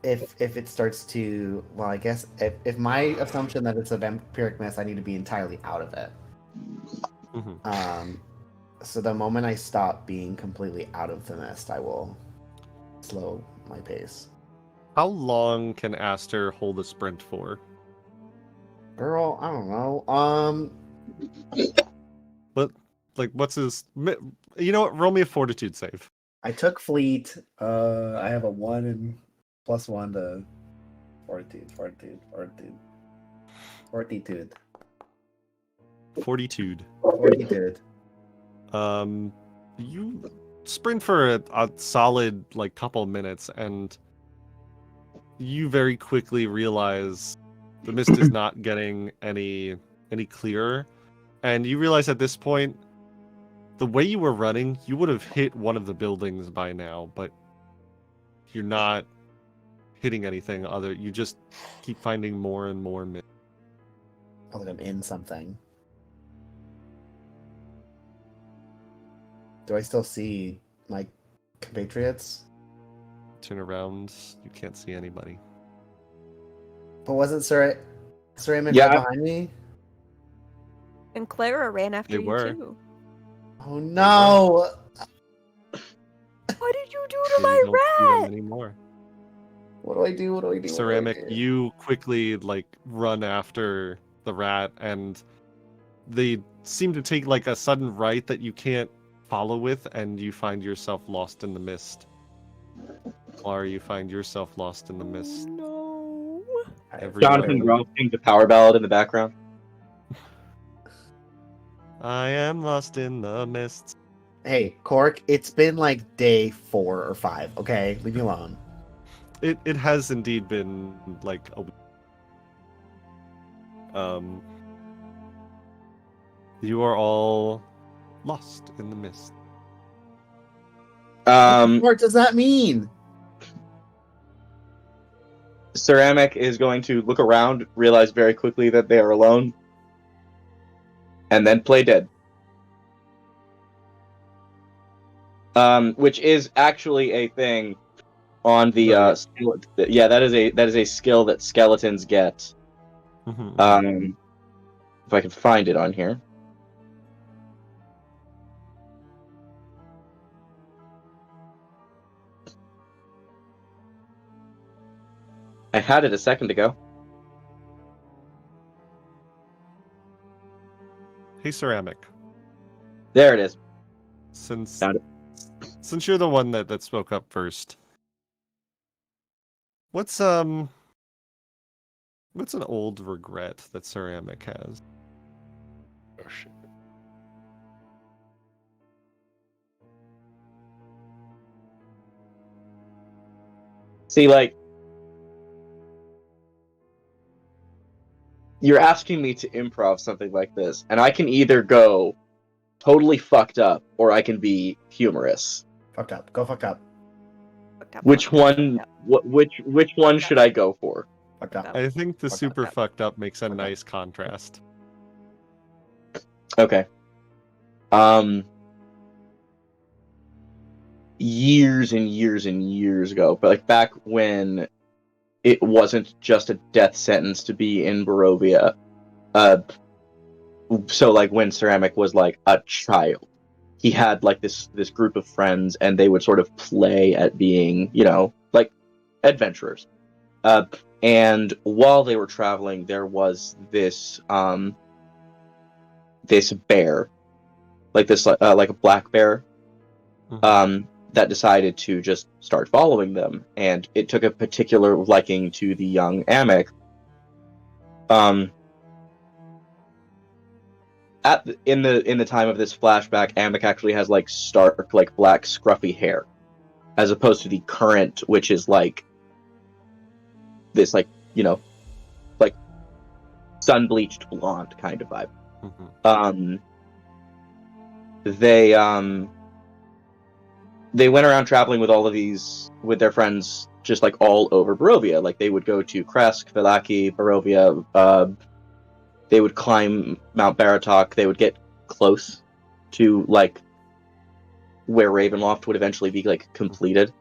If it starts to, well, I guess if my assumption that it's a vampiric mist, I need to be entirely out of it. Mhm. So the moment I stop being completely out of the mist, I will slow my pace. How long can Aster hold a sprint for? Girl, I don't know. But like, what's his? You know what? Roll me a fortitude save. I took fleet. I have a 1 and +1 to fortitude. Fortitude. You sprint for a solid like couple minutes, and you very quickly realize the mist is not getting any clearer, and you realize at this point, the way you were running, you would have hit one of the buildings by now, but you're not hitting anything other. You just keep finding more and more mist. Oh, that I'm in something. Do I still see my compatriots? Turn around, you can't see anybody. But wasn't Sir Raymond Yeah. right behind me? And Clara ran after They you were. too. Oh no! What did you do to So you my don't see them rat? anymore. What do I do? What do I do? Ceramic, you quickly like run after the rat, and they seem to take like a sudden right that you can't follow with, and you find yourself lost in the mist. Clara, you find yourself lost in the mist. No. Jonathan Everywhere. Groff sings a power ballad in the background. I am lost in the mist. Hey, Cork, it's been like day 4 or 5, okay? Leave me alone. It has indeed been like a week. You are all lost in the mist. What does that mean? Ceramic is going to look around, realize very quickly that they are alone, and then play dead. Which is actually a thing on the yeah, that is a skill that skeletons get. If I can find it on here. I had it a second ago. Hey, Ceramic. There it is. Since Found it. Since you're the one that spoke up first, what's an old regret that Ceramic has? Oh shit. See, like, you're asking me to improv something like this, and I can either go totally fucked up, or I can be humorous. Fucked up. Go fucked up. Which one? Which one should I go for? Fucked up. I think the Fucked super up. fucked up makes a Fucked up. nice contrast. Okay. Years and years and years ago, but like back when it wasn't just a death sentence to be in Barovia. So like when Ceramic was like a child, he had like this group of friends, and they would sort of play at being, like adventurers. And while they were traveling, there was this this bear, like this like a black bear, that decided to just start following them, and it took a particular liking to the young Amek. In the time of this flashback, Amek actually has like stark, like black, scruffy hair, as opposed to the current, which is like this, like like sun-bleached blonde kind of vibe. They went around traveling with all of these, with their friends, just like all over Barovia. Like they would go to Kresk, Vallaki, Barovia. They would climb Mount Baratok. They would get close to like where Ravenloft would eventually be like completed.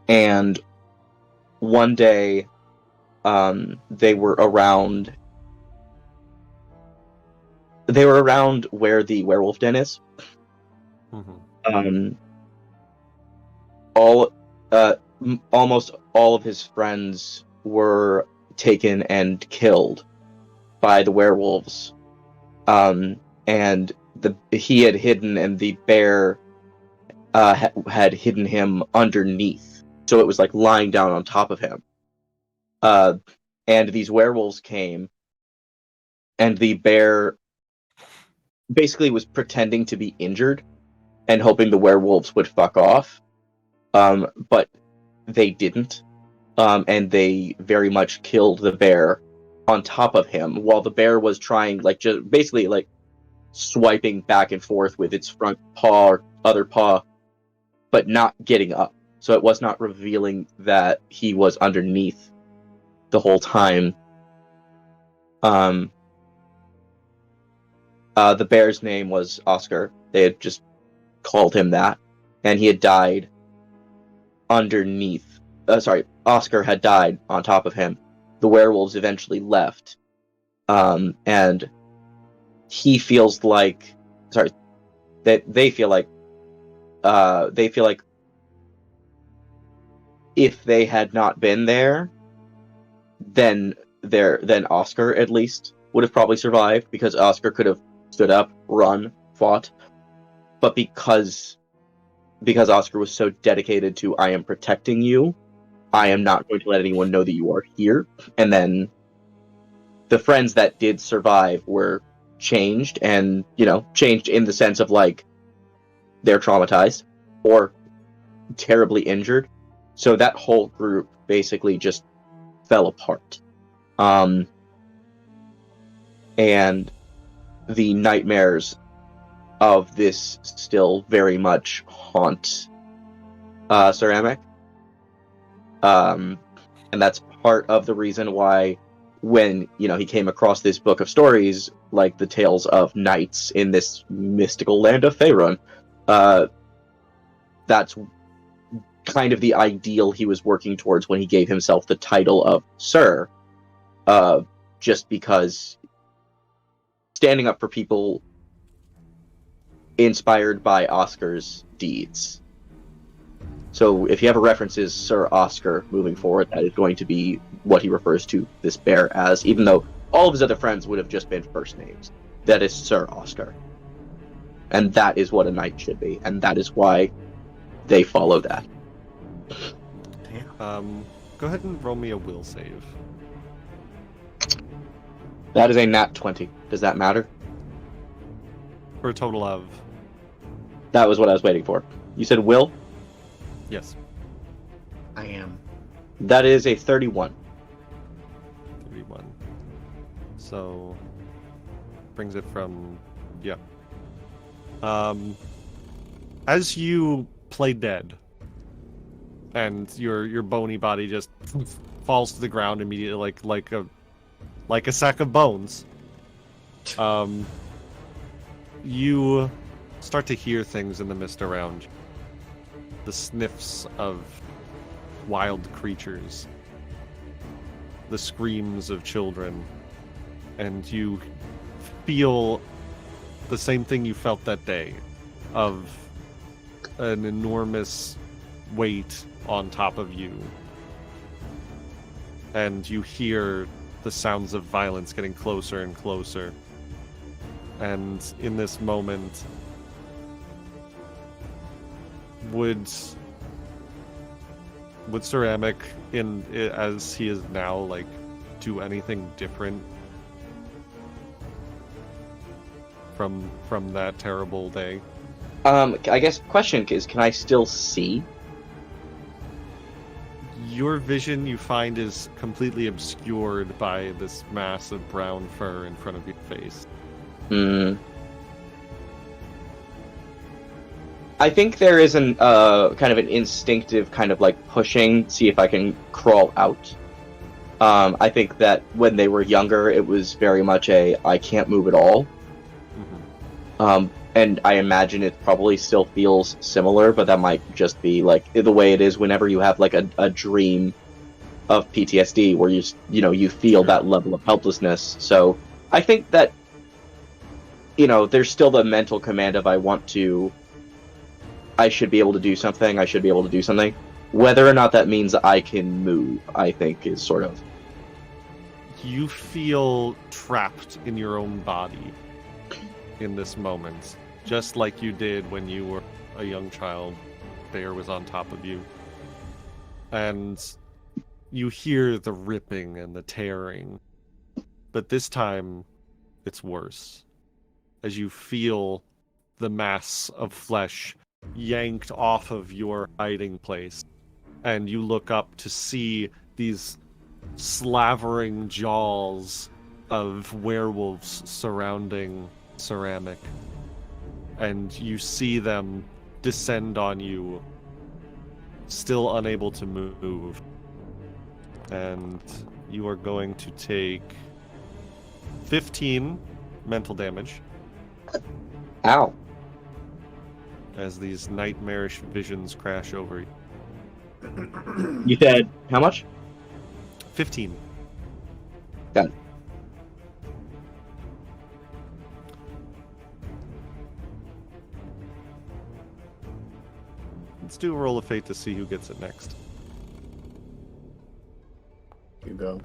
And one day, they were around. They were around where the werewolf den is. Almost all of his friends were taken and killed by the werewolves. And he had hidden, and the bear had hidden him underneath, so it was like lying down on top of him. And these werewolves came, and the bear basically was pretending to be injured and hoping the werewolves would fuck off. But they didn't. And they very much killed the bear on top of him, while the bear was trying, like, just basically like swiping back and forth with its front paw or other paw, but not getting up. So it was not revealing that he was underneath the whole time. The bear's name was Oscar. They had just called him that, and he had died underneath. Oscar had died on top of him. The werewolves eventually left, and he feels like, they feel like if they had not been there, then Oscar at least would have probably survived, because Oscar could have stood up, run, fought. But because Oscar was so dedicated to I am protecting you, I am not going to let anyone know that you are here. And then the friends that did survive were changed, and changed in the sense of like they're traumatized or terribly injured. So that whole group basically just fell apart. And the nightmares of this still very much haunt Ceramic. And that's part of the reason why when, he came across this book of stories, like the tales of knights in this mystical land of Faerun, that's kind of the ideal he was working towards when he gave himself the title of Sir, just because standing up for people inspired by Oscar's deeds. So if you ever references Sir Oscar moving forward, that is going to be what he refers to this bear as, even though all of his other friends would have just been first names. That is Sir Oscar. And that is what a knight should be, and that is why they follow that. Go ahead and roll me a will save. That is a nat 20. Does that matter? For a total of... That was what I was waiting for. You said will? Yes. I am. That is a 31. 31. So... brings it from... yeah. As you play dead, and your bony body just falls to the ground immediately, like a sack of bones. You start to hear things in the mist around you. The sniffs of wild creatures, the screams of children, and you feel the same thing you felt that day, of an enormous weight on top of you. And you hear the sounds of violence getting closer and closer. And in this moment, would Ceramic, as he is now, do anything different from that terrible day? I guess question is, can I still see? Your vision, you find, is completely obscured by this mass of brown fur in front of your face. I think there is kind of an instinctive kind of pushing, see if I can crawl out. I think that when they were younger, it was very much I can't move at all. Mm-hmm. And I imagine it probably still feels similar, but that might just be the way it is whenever you have a dream of PTSD, where you feel that level of helplessness. So I think that there's still the mental command of I should be able to do something. I should be able to do something. Whether or not that means I can move, I think is sort of. You feel trapped in your own body in this moment, just like you did when you were a young child. Bear was on top of you. And you hear the ripping and the tearing. But this time, it's worse. As you feel the mass of flesh yanked off of your hiding place, and you look up to see these slavering jaws of werewolves surrounding Ceramic, and you see them descend on you, still unable to move, and you are going to take 15 mental damage. Ow. As these nightmarish visions crash over you. You said how much? 15. Got it. Let's do a roll of fate to see who gets it next. go.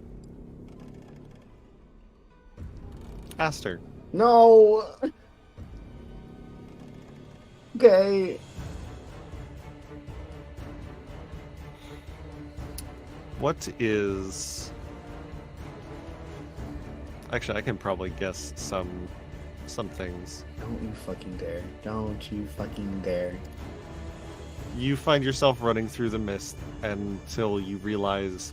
Aster. No. Okay. What is... Actually, I can probably guess some things. Don't you fucking dare. Don't you fucking dare. You find yourself running through the mist until you realize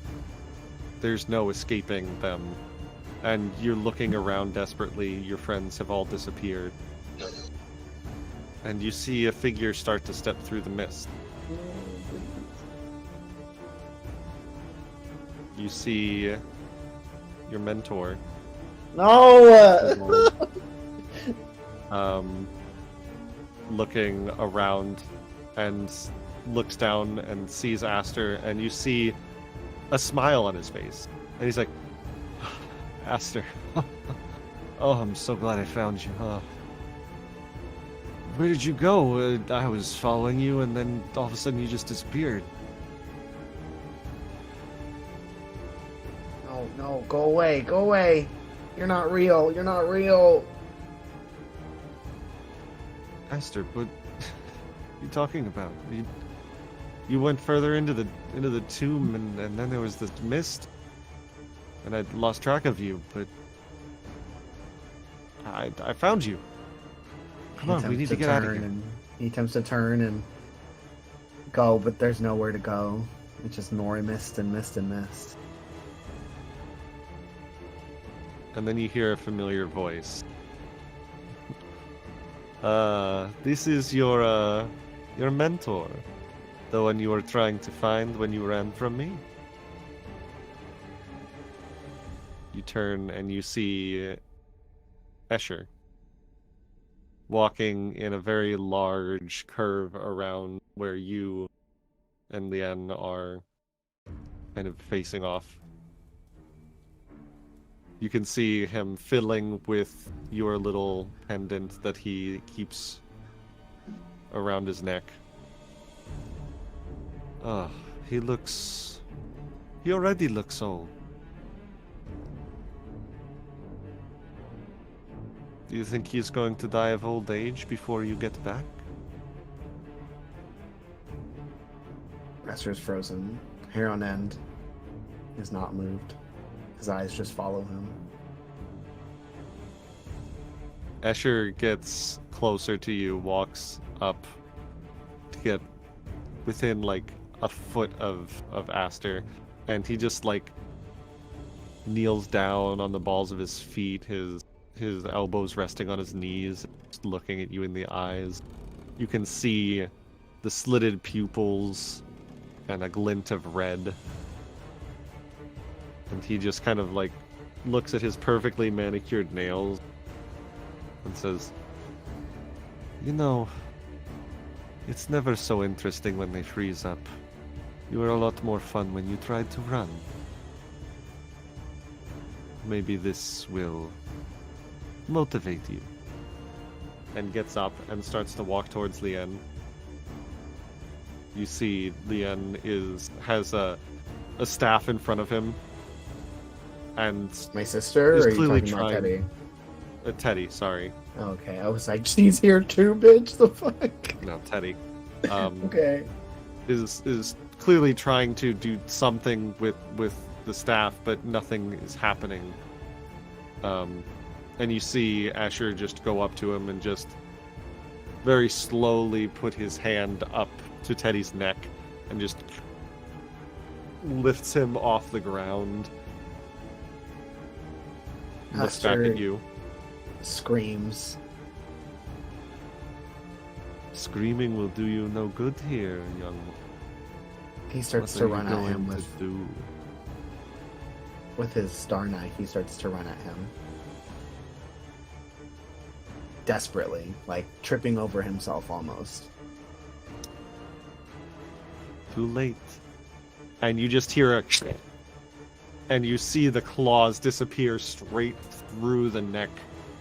there's no escaping them. And you're looking around desperately. Your friends have all disappeared. And you see a figure start to step through the mist. You see your mentor. No! Looking around and looks down and sees Aster, and you see a smile on his face. And he's like, Aster. Oh, I'm so glad I found you. Where did you go? I was following you, and then all of a sudden you just disappeared. No, go away, go away. You're not real, you're not real. Aster, what are you talking about? You went further into the tomb, and then there was this mist, and I lost track of you, but I found you. Come on, we need to get out of here. He attempts to turn and go, but there's nowhere to go. It's just more mist and mist and mist. And then you hear a familiar voice. This is your mentor, the one you were trying to find when you ran from me. You turn and you see Escher walking in a very large curve around where you and Lien are kind of facing off. You can see him fiddling with your little pendant that he keeps around his neck. He already looks old. Do you think he's going to die of old age before you get back? Esther's frozen, hair on end, is not moved. His eyes just follow him. Escher gets closer to you, walks up to get within like a foot of Aster, and he just like kneels down on the balls of his feet, his elbows resting on his knees, just looking at you in the eyes. You can see the slitted pupils and a glint of red. And he just kind of like looks at his perfectly manicured nails and says, you know, it's never so interesting when they freeze up. You were a lot more fun when you tried to run. Maybe this will motivate you. And gets up and starts to walk towards Lien. You see Lien has a staff in front of him. And my sister, or are you clearly talking about Teddy? Teddy, sorry. Okay, I was like, she's here too, bitch. The fuck? No, Teddy. Okay. Is clearly trying to do something with the staff, but nothing is happening. And you see Asher just go up to him and just very slowly put his hand up to Teddy's neck and just lifts him off the ground. Looks back at you. Screams. Screaming will do you no good here, young one. He starts to run at him with his star knife. He starts to run at him. Desperately, like tripping over himself almost. Too late. And you just hear a and you see the claws disappear straight through the neck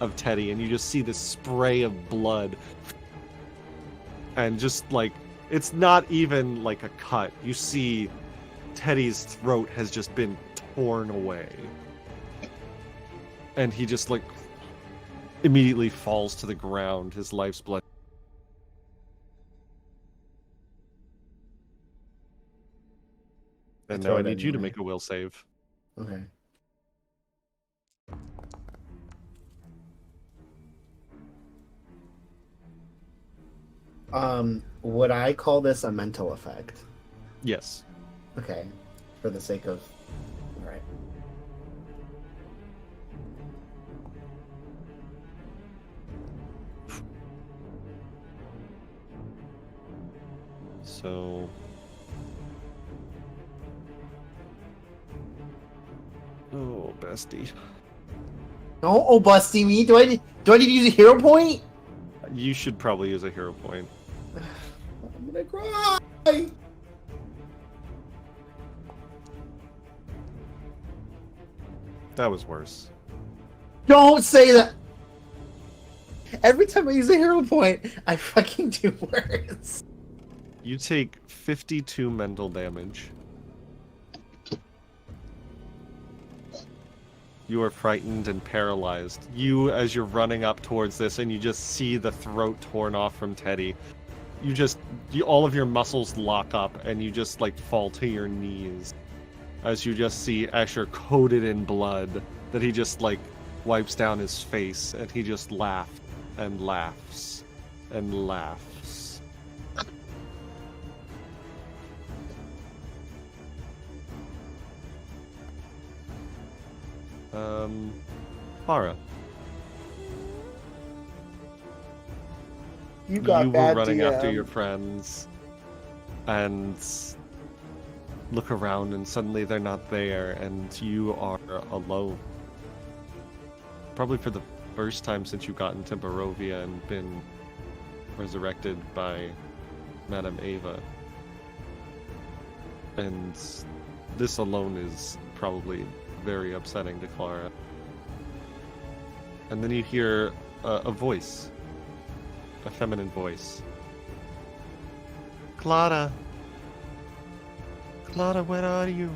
of Teddy, and you just see this spray of blood. And just like, it's not even like a cut. You see Teddy's throat has just been torn away. And he just, like, immediately falls to the ground, his life's blood. And now I need you to make a will save. Okay. Would I call this a mental effect? Yes. Okay. For the sake of... Alright. So... Oh, bestie. Oh, busty me! Do I need to use a hero point? You should probably use a hero point. I'm gonna cry! That was worse. Don't say that! Every time I use a hero point, I fucking do worse. You take 52 mental damage. You are frightened and paralyzed. You, as you're running up towards this, and you just see the throat torn off from Teddy, all of your muscles lock up, and you just, like, fall to your knees. As you just see Escher coated in blood, that he just, like, wipes down his face, and he just laughs and laughs and laughs. Clara. You got you bad were running DM. after your friends, and look around, and suddenly they're not there, and you are alone. Probably for the first time since you got into Barovia and been resurrected by Madame Ava. And this alone is probably very upsetting to Clara. And then you hear a voice. A feminine voice. Clara! Clara, where are you?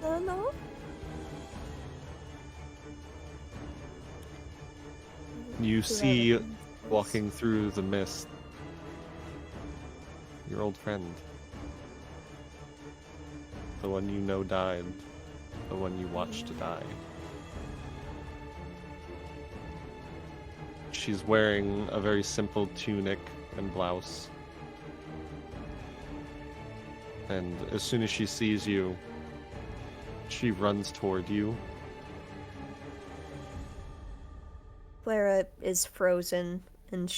Hello? You see, walking through the mist, your old friend. The one you know died. The one you watched to die. She's wearing a very simple tunic and blouse. And as soon as she sees you, she runs toward you. Clara is frozen, and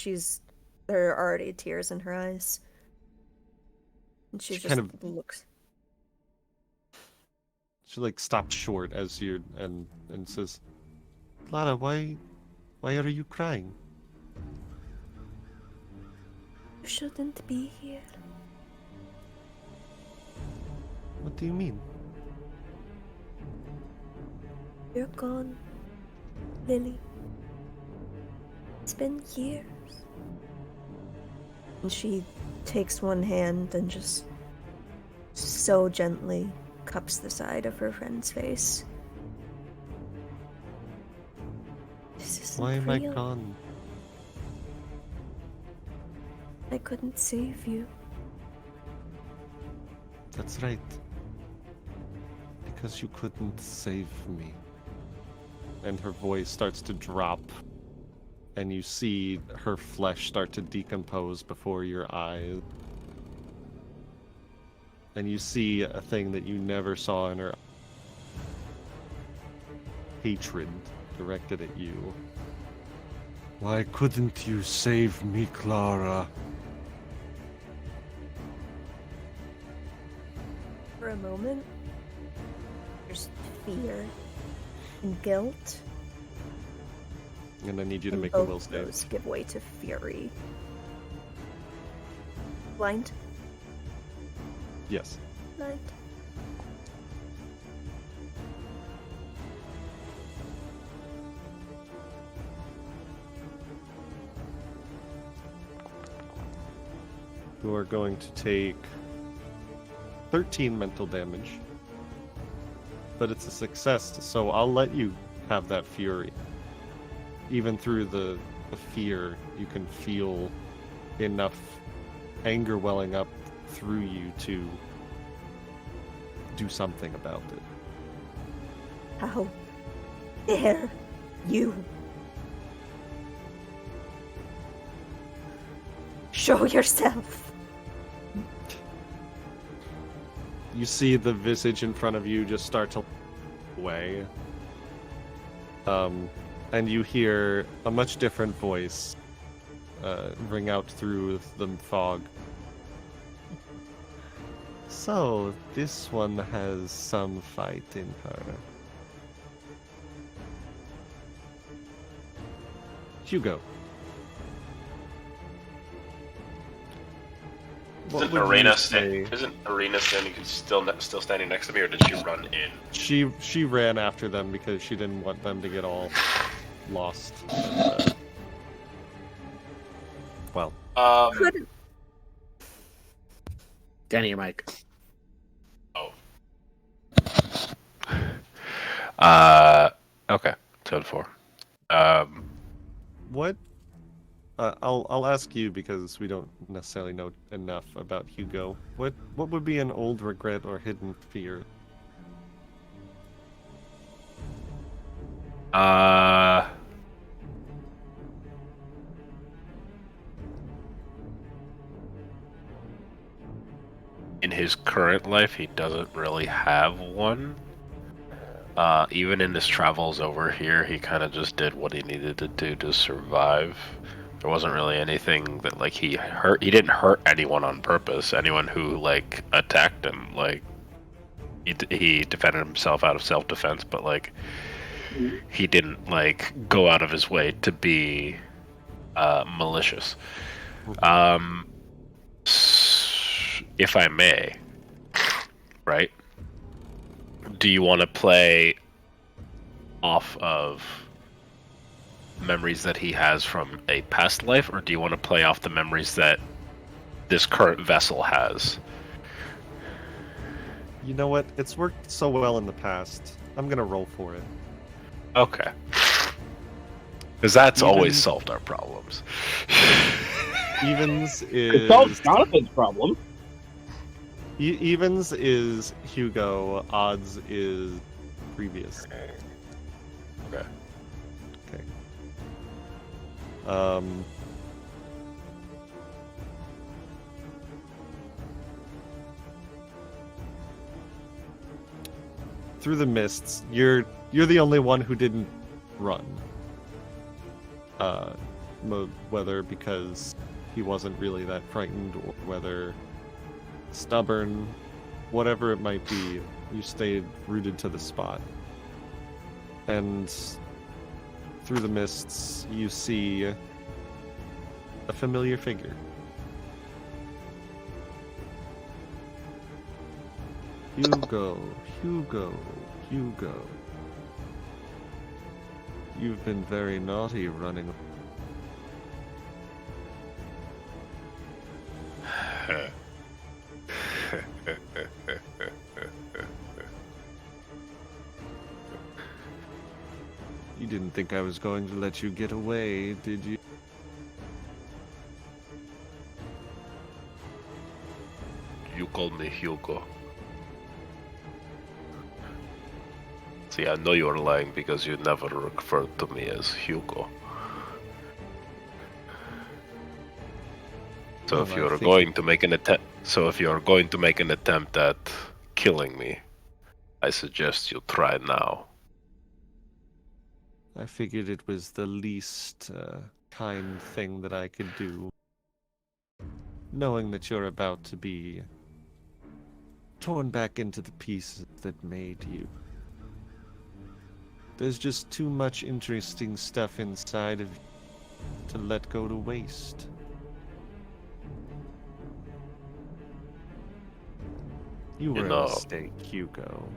there are already tears in her eyes. And she just kind of looks. She like stops short as you and says, "Clara, why are you crying?" You shouldn't be here. What do you mean? You're gone, Lily. It's been years. And she takes one hand and just so gently cups the side of her friend's face. This isn't Why am I real. gone? I couldn't save you. That's right. Because you couldn't save me. And her voice starts to drop. And you see her flesh start to decompose before your eyes. And you see a thing that you never saw in her. Hatred directed at you. Why couldn't you save me, Clara? For a moment, there's fear and guilt. And I need you to and make a both will of save. those give way to fury. Blind? Yes. Blind. You are going to take 13 mental damage. But it's a success, so I'll let you have that fury. Even through the fear, you can feel enough anger welling up through you to do something about it. How dare you? Show yourself. You see the visage in front of you just start to away. And you hear a much different voice ring out through the fog. So, this one has some fight in her. Hugo. What would you say? Isn't Ireena still standing next to me, or did she run in? She ran after them because she didn't want them to get all lost. Well, Danny, your mic. Okay. 10-4. what? I'll ask you because we don't necessarily know enough about Hugo. What would be an old regret or hidden fear? In his current life, he doesn't really have one. Even in his travels over here, he kind of just did what he needed to do to survive. There wasn't really anything that, like, he didn't hurt anyone on purpose. Anyone who, like, attacked him, like, he defended himself out of self-defense, but, like, he didn't, like, go out of his way to be malicious. If I may, right? Do you want to play off of memories that he has from a past life, or do you want to play off the memories that this current vessel has? You know what? It's worked so well in the past. I'm gonna roll for it. Okay. Because that's always solved our problems. Evens It is solves Jonathan's problem. Evens is Hugo. Odds is previous. Okay. Okay. Through the mists, you're the only one who didn't run. Whether because he wasn't really that frightened, or whether stubborn, whatever it might be, you stayed rooted to the spot. And through the mists, you see a familiar figure. Hugo. You've been very naughty running. You didn't think I was going to let you get away, did you? You called me Hugo. See, I know you're lying because you never referred to me as Hugo. So if you're going to make an attempt, at killing me, I suggest you try now. I figured it was the least kind thing that I could do. Knowing that you're about to be torn back into the pieces that made you. There's just too much interesting stuff inside of you to let go to waste. You were a mistake, Hugo.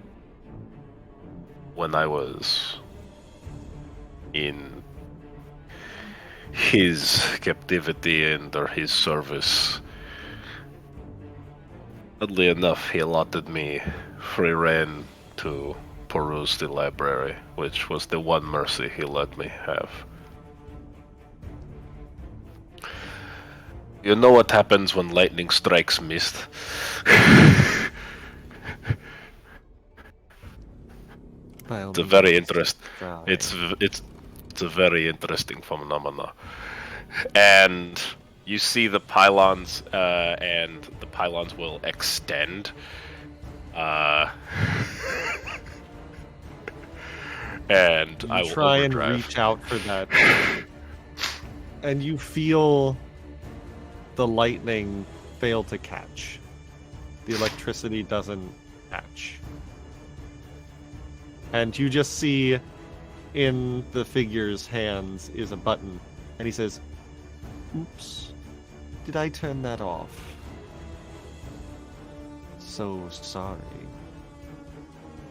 When I was in his captivity under his service, Oddly enough, he allotted me free rein to peruse the library, which was the one mercy he let me have. You know what happens when lightning strikes mist? It's a very it's a very interesting phenomena, and you see the pylons, and the pylons will extend. And I will try and overdrive. reach out for that, and you feel the lightning fail to catch. The electricity doesn't catch. And you just see in the figure's hands is a button, and he says, "Oops, did I turn that off? So sorry."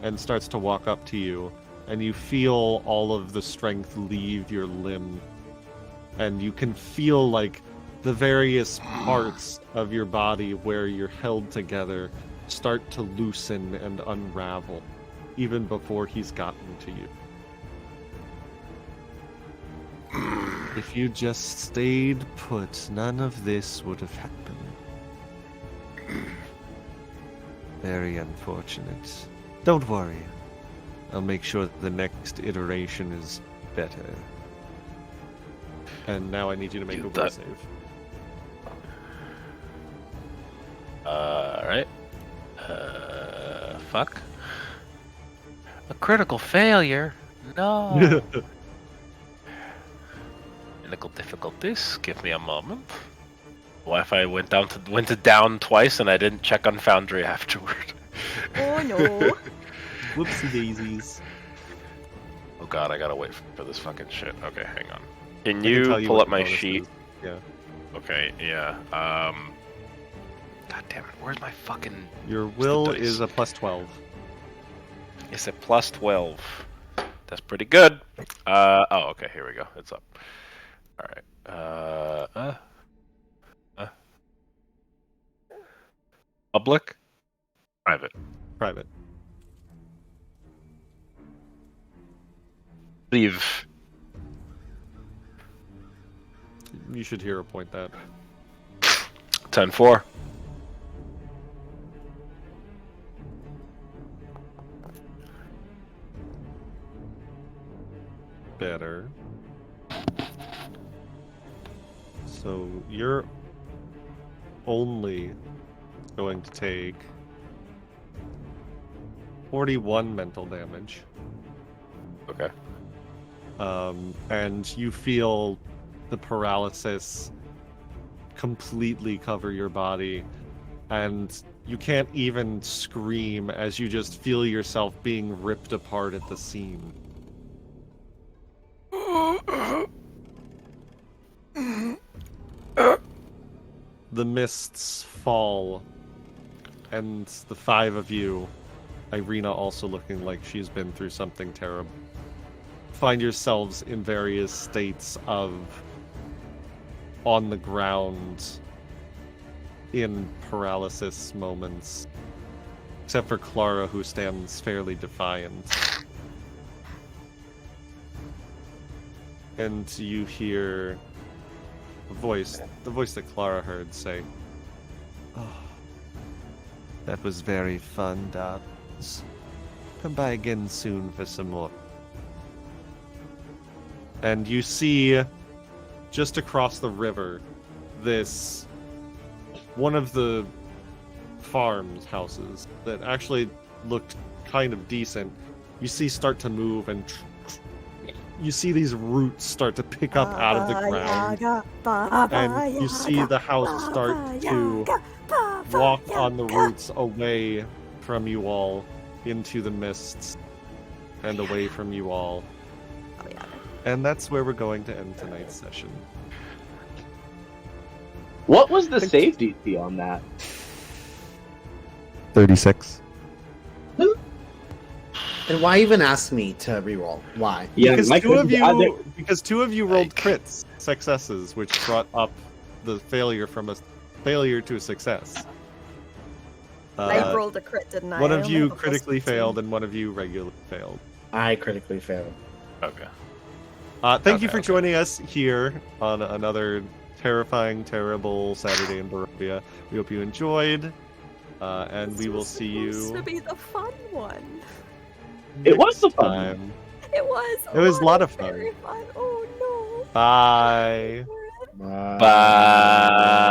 And starts to walk up to you, and you feel all of the strength leave your limb, and you can feel like the various parts of your body where you're held together start to loosen and unravel, even before he's gotten to you. If you just stayed put, none of this would have happened. Very unfortunate. Don't worry. I'll make sure that the next iteration is better. And now I need you to make a will save. Alright. Fuck. A critical failure? No. Technical difficulties. Give me a moment. Wi-Fi went down twice, and I didn't check on Foundry afterward. Oh no. Whoopsie daisies. Oh god, I gotta wait for this fucking shit. Okay, hang on. Can I you tell pull what up the my bonus sheet? is. Yeah. Okay, yeah. God damn it, where's my fucking... Your will dice? is a plus 12. It's a plus 12. That's pretty good. Oh, okay, here we go. It's up. Alright. Public? Private. Private. Leave. You should hero point that. 10-4. Better. So you're only going to take 41 mental damage. Okay. And you feel the paralysis completely cover your body, and you can't even scream as you just feel yourself being ripped apart at the seam. The mists fall, and the five of you, Ireena also looking like she's been through something terrible, find yourselves in various states of on the ground in paralysis moments, except for Clara, who stands fairly defiant. And you hear the voice that Clara heard say, "Oh, that was very fun, Dobbs. Come by again soon for some more." And you see, just across the river, this one of the farms houses that actually looked kind of decent. You see start to move, and you see these roots start to pick up out of the ground, and you see the house start to walk on the roots away from you all into the mists and away from you all. And that's where we're going to end tonight's session. What was the save DC on that? 36. And why even ask me to reroll? Why? Yeah, because two of you rolled crits, successes, which brought up the failure from a failure to a success. I rolled a crit, didn't I? One I of only you have a plus critically 15. failed, and one of you regularly failed. I critically failed. Okay. Thank you Okay, for okay. joining us here on another terrifying, terrible Saturday in Barovia. We hope you enjoyed, and This we will was see supposed you to be the fun one. It was the next fun time. It was. It was a lot of very fun. Oh no. Bye. Bye. Bye.